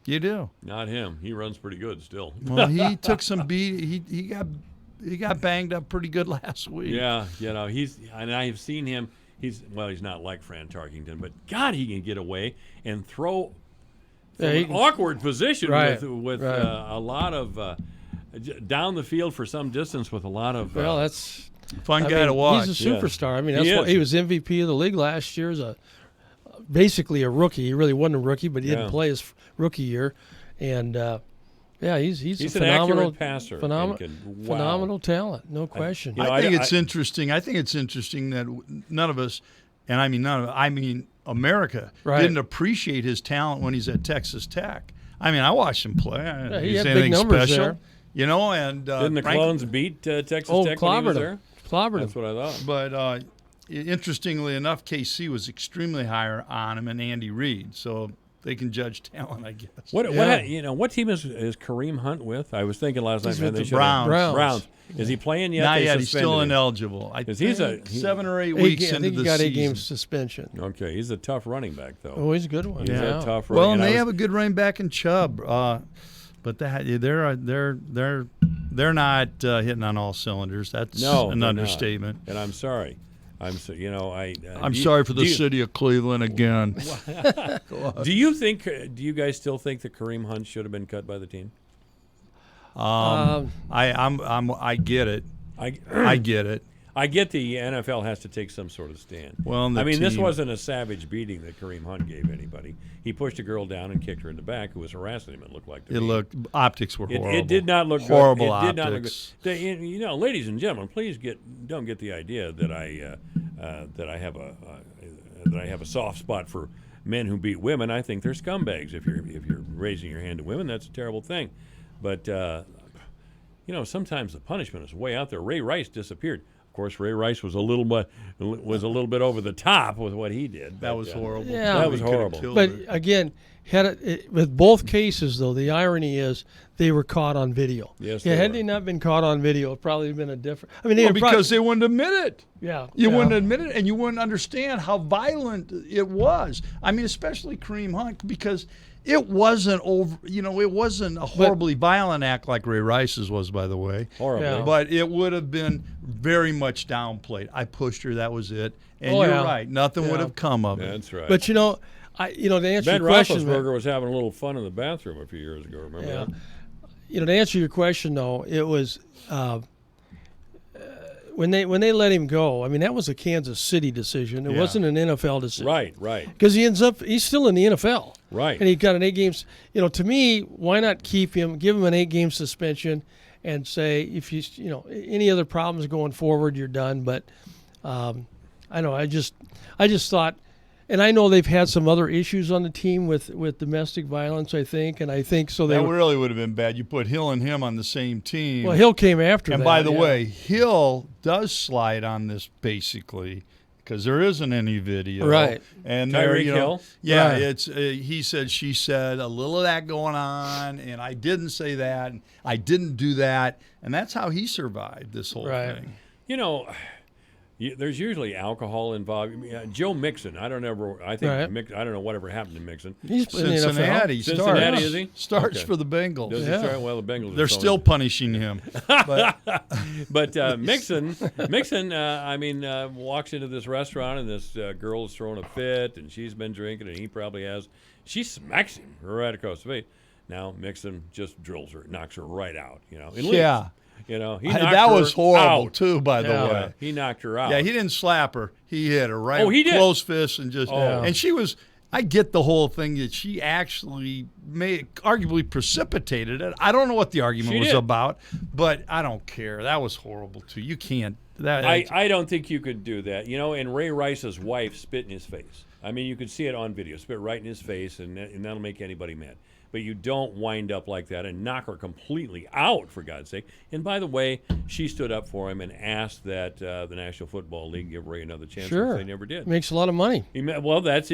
You do. Not him. He runs pretty good still. Well, he took some beat. He got banged up pretty good last week. Yeah, and I have seen him. He's not like Fran Tarkington, but God, he can get away and throw from an awkward position with a lot of down the field for some distance with a lot of. Well, that's fun guy to watch. He's a superstar. That's why he was MVP of the league last year as basically a rookie. He really wasn't a rookie, but he didn't play his rookie year, and. He's a phenomenal passer. Phenomenal talent, no question. I think it's interesting. I think it's interesting that none of us, and I mean America, didn't appreciate his talent when he's at Texas Tech. I watched him play. He had big numbers special, there. And didn't the Clones beat Texas Tech when he was there? Clobbered That's what I thought. But interestingly enough, KC was extremely higher on him and Andy Reid. So. They can judge talent, I guess. What team is Kareem Hunt with? I was thinking last night. He's with the Browns. Is he playing yet? Not yet. He's still ineligible. He's 7 or 8 weeks into the season. I think he got 8 games suspension. Okay, he's a tough running back, though. Oh, he's a good one. He's a tough. Well, and they have a good running back in Chubb, but they're not hitting on all cylinders. That's an understatement. And I'm sorry. I'm sorry for the city of Cleveland again. Do you guys still think that Kareem Hunt should have been cut by the team? I get it. I get it. I get the NFL has to take some sort of stand. Well, and the this team- wasn't a savage beating that Kareem Hunt gave anybody. He pushed a girl down and kicked her in the back who was harassing him, it looked like to It me. looked optics were horrible. It did not look horrible good. It optics. did not look good. Ladies and gentlemen, please don't get the idea that I have a soft spot for men who beat women. I think they're scumbags. If you're raising your hand to women, that's a terrible thing. But sometimes the punishment is way out there. Ray Rice disappeared. Of course, Ray Rice was a little bit over the top with what he did. That was horrible. Yeah, that was horrible. But again, with both cases, though, the irony is they were caught on video. Yes, had they not been caught on video, it probably been a different. Because they wouldn't admit it. Yeah, you wouldn't admit it, and you wouldn't understand how violent it was. I mean, especially Kareem Hunt, because it wasn't over. It wasn't a horribly violent act like Ray Rice's was, by the way. Horribly. Yeah. But it would have been very much downplayed. I pushed her. That was it. And you're right. Nothing would have come of it. That's right. But to answer Ben your question, Roethlisberger was having a little fun in the bathroom a few years ago. Remember that? To answer your question, though, it was when they let him go. I mean, that was a Kansas City decision. It wasn't an NFL decision. Right. Because he's still in the NFL. Right. And he got an 8 games. To me, why not keep him, give him an 8-game suspension, and say if any other problems going forward, you're done. But I know I just thought. And I know they've had some other issues on the team with domestic violence, I think, and I think so. That really would have been bad. You put Hill and him on the same team. Well, Hill came after and that. by the way, Hill does slide on this basically because there isn't any video. Right. And Tyreek Hill? Yeah, Right. it's he said, she said, a little of that going on, and I didn't say that, and I didn't do that, and that's how he survived this whole thing. There's usually alcohol involved. Joe Mixon, I don't know whatever happened to Mixon. He's in the Cincinnati. NFL. Cincinnati, is he? Starts Okay. for the Bengals. Does he start? Well, the Bengals. They're still punishing him. But Mixon, walks into this restaurant and this girl is throwing a fit and she's been drinking and he probably has. She smacks him right across the face. Now Mixon just drills her, knocks her right out. And leaves. Yeah. He knocked that was her horrible out. too, by the way. He knocked her out. Yeah, he didn't slap her. He hit her right. Oh, he did. Close fist and just. Oh. And she was. I get the whole thing that she actually arguably precipitated it. I don't know what the argument was about, but I don't care. That was horrible too. You can't. I don't think you could do that. And Ray Rice's wife spit in his face. I mean, you could see it on video. Spit right in his face, and that'll make anybody mad. But you don't wind up like that and knock her completely out, for God's sake. And by the way, she stood up for him and asked that the National Football League give Ray another chance, Sure. which they never did. Makes a lot of money. Well, that's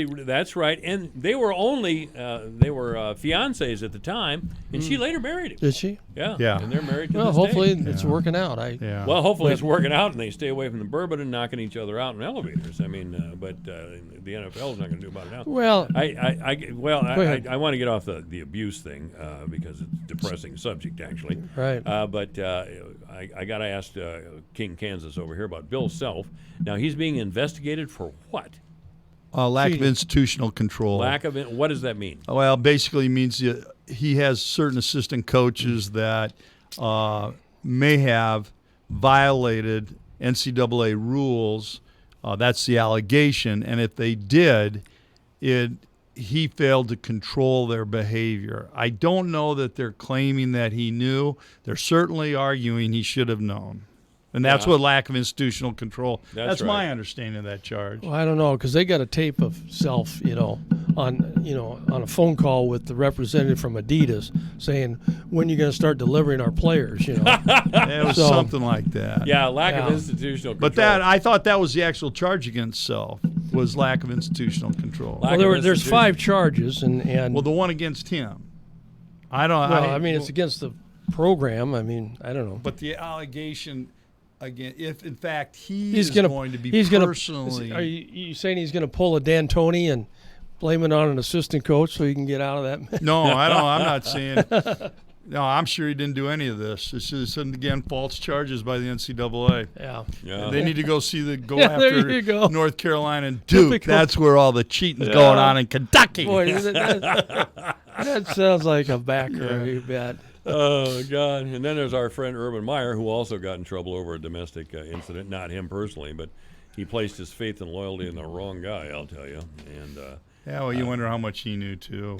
right. And they were fiancés at the time, and she later married him. Did she? Yeah. Yeah. And they're married to Well, this hopefully day. it's working out. Well, hopefully it's working out, and they stay away from the bourbon and knocking each other out in elevators. I mean, but the NFL is not going to do about it now. Well, I want to get off the abuse thing because it's a depressing subject, actually. Right. But I got to ask King Kansas over here about Bill Self. Now he's being investigated for what? Lack of institutional control. What does that mean? Well, basically means he has certain assistant coaches that may have violated NCAA rules. That's the allegation. And if they did, he failed to control their behavior. I don't know that they're claiming that he knew. They're certainly arguing he should have known. And that's what lack of institutional control. That's my understanding of that charge. Well, I don't know because they got a tape of Self, on a phone call with the representative from Adidas saying, "When are you going to start delivering our players?" It was something like that. Yeah, lack of institutional control. But I thought that was the actual charge against Self was lack of institutional control. There's 5 charges, and the one against him. It's against the program. I mean, I don't know. But the allegation. Again, if in fact he's going to be personally... Are you saying he's going to pull a D'Antoni and blame it on an assistant coach so he can get out of that? No, I don't. I'm not saying... No, I'm sure he didn't do any of this. This is, again, false charges by the NCAA. Yeah. They need to go there you go. North Carolina and Duke. That's where all the cheating's going on in Kentucky. Boy, that sounds like a backer, you bet. Oh, God. And then there's our friend Urban Meyer, who also got in trouble over a domestic incident. Not him personally, but he placed his faith and loyalty in the wrong guy, I'll tell you. And yeah, well, you wonder how much he knew, too.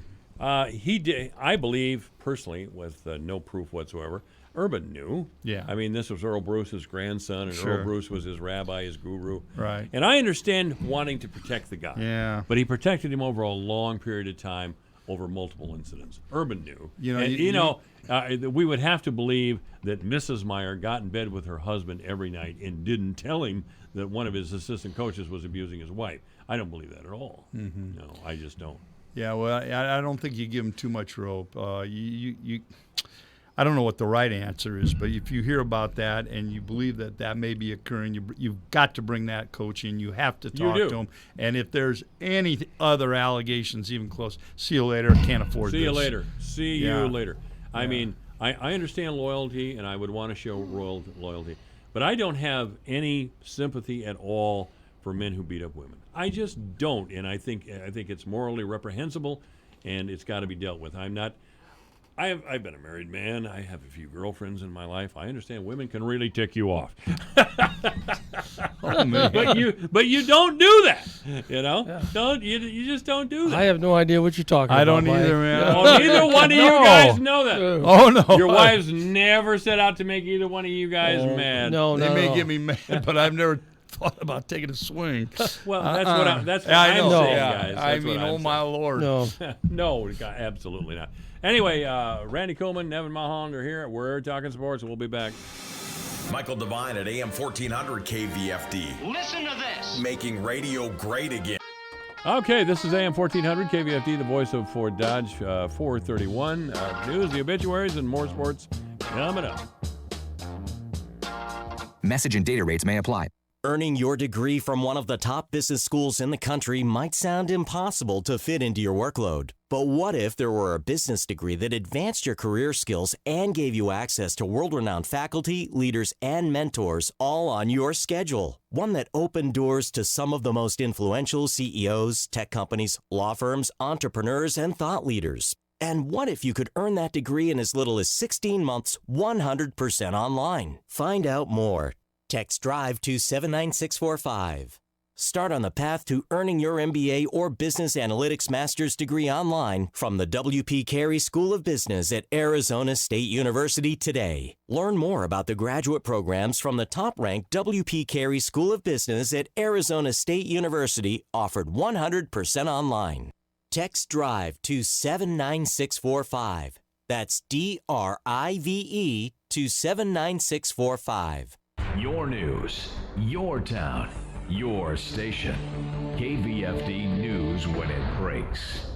He did, I believe, personally, with no proof whatsoever, Urban knew. Yeah. I mean, this was Earl Bruce's grandson, and Sure. Earl Bruce was his rabbi, his guru. Right. And I understand wanting to protect the guy. Yeah. But he protected him over a long period of time, over multiple incidents. Urban knew. You know, And, we would have to believe that Mrs. Meyer got in bed with her husband every night and didn't tell him that one of his assistant coaches was abusing his wife. I don't believe that at all. Mhm. No, I just don't. Yeah, well, I don't think you give him too much rope. I don't know what the right answer is, but if you hear about that and you believe that that may be occurring, you've got to bring that coach in. You have to talk to him. And if there's any other allegations even close, see you later. Can't afford this. See you later. See Yeah. you later. I mean, I understand loyalty, and I would want to show loyalty, but I don't have any sympathy at all for men who beat up women. I just don't, and I think it's morally reprehensible, and it's got to be dealt with. I've been a married man. I have a few girlfriends in my life. I understand women can really tick you off. Oh, man. But you don't do that. You know? Yeah. You just don't do that. I have no idea what you're talking I about. don't either, man. Oh, neither one of you guys know that. Oh, no. Your wives never set out to make either one of you guys mad. No, They no, may no. get me mad, but I've never thought about taking a swing. Well, that's what I'm I saying, know. guys. I That's what mean, I'm oh my saying. Lord. No. No, absolutely not. Anyway, Randy Coleman, Nevin Mulholland are here. We're talking sports, and we'll be back. Michael Devine at AM 1400 KVFD. Listen to this. Making radio great again. Okay, this is AM 1400 KVFD, the voice of Ford Dodge, 431. News, the obituaries, and more sports coming up. Message and data rates may apply. Earning your degree from one of the top business schools in the country might sound impossible to fit into your workload. But what if there were a business degree that advanced your career skills and gave you access to world-renowned faculty, leaders, and mentors all on your schedule? One that opened doors to some of the most influential CEOs, tech companies, law firms, entrepreneurs, and thought leaders. And what if you could earn that degree in as little as 16 months, 100% online? Find out more. Text DRIVE to 79645. Start on the path to earning your MBA or Business Analytics Master's degree online from the W.P. Carey School of Business at Arizona State University today. Learn more about the graduate programs from the top-ranked W.P. Carey School of Business at Arizona State University, offered 100% online. Text DRIVE to 79645. That's DRIVE to 79645. Your news, your town, your station. KVFD News when it breaks.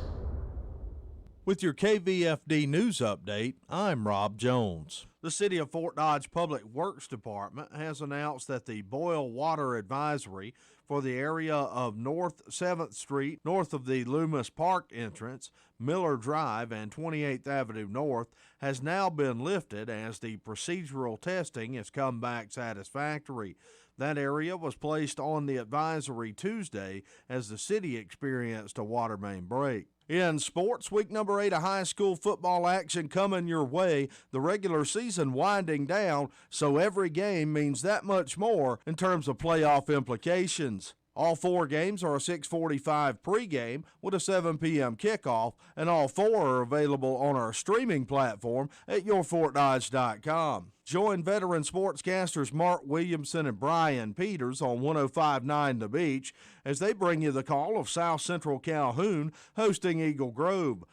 With your KVFD News Update, I'm Rob Jones. The City of Fort Dodge Public Works Department has announced that the boil water advisory for the area of North 7th Street, north of the Loomis Park entrance, Miller Drive, and 28th Avenue North has now been lifted as the procedural testing has come back satisfactory. That area was placed on the advisory Tuesday as the city experienced a water main break. In sports, week number 8 of high school football action coming your way. The regular season winding down, so every game means that much more in terms of playoff implications. All 4 games are a 6:45 pregame with a 7 p.m. kickoff, and all 4 are available on our streaming platform at yourfortdodge.com. Join veteran sportscasters Mark Williamson and Brian Peters on 105.9 The Beach as they bring you the call of South Central Calhoun hosting Eagle Grove.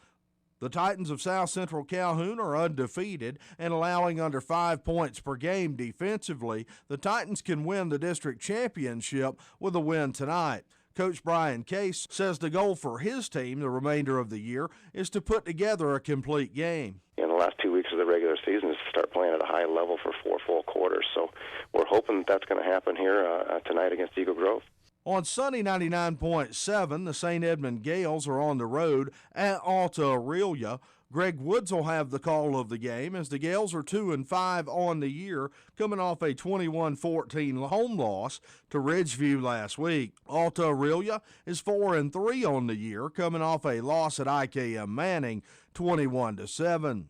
The Titans of South Central Calhoun are undefeated and allowing under 5 points per game defensively. The Titans can win the district championship with a win tonight. Coach Brian Case says the goal for his team the remainder of the year is to put together a complete game. In the last 2 weeks of the regular season is to start playing at a high level for 4 full quarters. So we're hoping that's going to happen here tonight against Eagle Grove. On Sunday 99.7, the St. Edmund Gales are on the road at Alta Aurelia. Greg Woods will have the call of the game as the Gales are 2-5 on the year, coming off a 21-14 home loss to Ridgeview last week. Alta Aurelia is 4-3 on the year, coming off a loss at IKM Manning, 21-7.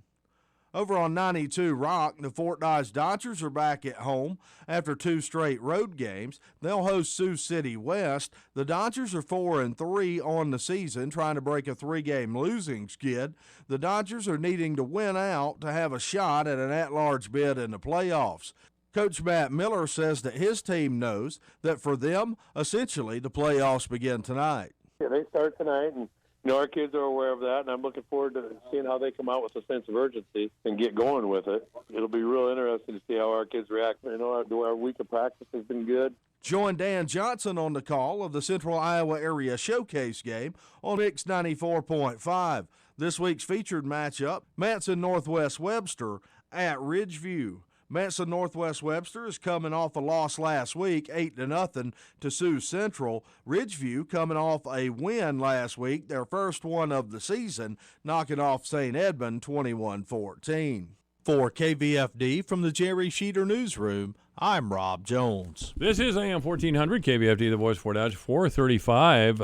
Over on 92 Rock, the Fort Dodge Dodgers are back at home after 2 straight road games. They'll host Sioux City West. The Dodgers are 4-3 on the season, trying to break a 3-game losing skid. The Dodgers are needing to win out to have a shot at an at-large bid in the playoffs. Coach Matt Miller says that his team knows that for them, essentially, the playoffs begin tonight. Yeah, they start tonight, and our kids are aware of that, and I'm looking forward to seeing how they come out with a sense of urgency and get going with it. It'll be real interesting to see how our kids react. Our week of practice has been good. Join Dan Johnson on the call of the Central Iowa Area Showcase game on Mix 94.5. This week's featured matchup, Manson Northwest Webster at Ridgeview. Manson Northwest Webster is coming off a loss last week, 8-0 to Sioux Central. Ridgeview coming off a win last week, their first one of the season, knocking off St. Edmund 21-14. For KVFD from the Jerry Sheeter Newsroom, I'm Rob Jones. This is AM 1400, KVFD, the voice for Dodge, 435.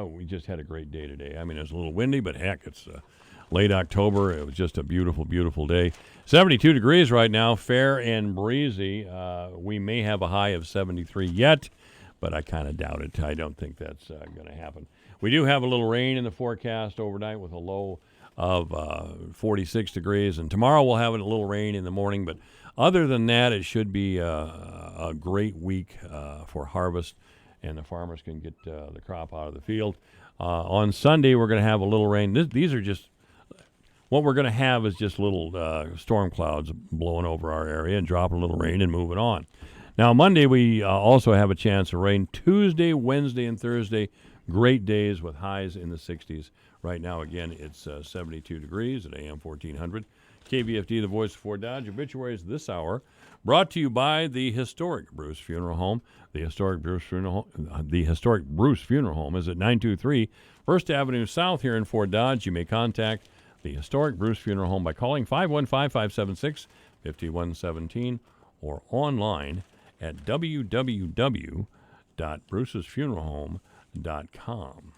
We just had a great day today. I mean, it was a little windy, but heck, it's late October. It was just a beautiful, beautiful day. 72 degrees right now, fair and breezy. We may have a high of 73 yet, but I kind of doubt it. I don't think that's going to happen. We do have a little rain in the forecast overnight with a low of 46 degrees, and tomorrow we'll have a little rain in the morning, but other than that, it should be a great week for harvest, and the farmers can get the crop out of the field. On Sunday, we're going to have a little rain. These are just what we're going to have is just little storm clouds blowing over our area and dropping a little rain and moving on. Now, Monday, we also have a chance of rain. Tuesday, Wednesday, and Thursday, great days with highs in the 60s. Right now, again, it's 72 degrees at AM 1400. KVFD, the voice of Fort Dodge. Obituaries this hour brought to you by the historic Bruce Funeral Home. The historic Bruce Funeral Home is at 923 First Avenue South here in Fort Dodge. You may contact the historic Bruce Funeral Home by calling 515-576-5117 or online at www.brucesfuneralhome.com.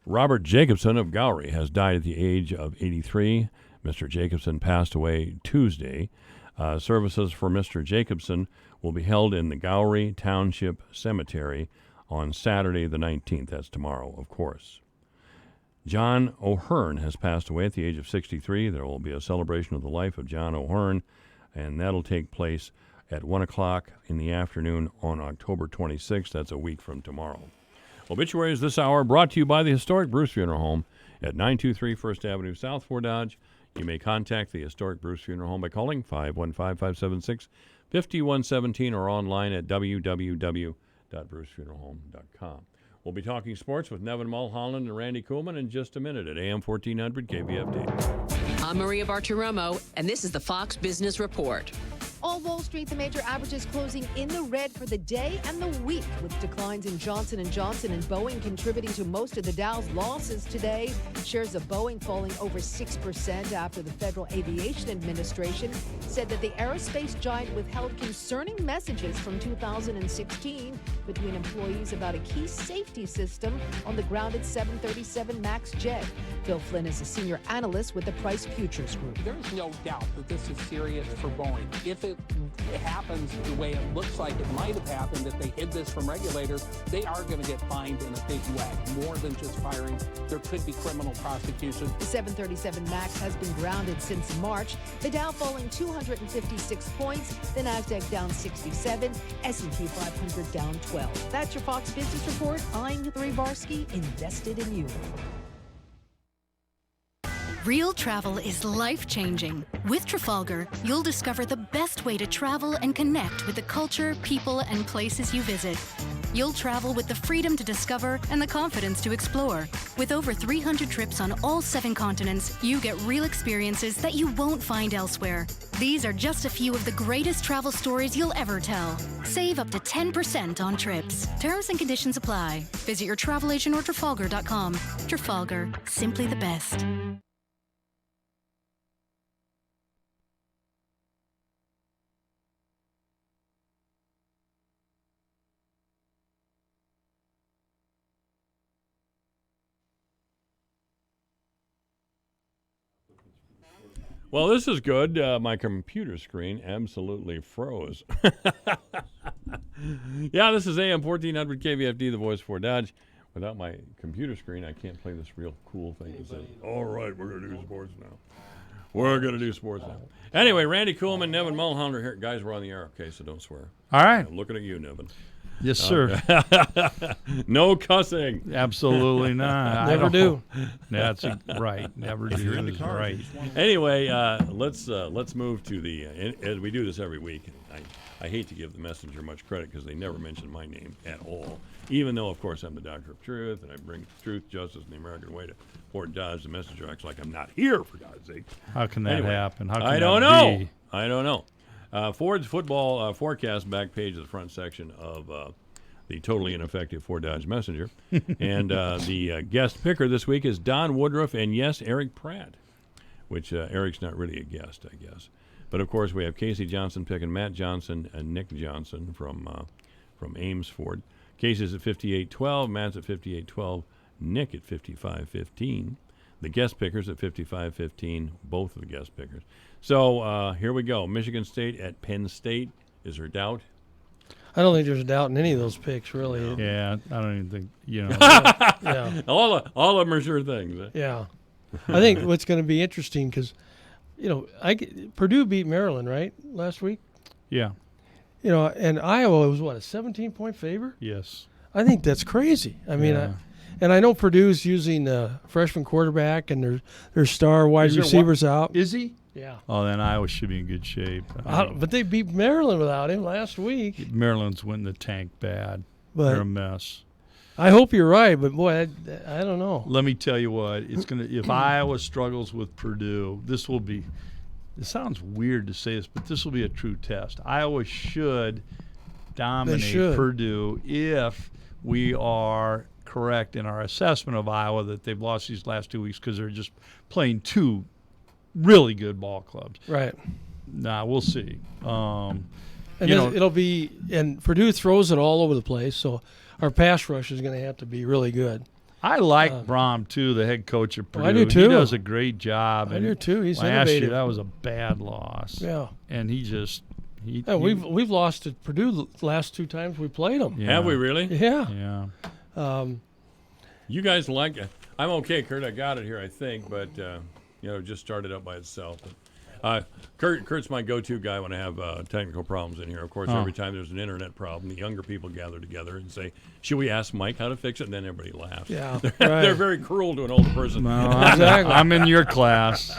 Robert Jacobson of Gowrie has died at the age of 83. Mr. Jacobson passed away Tuesday. Services for Mr. Jacobson will be held in the Gowrie Township Cemetery on Saturday the 19th. That's tomorrow, of course. John O'Hearn has passed away at the age of 63. There will be a celebration of the life of John O'Hearn, and that'll take place at 1 o'clock in the afternoon on October 26th. That's a week from tomorrow. Obituaries this hour brought to you by the historic Bruce Funeral Home at 923 First Avenue South, Fort Dodge. You may contact the historic Bruce Funeral Home by calling 515-576-5117 or online at www.brucefuneralhome.com. We'll be talking sports with Nevin Mulholland and Randy Kuhlman in just a minute at AM 1400 KVFD. I'm Maria Bartiromo, and this is the Fox Business Report. On Wall Street, the major averages closing in the red for the day and the week, with declines in Johnson & Johnson and Boeing contributing to most of the Dow's losses today. Shares of Boeing falling over 6% after the Federal Aviation Administration said that the aerospace giant withheld concerning messages from 2016 between employees about a key safety system on the grounded 737 MAX jet. Phil Flynn is a senior analyst with the Price Futures Group. There's no doubt that this is serious for Boeing. If it happens the way it looks like it might have happened, if they hid this from regulators, they are going to get fined in a big way. More than just firing, there could be criminal prosecution. The 737 MAX has been grounded since March. The Dow falling 256 points, the Nasdaq down 67, S&P 500 down 12. That's your Fox Business Report. I'm Hillary Barsky, invested in you. Real travel is life-changing. With Trafalgar, you'll discover the best way to travel and connect with the culture, people, and places you visit. You'll travel with the freedom to discover and the confidence to explore. With over 300 trips on all 7 continents, you get real experiences that you won't find elsewhere. These are just a few of the greatest travel stories you'll ever tell. Save up to 10% on trips. Terms and conditions apply. Visit your travel agent or Trafalgar.com. Trafalgar, simply the best. Well, this is good. My computer screen absolutely froze. Yeah, this is AM 1400 KVFD, the voice for Dodge. Without my computer screen, I can't play this real cool thing that says, all right, we're going to do sports now. We're going to do sports now. Anyway, Randy Kuhlman, Nevin Mulholland here. Guys, we're on the air, okay, so don't swear. All right. I'm looking at you, Nevin. Yes, sir. No cussing. Absolutely not. Never do. That's right. Never do. You're in the car, right. Anyway, let's move to the. As we do this every week, I hate to give the messenger much credit because they never mention my name at all. Even though, of course, I'm the Doctor of Truth and I bring truth, justice, and the American way to Fort Dodge. The messenger acts like I'm not here, for God's sake. How can that happen? How can I don't know. I don't know. Ford's football forecast back page of the front section of the totally ineffective Ford Dodge Messenger. And the guest picker this week is Don Woodruff and, yes, Eric Pratt, which Eric's not really a guest, I guess. But, of course, we have Casey Johnson picking Matt Johnson and Nick Johnson from Ames Ford. Casey's at 58.12, Matt's at 58.12, Nick at 55.15. The guest pickers at 55.15, both of the guest pickers. So here we go. Michigan State at Penn State. Is there doubt? I don't think there's a doubt in any of those picks, really. Yeah, I don't even think, Yeah. All of them are sure things. Yeah. I think what's going to be interesting because, Purdue beat Maryland, right, last week? Yeah. And Iowa was, what, a 17-point favorite? Yes. I think that's crazy. I mean, and I know Purdue's using a freshman quarterback and their star wide receivers out. Is he? Yeah. Oh, then Iowa should be in good shape. But they beat Maryland without him last week. Maryland's went in the tank bad. But they're a mess. I hope you're right, but boy, I don't know. Let me tell you what, it's gonna. If Iowa struggles with Purdue, this will be. It sounds weird to say this, but this will be a true test. Iowa should dominate Purdue if we are correct in our assessment of Iowa that they've lost these last 2 weeks because they're just playing two really good ball clubs. Right. Nah, we'll see. It'll be, and Purdue throws it all over the place, so our pass rush is going to have to be really good. I like Brom, too, the head coach of Purdue. I do, too. He does a great job. I do, too. He's last innovative. year, that was a bad loss. Yeah. And he just we've lost to Purdue the last 2 times we played them. Yeah. Have we really? Yeah. Yeah. You guys like it. I'm okay, Kurt. I got it here, I think, but it just started up by itself. Kurt's my go-to guy when I have technical problems in here. Of course, every time there's an internet problem, the younger people gather together and say, should we ask Mike how to fix it? And then everybody laughs. Yeah, They're very cruel to an older person. No, I'm in your class.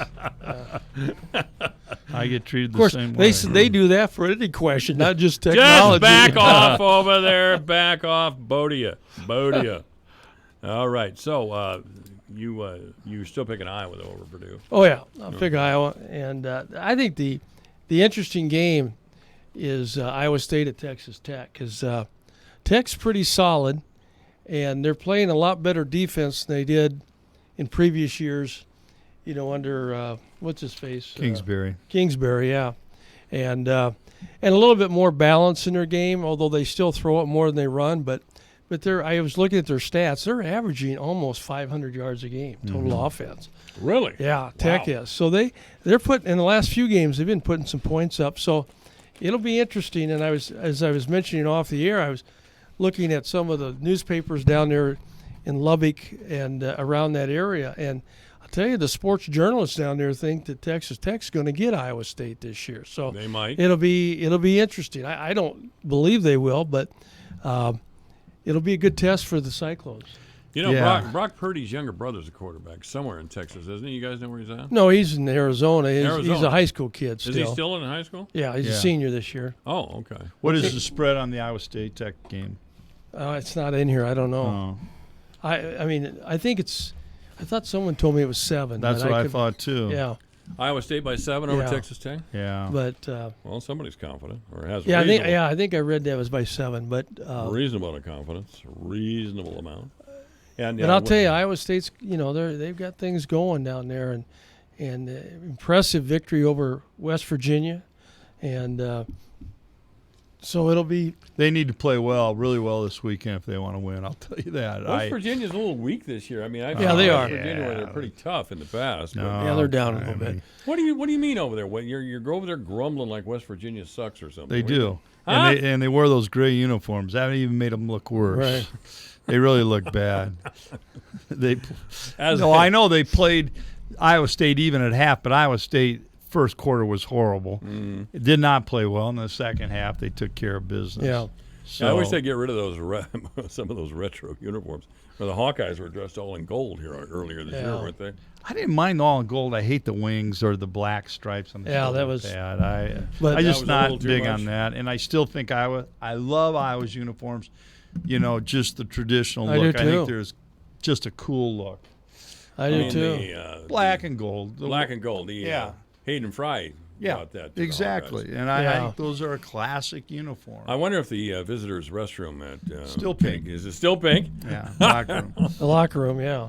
I get treated the same way. They do that for any question, not just technology. Just back off over there. Back off. Bodia. All right. So you still picking Iowa, though, over Purdue? Oh, yeah. I'll pick Iowa. And I think the interesting game is Iowa State at Texas Tech because Tech's pretty solid, and they're playing a lot better defense than they did in previous years, under what's his face? Kingsbury, yeah. And a little bit more balance in their game, although they still throw it more than they run, but I was looking at their stats. They're averaging almost 500 yards a game total offense. Really? Yeah, Tech is. So they're putting in the last few games. They've been putting some points up. So it'll be interesting. And as I was mentioning off the air, I was looking at some of the newspapers down there in Lubbock and around that area. And I'll tell you, the sports journalists down there think that Texas Tech's going to get Iowa State this year. So they might. It'll be interesting. I don't believe they will, but. It'll be a good test for the Cyclones. Brock Purdy's younger brother's a quarterback somewhere in Texas, isn't he? You guys know where he's at? No, he's in Arizona. He's a high school kid still. Is he still in high school? Yeah, he's a senior this year. Oh, okay. What is the spread on the Iowa State Tech game? It's not in here. I don't know. Oh. I think it's – I thought someone told me it was 7. That's what I thought, too. Yeah. Iowa State by 7 over Texas Tech? Yeah. But well, somebody's confident or has reasonable. I think I read that was by 7, but reasonable amount of confidence, reasonable amount. And I'll tell you, Iowa State's they've got things going down there, and impressive victory over West Virginia, and So it'll be. They need to play really well this weekend if they want to win. I'll tell you that. West Virginia's a little weak this year. I mean, they are. West Virginia where they're pretty tough in the past. No, but, yeah, they're down a little bit. What do you mean over there? What you're over there grumbling like West Virginia sucks or something? They do, Huh? and they wear those gray uniforms. That even made them look worse. Right. They really look bad. I know they played Iowa State even at half, but Iowa State first quarter was horrible. It did not play well in the second half. They took care of business. Yeah. So, I wish they'd get rid of those some of those retro uniforms. Well, the Hawkeyes were dressed all in gold here earlier this year, weren't they? I didn't mind the all in gold. I hate the wings or the black stripes on the shoulder. That was bad. I'm that just was not big much. on that. And I still think I love Iowa's uniforms. Just the traditional I look. do I think too. there's just a cool look. I do too. Black and gold. Black and gold. Hayden Fry brought that to the exactly. Hawkeyes. And I think those are a classic uniform. I wonder if the visitors' restroom at Still pink. Is it still pink? Yeah, locker room. The locker room, yeah.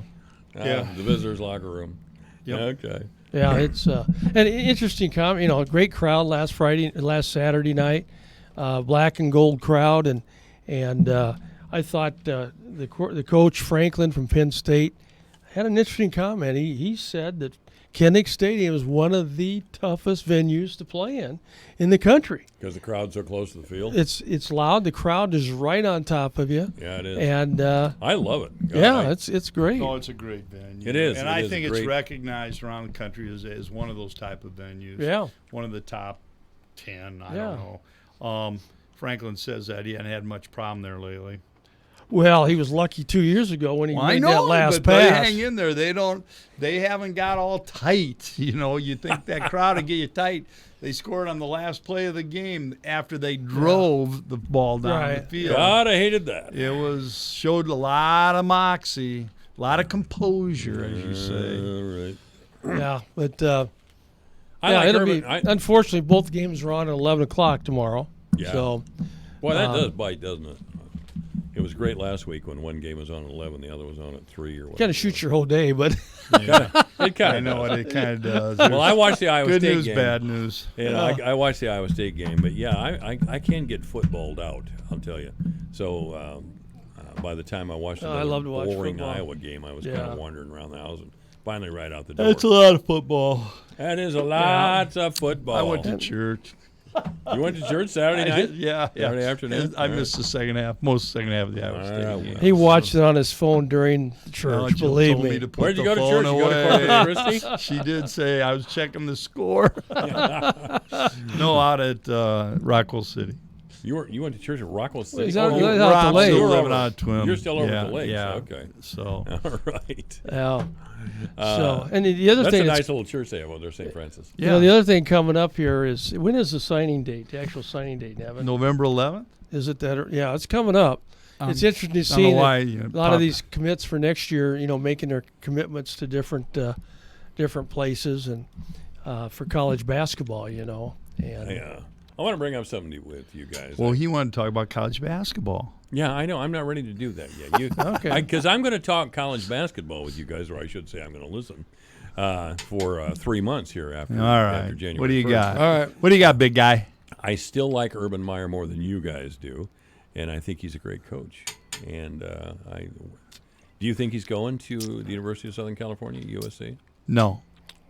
The visitors' locker room. Yep. Okay. Yeah, it's an interesting comment. A great crowd last Saturday night, black and gold crowd, and I thought the coach Franklin from Penn State had an interesting comment. He said that Kinnick Stadium is one of the toughest venues to play in the country. Because the crowd's so close to the field? It's loud. The crowd is right on top of you. Yeah, it is. And I love it. It's great. Oh, it's a great venue. It is. And I think it's recognized around the country as one of those type of venues. Yeah. One of the top 10, I don't know. Franklin says that he hadn't had much problem there lately. Well, he was lucky 2 years ago when he made that last but pass. They hang in there. They haven't got all tight. You think that crowd would get you tight. They scored on the last play of the game after they drove the ball down the field. God, I hated that. It showed a lot of moxie, a lot of composure, as you say. Right. Yeah, but it'll be. Unfortunately, both games are on at 11 o'clock tomorrow. Yeah. So, boy, that does bite, doesn't it? It was great last week when one game was on at 11, the other was on at 3 or whatever. Kind of shoot your whole day, but it kind of. I know what it kind of does. Well, I watched the Iowa Good State news, game. bad news. And I watched the Iowa State game, but I can get footballed out. I'll tell you. So by the time I watched the boring Iowa game, I was kind of wandering around the house and finally right out the door. That's a lot of football. That is a lot of football. I went to church. You went to church Saturday night? Yeah. Saturday afternoon? I missed the second half, most second half of the Iowa State game. He watched it on his phone during church, believe me. Where'd you go to church? You go to Corpus Christi? She did say I was checking the score. No, out at Rockwell City. You went to church at Rockwell City? He's out the lake. Still living on Twin. You're still over the lake. Yeah. Okay. So. All right. Yeah. And the other that's thing, a nice little church they have over there, St. Francis. Yeah. The other thing coming up here is, when is the signing date? The actual signing date, Nevin? November 11th. Is it that? Yeah, it's coming up. It's interesting to see a lot of these commits for next year. Making their commitments to different places and for college basketball. And I want to bring up something with you guys. Well, he wanted to talk about college basketball. Yeah, I know. I'm not ready to do that yet. Okay. Because I'm going to talk college basketball with you guys, or I should say I'm going to listen for 3 months here after January. What do you 1st. got? All right. What do you got, big guy? I still like Urban Meyer more than you guys do, and I think he's a great coach. And do you think he's going to the University of Southern California, USC? No.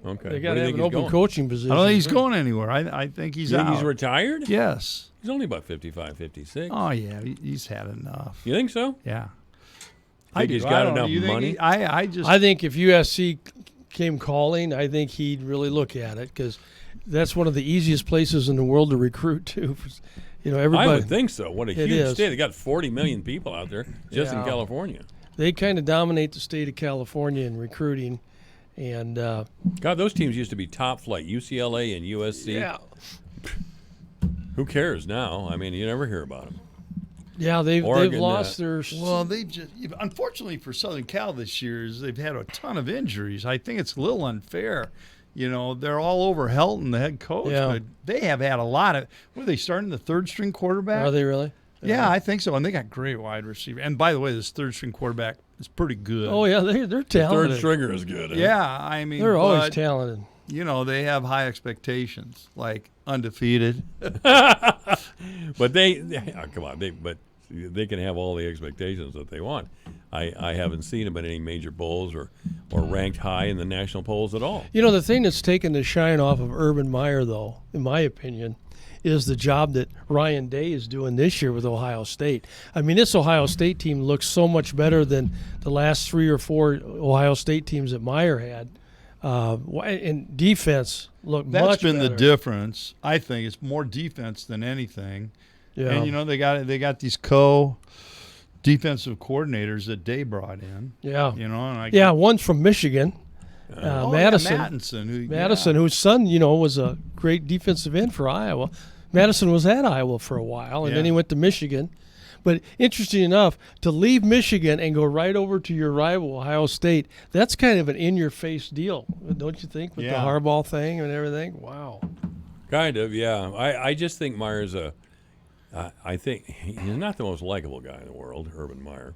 Okay. They got to have an open coaching position. I don't think he's going anywhere. I think he's out. He's retired? Yes. He's only about 55, 56. Oh, yeah. He's had enough. You think so? Yeah. I think he's got enough money? I think if USC came calling, I think he'd really look at it, because that's one of the easiest places in the world to recruit to. Everybody. I would think so. What a huge state. They got 40 million people out there just in California. They kind of dominate the state of California in recruiting. And God, those teams used to be top flight, UCLA and USC. Yeah. Who cares now? I mean, you never hear about them. Yeah, they've lost their. Well, they just, unfortunately for Southern Cal this year, they've had a ton of injuries. I think it's a little unfair. They're all over Helton, the head coach, but they have had a lot of. Were they starting the third-string quarterback? Are they really? Yeah, I think so. And they got great wide receiver. And by the way, this third-string quarterback is pretty good. Oh yeah, they're talented. Third stringer is good. Yeah, I mean, they're always talented. they have high expectations, like undefeated. But come on, they can have all the expectations that they want. I haven't seen them in any major polls or ranked high in the national polls at all. The thing that's taken the shine off of Urban Meyer, though, in my opinion, is the job that Ryan Day is doing this year with Ohio State. I mean, this Ohio State team looks so much better than the last 3 or 4 Ohio State teams that Meyer had. And defense looked much better. That's been the difference. I think it's more defense than anything. Yeah. And, they got these defensive coordinators that Day brought in. Yeah. One's from Michigan. Madison. Madison, whose son, was a great defensive end for Iowa. Madison was at Iowa for a while, and then he went to Michigan. But interesting enough, to leave Michigan and go right over to your rival, Ohio State, that's kind of an in-your-face deal, don't you think, with the Harbaugh thing and everything? Wow. Kind of, yeah. I just think Meyer's I think he's not the most likable guy in the world, Urban Meyer.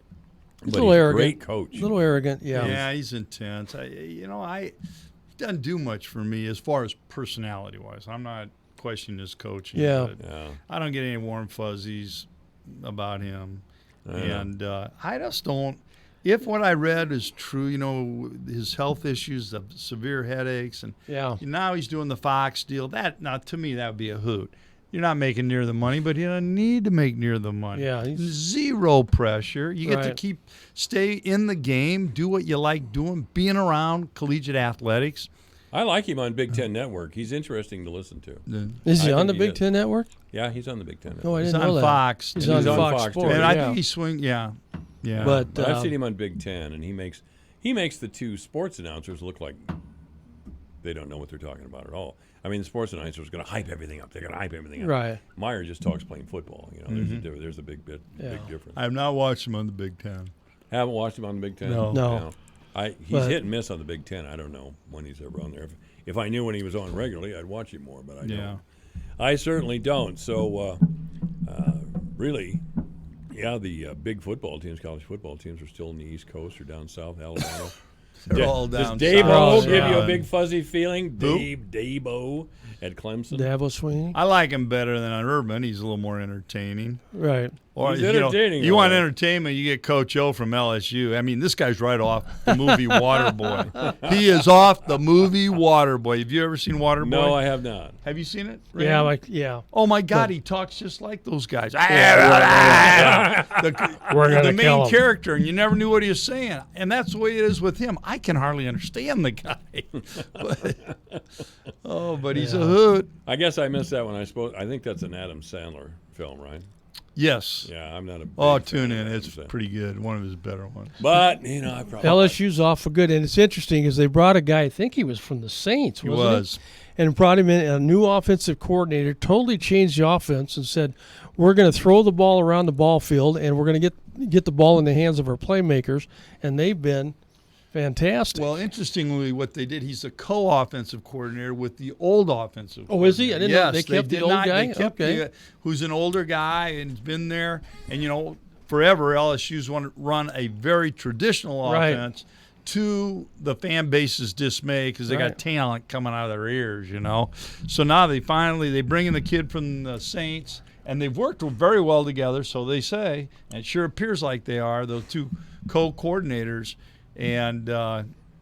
He's a little arrogant. Great coach. A little arrogant, yeah. Yeah, he's intense. He doesn't do much for me as far as personality-wise. I'm not questioning his coaching. Yeah. I don't get any warm fuzzies about him. And I just don't. If what I read is true, his health issues, the severe headaches, and now he's doing the Fox deal. To me, that would be a hoot. You're not making near the money, but you don't need to make near the money. Yeah, zero pressure. You get to stay in the game, do what you like doing, being around collegiate athletics. I like him on Big Ten Network. He's interesting to listen to. Is he on the Big Ten Network? Yeah, he's on the Big Ten Network. No, I didn't know know that. Fox. He's on Fox Sports. And I think he swings. Yeah. But I've seen him on Big Ten, and he makes the two sports announcers look like they don't know what they're talking about at all. I mean, the sports announcers are going to hype everything up. They're going to hype everything up. Right. Meyer just talks plain football. There's a big difference. I have not watched him on the Big Ten. Haven't watched him on the Big Ten? No. He's hit and miss on the Big Ten. I don't know when he's ever on there. If I knew when he was on regularly, I'd watch him more, but I don't. I certainly don't. So, really, the big football teams, college football teams, are still in the East Coast or down south, Alabama. They're all down Does Dabo south. give you a big fuzzy feeling? Dabo at Clemson. Dabo swinging. I like him better than Urban. He's a little more entertaining. Right. Or he's entertaining. You want entertainment, you get Coach O from LSU. I mean, this guy's right off the movie Waterboy. He is off the movie Waterboy. Have you ever seen Waterboy? No, I have not. Have you seen it? Randy? Yeah. Oh my God, he talks just like those guys. The main character, and you never knew what he was saying. And that's the way it is with him. I can hardly understand the guy. But he's a hoot. I guess I missed that one. I think that's an Adam Sandler film, right? Yes. Yeah, I'm not a big tune in. It's pretty good. One of his better ones. But, I probably... LSU's off for good. And it's interesting because they brought a guy, I think he was from the Saints, wasn't he? And brought him in, a new offensive coordinator, totally changed the offense and said, we're going to throw the ball around the ball field and we're going to get the ball in the hands of our playmakers. And they've been fantastic. Well, interestingly, what they did, he's a co-offensive coordinator with the old offensive coordinator. Oh, is he? I didn't know they kept the old guy? They kept who's an older guy and has been there. And, forever LSU's run a very traditional offense to the fan base's dismay because they got talent coming out of their ears, So now they bring in the kid from the Saints, and they've worked very well together, so they say. And it sure appears like they are, those two co-coordinators. And,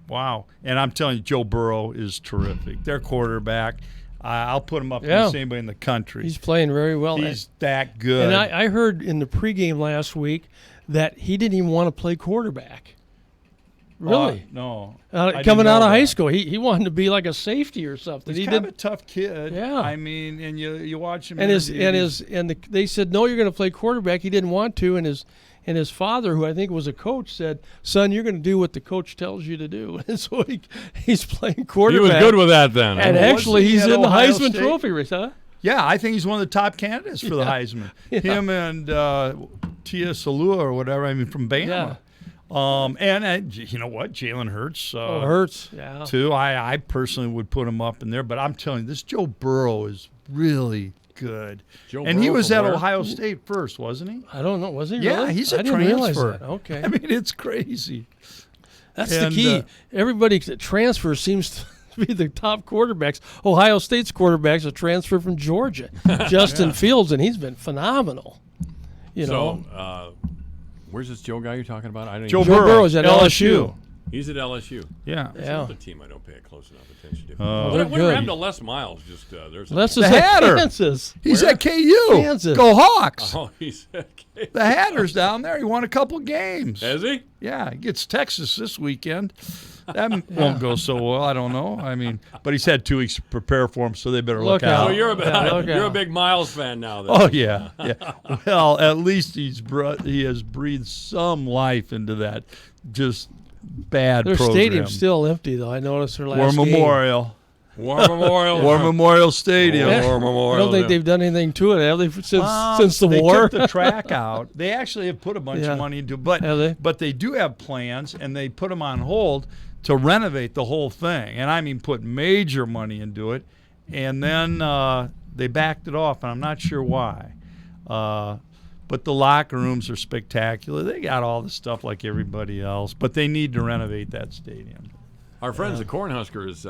wow. And I'm telling you, Joe Burrow is terrific. Their quarterback, I'll put him up against anybody in the country. He's playing very well. He's that good. And I heard in the pregame last week that he didn't even want to play quarterback. Really? No. Coming out of high school, he wanted to be like a safety or something. He's kind of a tough kid. Yeah. I mean, and you watch him. And they said, no, you're going to play quarterback. He didn't want to, and his father, who I think was a coach, said, son, you're going to do what the coach tells you to do. And so he's playing quarterback. He was good with that then. And actually, he's in the Heisman Trophy race, huh? Yeah, I think he's one of the top candidates for the Heisman. Yeah. Him and Tia Salua or whatever, from Bama. Yeah. And you know what? Jalen Hurts. Hurts, yeah. Too. I personally would put him up in there. But I'm telling you, this Joe Burrow is really good. He was at Ohio State first, wasn't he? I don't know. Was he? Yeah, really? he's a transfer. Realize that. Okay. I mean, it's crazy. That's the key. Everybody that transfers seems to to be the top quarterbacks. Ohio State's quarterback's a transfer from Georgia, Justin Fields, and he's been phenomenal. You know. Where's this Joe guy you're talking about? I don't Joe even Burrow's at LSU. He's at LSU. Yeah. That's the team I don't pay close enough attention to. they're Whatever good. happened to Les Miles? Just there's Les The is Hatter. at Kansas. He's Where? at KU. Kansas. Go Hawks. Oh, he's okay. The Hatter's down there. He won a couple games. Has he? Yeah, he gets Texas this weekend. That won't go so well. I don't know. I mean, but he's had 2 weeks to prepare for him, so they better look out. So you're a out. big Miles fan now. Then. Oh yeah, yeah. Well, at least he has breathed some life into that just bad Their program. stadium's still empty, though. I noticed their last War game. Memorial. War Memorial. War Memorial Stadium. War Memorial. I don't think they've done anything to it, have they, since the they war? took the track out. They actually have put a bunch of money into it, but they do have plans, and they put them on hold to renovate the whole thing. And I mean, put major money into it, and then they backed it off, and I'm not sure why. But the locker rooms are spectacular. They got all the stuff like everybody else, but they need to renovate that stadium. Our friends the Cornhuskers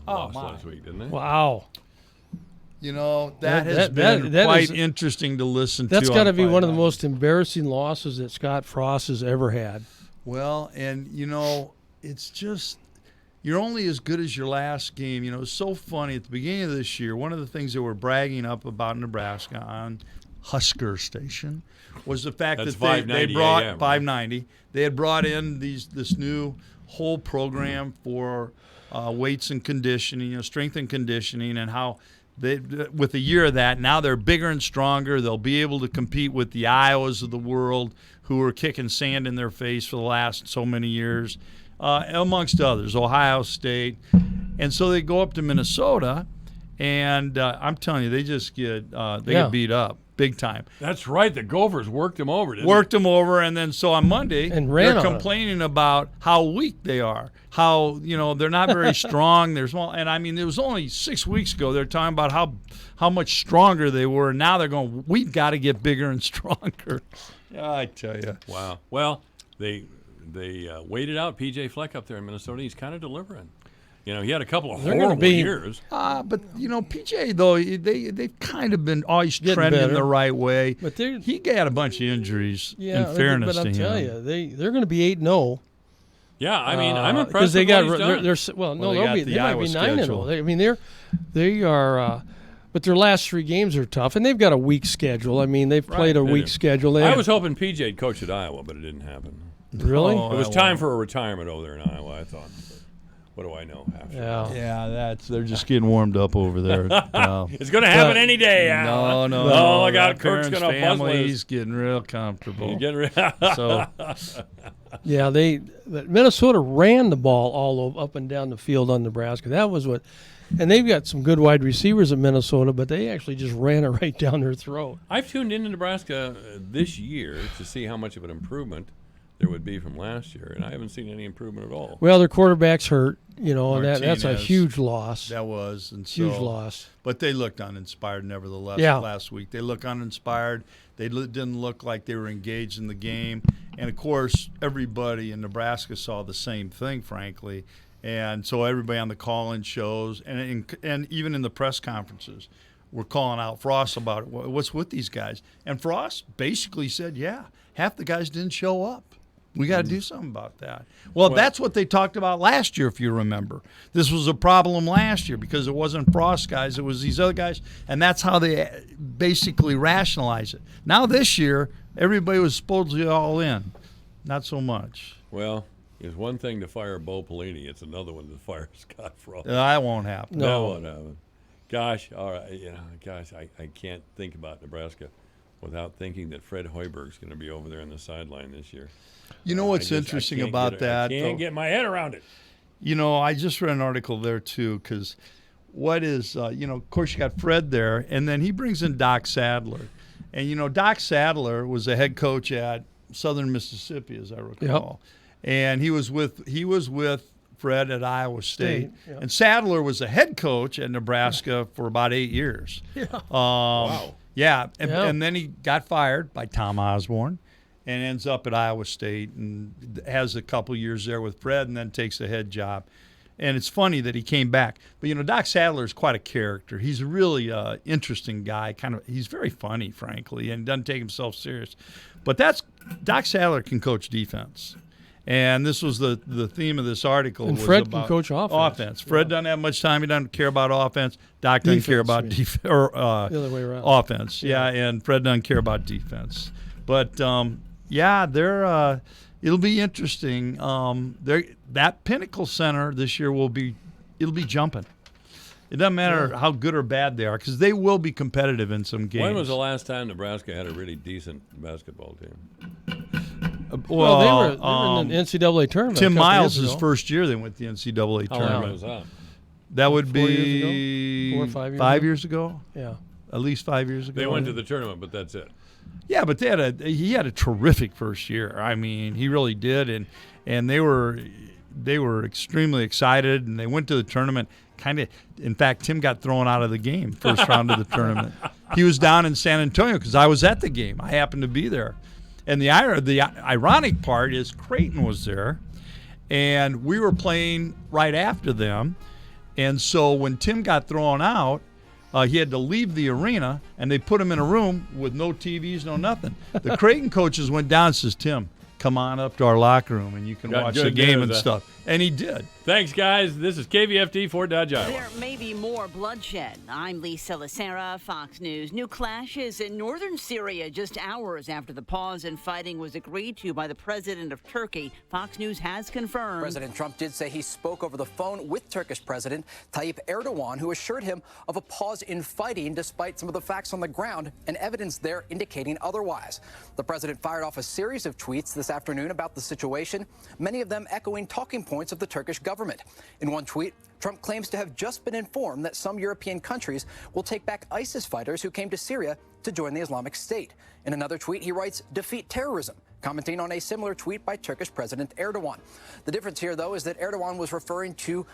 lost last week, didn't they? Wow. You know, that has been quite interesting to listen to. That's got to be one of the most embarrassing losses that Scott Frost has ever had. Well, and, you know, it's just you're only as good as your last game. You know, it's so funny. At the beginning of this year, one of the things that we're bragging up about Nebraska on Husker Station was the fact that they brought AM, 590. They had brought in this new whole program for weights and conditioning, you know, strength and conditioning, and how they, with a year of that, now they're bigger and stronger. They'll be able to compete with the Iowas of the world who were kicking sand in their face for the last so many years, amongst others, Ohio State. And so they go up to Minnesota, and I'm telling you, they just get get beat up. Big time. That's right. The Gophers worked them over, didn't Worked them over, and then so on Monday, and they're complaining about how weak they are, how, you know, they're not very strong. They're small. And, I mean, it was only 6 weeks ago they're talking about how much stronger they were. And now they're going, we've got to get bigger and stronger. Yeah, I tell you. Wow. Well, they waited out P.J. Fleck up there in Minnesota. He's kind of delivering. You know, he had a couple of horrible years. But, you know, PJ, though, they've kind of been always trending the right way. But he got a bunch of injuries, in fairness to him. But I'll tell you, they're going to be 8-0. Yeah, I mean, I'm impressed with they what got, he's done. they might be 9-0. I mean, they are but their last 3 games are tough, and they've got a weak schedule. I mean, they've played a weak schedule. I was hoping PJ'd coach at Iowa, but it didn't happen. Really? It was time for a retirement over there in Iowa, I thought. What do I know? Yeah, they're just getting warmed up over there. It's going to happen any day. Al. No. I got Kirk's going to buzz with us. He's getting real comfortable. He's getting Yeah, Minnesota ran the ball all up and down the field on Nebraska. That was what, and they've got some good wide receivers in Minnesota, but they actually just ran it right down their throat. I've tuned into Nebraska this year to see how much of an improvement there would be from last year, and I haven't seen any improvement at all. Well, their quarterback's hurt, you know, and Martinez, that's a huge loss. That was. And huge loss. But they looked uninspired nevertheless last week. They look uninspired. They didn't look like they were engaged in the game. And, of course, everybody in Nebraska saw the same thing, frankly. And so everybody on the call-in shows and even in the press conferences were calling out Frost about what's with these guys. And Frost basically said, half the guys didn't show up. We got to do something about that. Well, that's what they talked about last year, if you remember. This was a problem last year because it wasn't Frost guys, it was these other guys, and that's how they basically rationalize it. Now this year, everybody was supposedly all in. Not so much. Well, it's one thing to fire Bo Pelini. It's another one to fire Scott Frost. That won't happen. No. That won't happen. Gosh, all right, I can't think about Nebraska without thinking that Fred Hoiberg's going to be over there on the sideline this year. You know what's interesting about that? I can't get my head around it. You know, I just read an article there, too, because what is, of course, you got Fred there, and then he brings in Doc Sadler. And, you know, Doc Sadler was a head coach at Southern Mississippi, as I recall. Yep. And he was with Fred at Iowa State. Yep. And Sadler was a head coach at Nebraska for about 8 years. Yeah. Wow. Yeah, and then he got fired by Tom Osborne and ends up at Iowa State and has a couple years there with Fred and then takes the head job. And it's funny that he came back. But, Doc Sadler is quite a character. He's a really interesting guy. He's very funny, frankly, and doesn't take himself serious. But Doc Sadler can coach defense. And this was the theme of this article. And was Fred about can coach offense. Fred doesn't have much time. He doesn't care about offense. Doc doesn't care about defense or the other way around. offense. Yeah, and Fred doesn't care about defense. But they're it'll be interesting. That Pinnacle Center this year it'll be jumping. It doesn't matter how good or bad they are because they will be competitive in some games. When was the last time Nebraska had a really decent basketball team? Well, they were in the NCAA tournament. Tim Miles' first year they went to the NCAA How tournament. long was that? That would 4 years be ago? 4 or 5 years 5 ago? years ago. Yeah. At least 5 years ago. They went to the tournament, but that's it. Yeah, but he had a terrific first year. I mean, he really did, and they were extremely excited, and they went to the tournament. In fact, Tim got thrown out of the game first round of the tournament. He was down in San Antonio because I was at the game. I happened to be there, and the ironic part is Creighton was there, and we were playing right after them, and so when Tim got thrown out. He had to leave the arena, and they put him in a room with no TVs, no nothing. The Creighton coaches went down and says, Tim, come on up to our locker room, and you can watch the game and stuff. And he did. Thanks, guys. This is KVFD Fort Dodge, Iowa. There may be more bloodshed. I'm Lisa Lacera, Fox News. New clashes in northern Syria just hours after the pause in fighting was agreed to by the president of Turkey. Fox News has confirmed. President Trump did say he spoke over the phone with Turkish President Tayyip Erdogan, who assured him of a pause in fighting despite some of the facts on the ground and evidence there indicating otherwise. The president fired off a series of tweets this afternoon about the situation, many of them echoing talking points of the Turkish government. In one tweet, Trump claims to have just been informed that some European countries will take back ISIS fighters who came to Syria to join the Islamic State. In another tweet, he writes, defeat terrorism, commenting on a similar tweet by Turkish President Erdogan. The difference here, though, is that Erdogan was referring to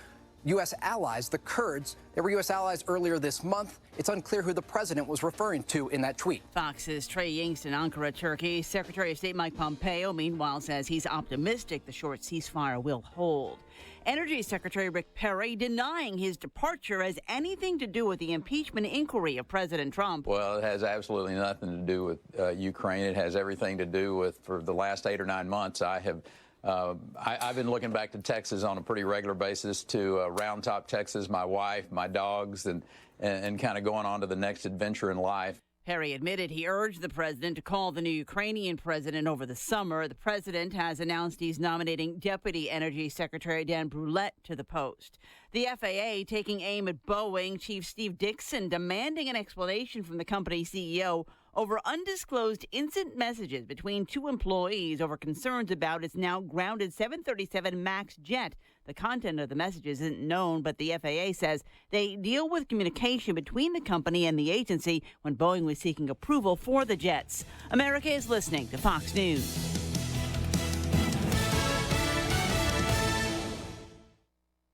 U.S. allies, the Kurds. They were U.S. allies earlier this month. It's unclear who the president was referring to in that tweet. Fox's Trey Yingst in Ankara, Turkey. Secretary of State Mike Pompeo, meanwhile, says he's optimistic the short ceasefire will hold. Energy Secretary Rick Perry denying his departure has anything to do with the impeachment inquiry of President Trump. Well, it has absolutely nothing to do with Ukraine. It has everything to do with, for the last 8 or 9 months, I've been looking back to Texas on a pretty regular basis, to Round Top, Texas, my wife, my dogs, and kind of going on to the next adventure in life. Perry admitted he urged the president to call the new Ukrainian president over the summer. The president has announced he's nominating Deputy Energy Secretary Dan Brulette to the post. The FAA taking aim at Boeing. Chief Steve Dixon demanding an explanation from the company CEO over undisclosed instant messages between two employees over concerns about its now grounded 737 MAX jet. The content of the messages isn't known, but the FAA says they deal with communication between the company and the agency when Boeing was seeking approval for the jets. America is listening to Fox News.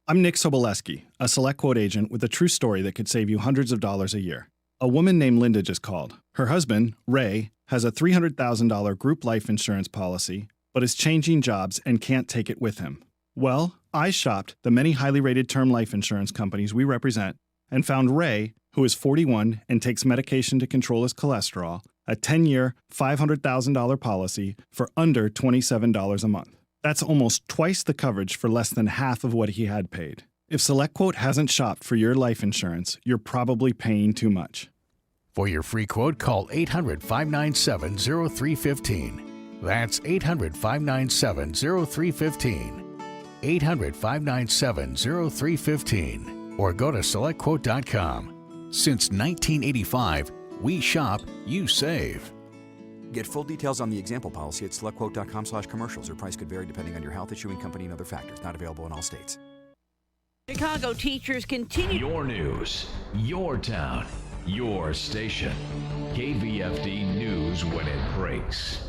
I'm Nick Soboleski, a Select Quote agent with a true story that could save you hundreds of dollars a year. A woman named Linda just called. Her husband, Ray, has a $300,000 group life insurance policy, but is changing jobs and can't take it with him. Well, I shopped the many highly rated term life insurance companies we represent and found Ray, who is 41 and takes medication to control his cholesterol, a 10-year, $500,000 policy for under $27 a month. That's almost twice the coverage for less than half of what he had paid. If SelectQuote hasn't shopped for your life insurance, you're probably paying too much. For your free quote, call 800-597-0315. That's 800-597-0315. 800-597-0315. Or go to SelectQuote.com. Since 1985, we shop, you save. Get full details on the example policy at SelectQuote.com/commercials. Or price could vary depending on your health, issuing company, and other factors. Not available in all states. Chicago teachers continue. Your news, your town, your station. KVFD News when it breaks.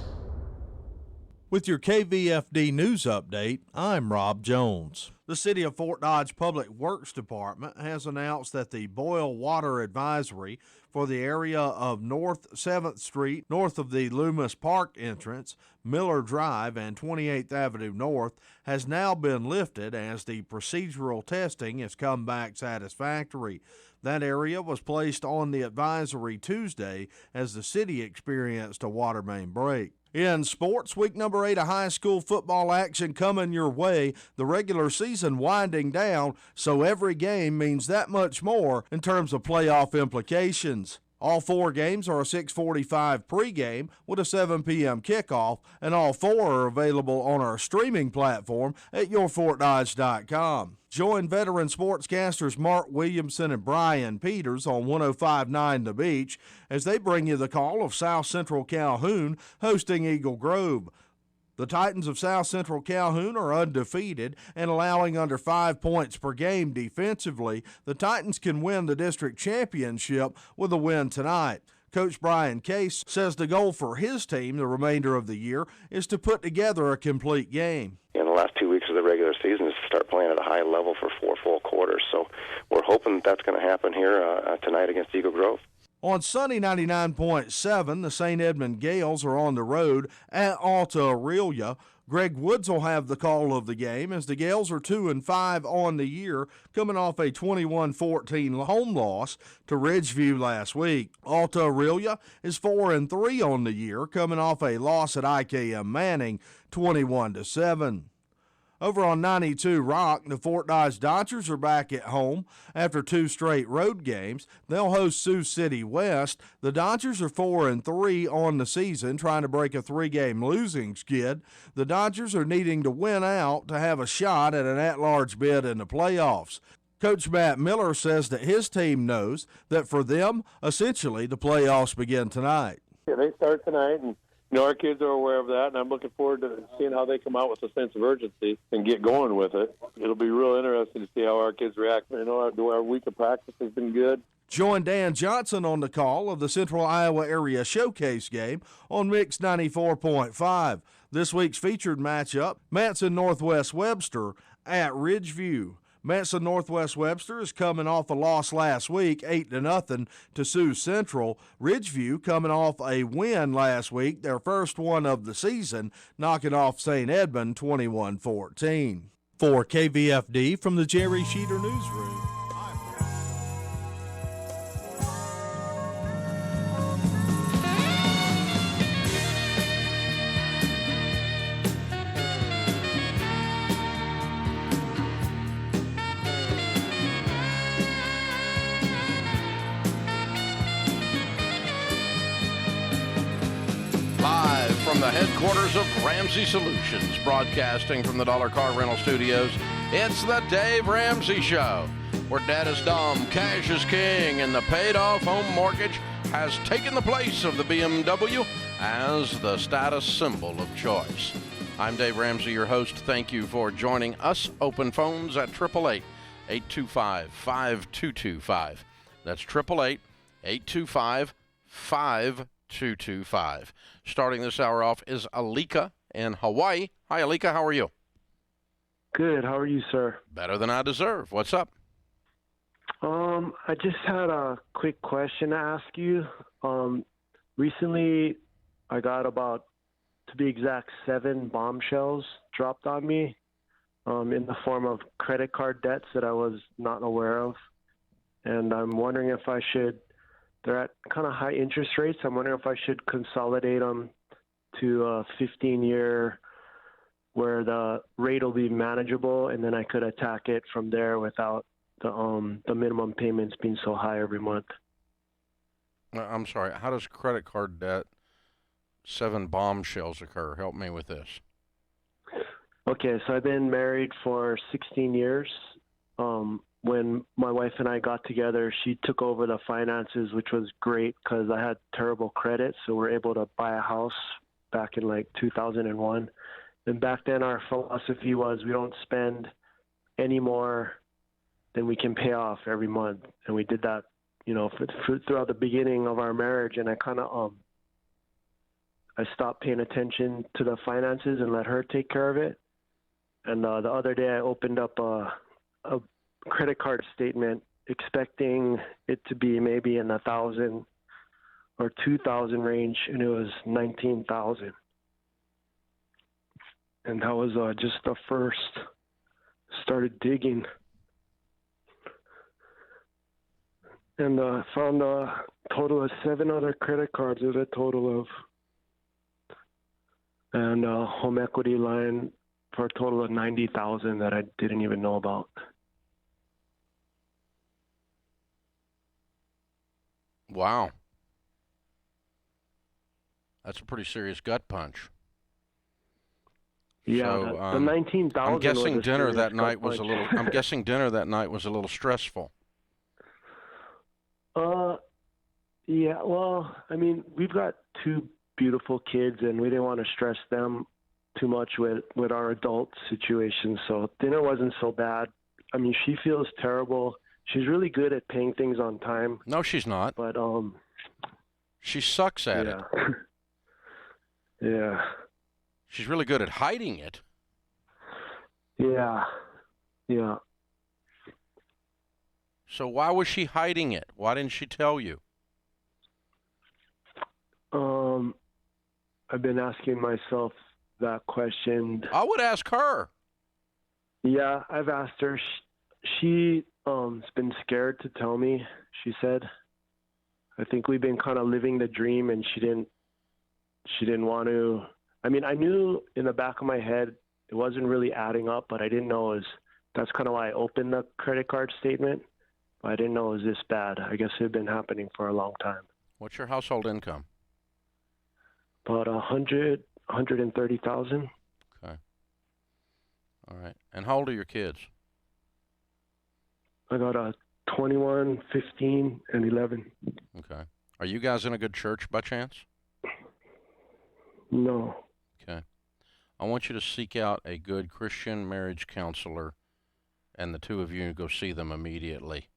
With your KVFD news update, I'm Rob Jones. The City of Fort Dodge Public Works Department has announced that the boil water advisory for the area of North 7th Street, north of the Loomis Park entrance, Miller Drive, and 28th Avenue North has now been lifted as the procedural testing has come back satisfactory. That area was placed on the advisory Tuesday as the city experienced a water main break. In sports, week number 8 of high school football action coming your way, the regular season winding down, so every game means that much more in terms of playoff implications. All 4 games are a 6:45 pregame with a 7 p.m. kickoff, and all 4 are available on our streaming platform at yourfortdodge.com. Join veteran sportscasters Mark Williamson and Brian Peters on 105.9 The Beach as they bring you the call of South Central Calhoun hosting Eagle Grove. The Titans of South Central Calhoun are undefeated and allowing under 5 points per game defensively. The Titans can win the district championship with a win tonight. Coach Brian Case says the goal for his team the remainder of the year is to put together a complete game. In the last 2 weeks of the regular season is to start playing at a high level for 4 full quarters. So we're hoping that's going to happen here tonight against Eagle Grove. On Sunday 99.7, the St. Edmund Gales are on the road at Alta Aurelia. Greg Woods will have the call of the game as the Gales are 2-5 on the year, coming off a 21-14 home loss to Ridgeview last week. Alta Aurelia is 4-3 on the year, coming off a loss at IKM Manning, 21-7. Over on 92 Rock, the Fort Dodge Dodgers are back at home after 2 straight road games. They'll host Sioux City West. The Dodgers are 4-3 on the season, trying to break a 3-game losing skid. The Dodgers are needing to win out to have a shot at an at-large bid in the playoffs. Coach Matt Miller says that his team knows that for them, essentially, the playoffs begin tonight. Yeah, they start tonight, and our kids are aware of that, and I'm looking forward to seeing how they come out with a sense of urgency and get going with it. It'll be real interesting to see how our kids react. Our week of practice has been good. Join Dan Johnson on the call of the Central Iowa Area Showcase game on Mix 94.5. This week's featured matchup, Manson Northwest Webster at Ridgeview. Manson Northwest Webster is coming off a loss last week, 8-0 to Sioux Central. Ridgeview coming off a win last week, their first one of the season, knocking off St. Edmund 21-14. For KVFD from the Jerry Sheeter Newsroom. From the headquarters of Ramsey Solutions, broadcasting from the Dollar Car Rental Studios, it's the Dave Ramsey Show, where debt is dumb, cash is king, and the paid-off home mortgage has taken the place of the BMW as the status symbol of choice. I'm Dave Ramsey, your host. Thank you for joining us. Open phones at 888-825-5225. That's 888-825-5225. Starting this hour off is Alika in Hawaii. Hi, Alika. How are you? Good. How are you, sir? Better than I deserve. What's up? I just had a quick question to ask you. Recently, I got about, to be exact, 7 bombshells dropped on me in the form of credit card debts that I was not aware of. And I'm wondering if I should, they're at kind of high interest rates. I'm wondering if I should consolidate them to a 15-year where the rate will be manageable, and then I could attack it from there without the minimum payments being so high every month. I'm sorry. How does credit card debt, 7 bombshells occur? Help me with this. Okay, so I've been married for 16 years. When my wife and I got together, she took over the finances, which was great because I had terrible credit. So we're able to buy a house back in like 2001. And back then our philosophy was we don't spend any more than we can pay off every month. And we did that, you know, throughout the beginning of our marriage. And I kind of, I stopped paying attention to the finances and let her take care of it. And the other day I opened up a credit card statement expecting it to be maybe in 1,000 or 2,000 range, and it was 19,000. And that was just the first. Started digging and found a total of 7 other credit cards with a total of, and a home equity line for a total of 90,000 that I didn't even know about. Wow. That's a pretty serious gut punch. Yeah, So, the 19,000. I'm guessing was a dinner serious that night gut was a punch. little. I'm guessing dinner that night was a little stressful. Yeah. Well, I mean, we've got 2 beautiful kids, and we didn't want to stress them too much with our adult situation. So dinner wasn't so bad. I mean, she feels terrible. She's really good at paying things on time. No, she's not. But she sucks at it. Yeah. She's really good at hiding it. Yeah. Yeah. So why was she hiding it? Why didn't she tell you? I've been asking myself that question. I would ask her. Yeah, I've asked her. She's been scared to tell me, she said. I think we've been kind of living the dream, and she didn't want to. I mean, I knew in the back of my head it wasn't really adding up, but I didn't know that's kind of why I opened the credit card statement. But I didn't know it was this bad. I guess it had been happening for a long time. What's your household income? About 130,000. Okay. All right. And how old are your kids? I got 21, 15, and 11. Okay. Are you guys in a good church by chance? No. Okay. I want you to seek out a good Christian marriage counselor, and the 2 of you go see them immediately.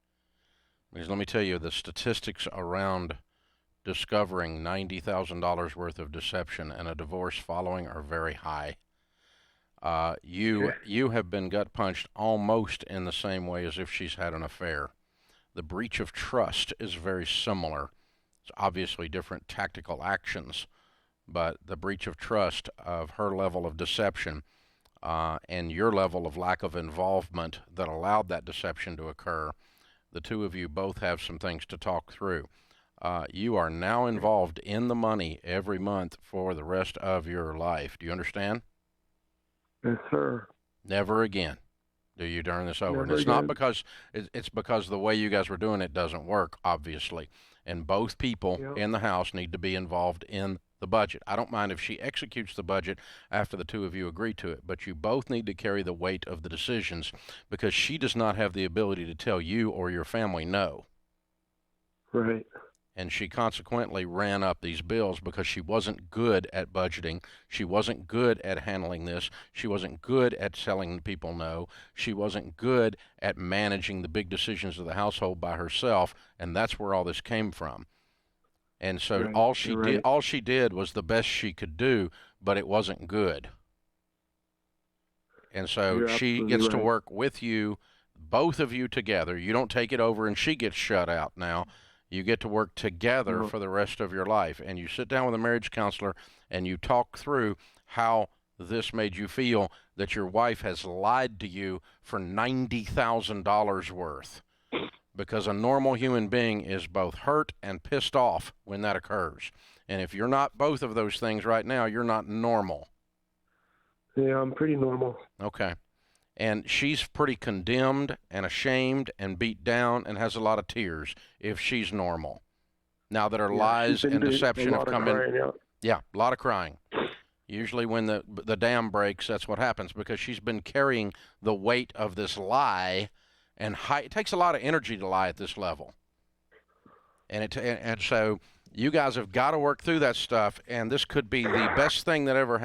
Because let me tell you, the statistics around discovering $90,000 worth of deception and a divorce following are very high. You have been gut punched almost in the same way as if she's had an affair. The breach of trust is very similar. It's obviously different tactical actions, but the breach of trust of her level of deception and your level of lack of involvement that allowed that deception to occur, the 2 of you both have some things to talk through. You are now involved in the money every month for the rest of your life. Do you understand? Yes, sir. Never again do you turn this over. Never And it's again. not because it's because the way you guys were doing it doesn't work, obviously. And both people in the house need to be involved in the budget. I don't mind if she executes the budget after the 2 of you agree to it, but you both need to carry the weight of the decisions because she does not have the ability to tell you or your family no. Right. And she consequently ran up these bills because she wasn't good at budgeting. She wasn't good at handling this. She wasn't good at telling people no. She wasn't good at managing the big decisions of the household by herself, and that's where all this came from. And so Right. all she did was the best she could do, but it wasn't good. And so You're she absolutely gets to right. work with you, both of you together. You don't take it over and she gets shut out now. You get to work together No. for the rest of your life. And you sit down with a marriage counselor and you talk through how this made you feel that your wife has lied to you for $90,000 worth. Because a normal human being is both hurt and pissed off when that occurs. And if you're not both of those things right now, you're not normal. Yeah, I'm pretty normal. Okay. And she's pretty condemned and ashamed and beat down and has a lot of tears if she's normal. Now that her Yeah, lies she's been and doing a deception lot have of come crying, in. Yeah, a lot of crying. Usually when the dam breaks, that's what happens because she's been carrying the weight of this lie, and it takes a lot of energy to lie at this level. And so you guys have got to work through that stuff, and this could be the best thing that ever happened.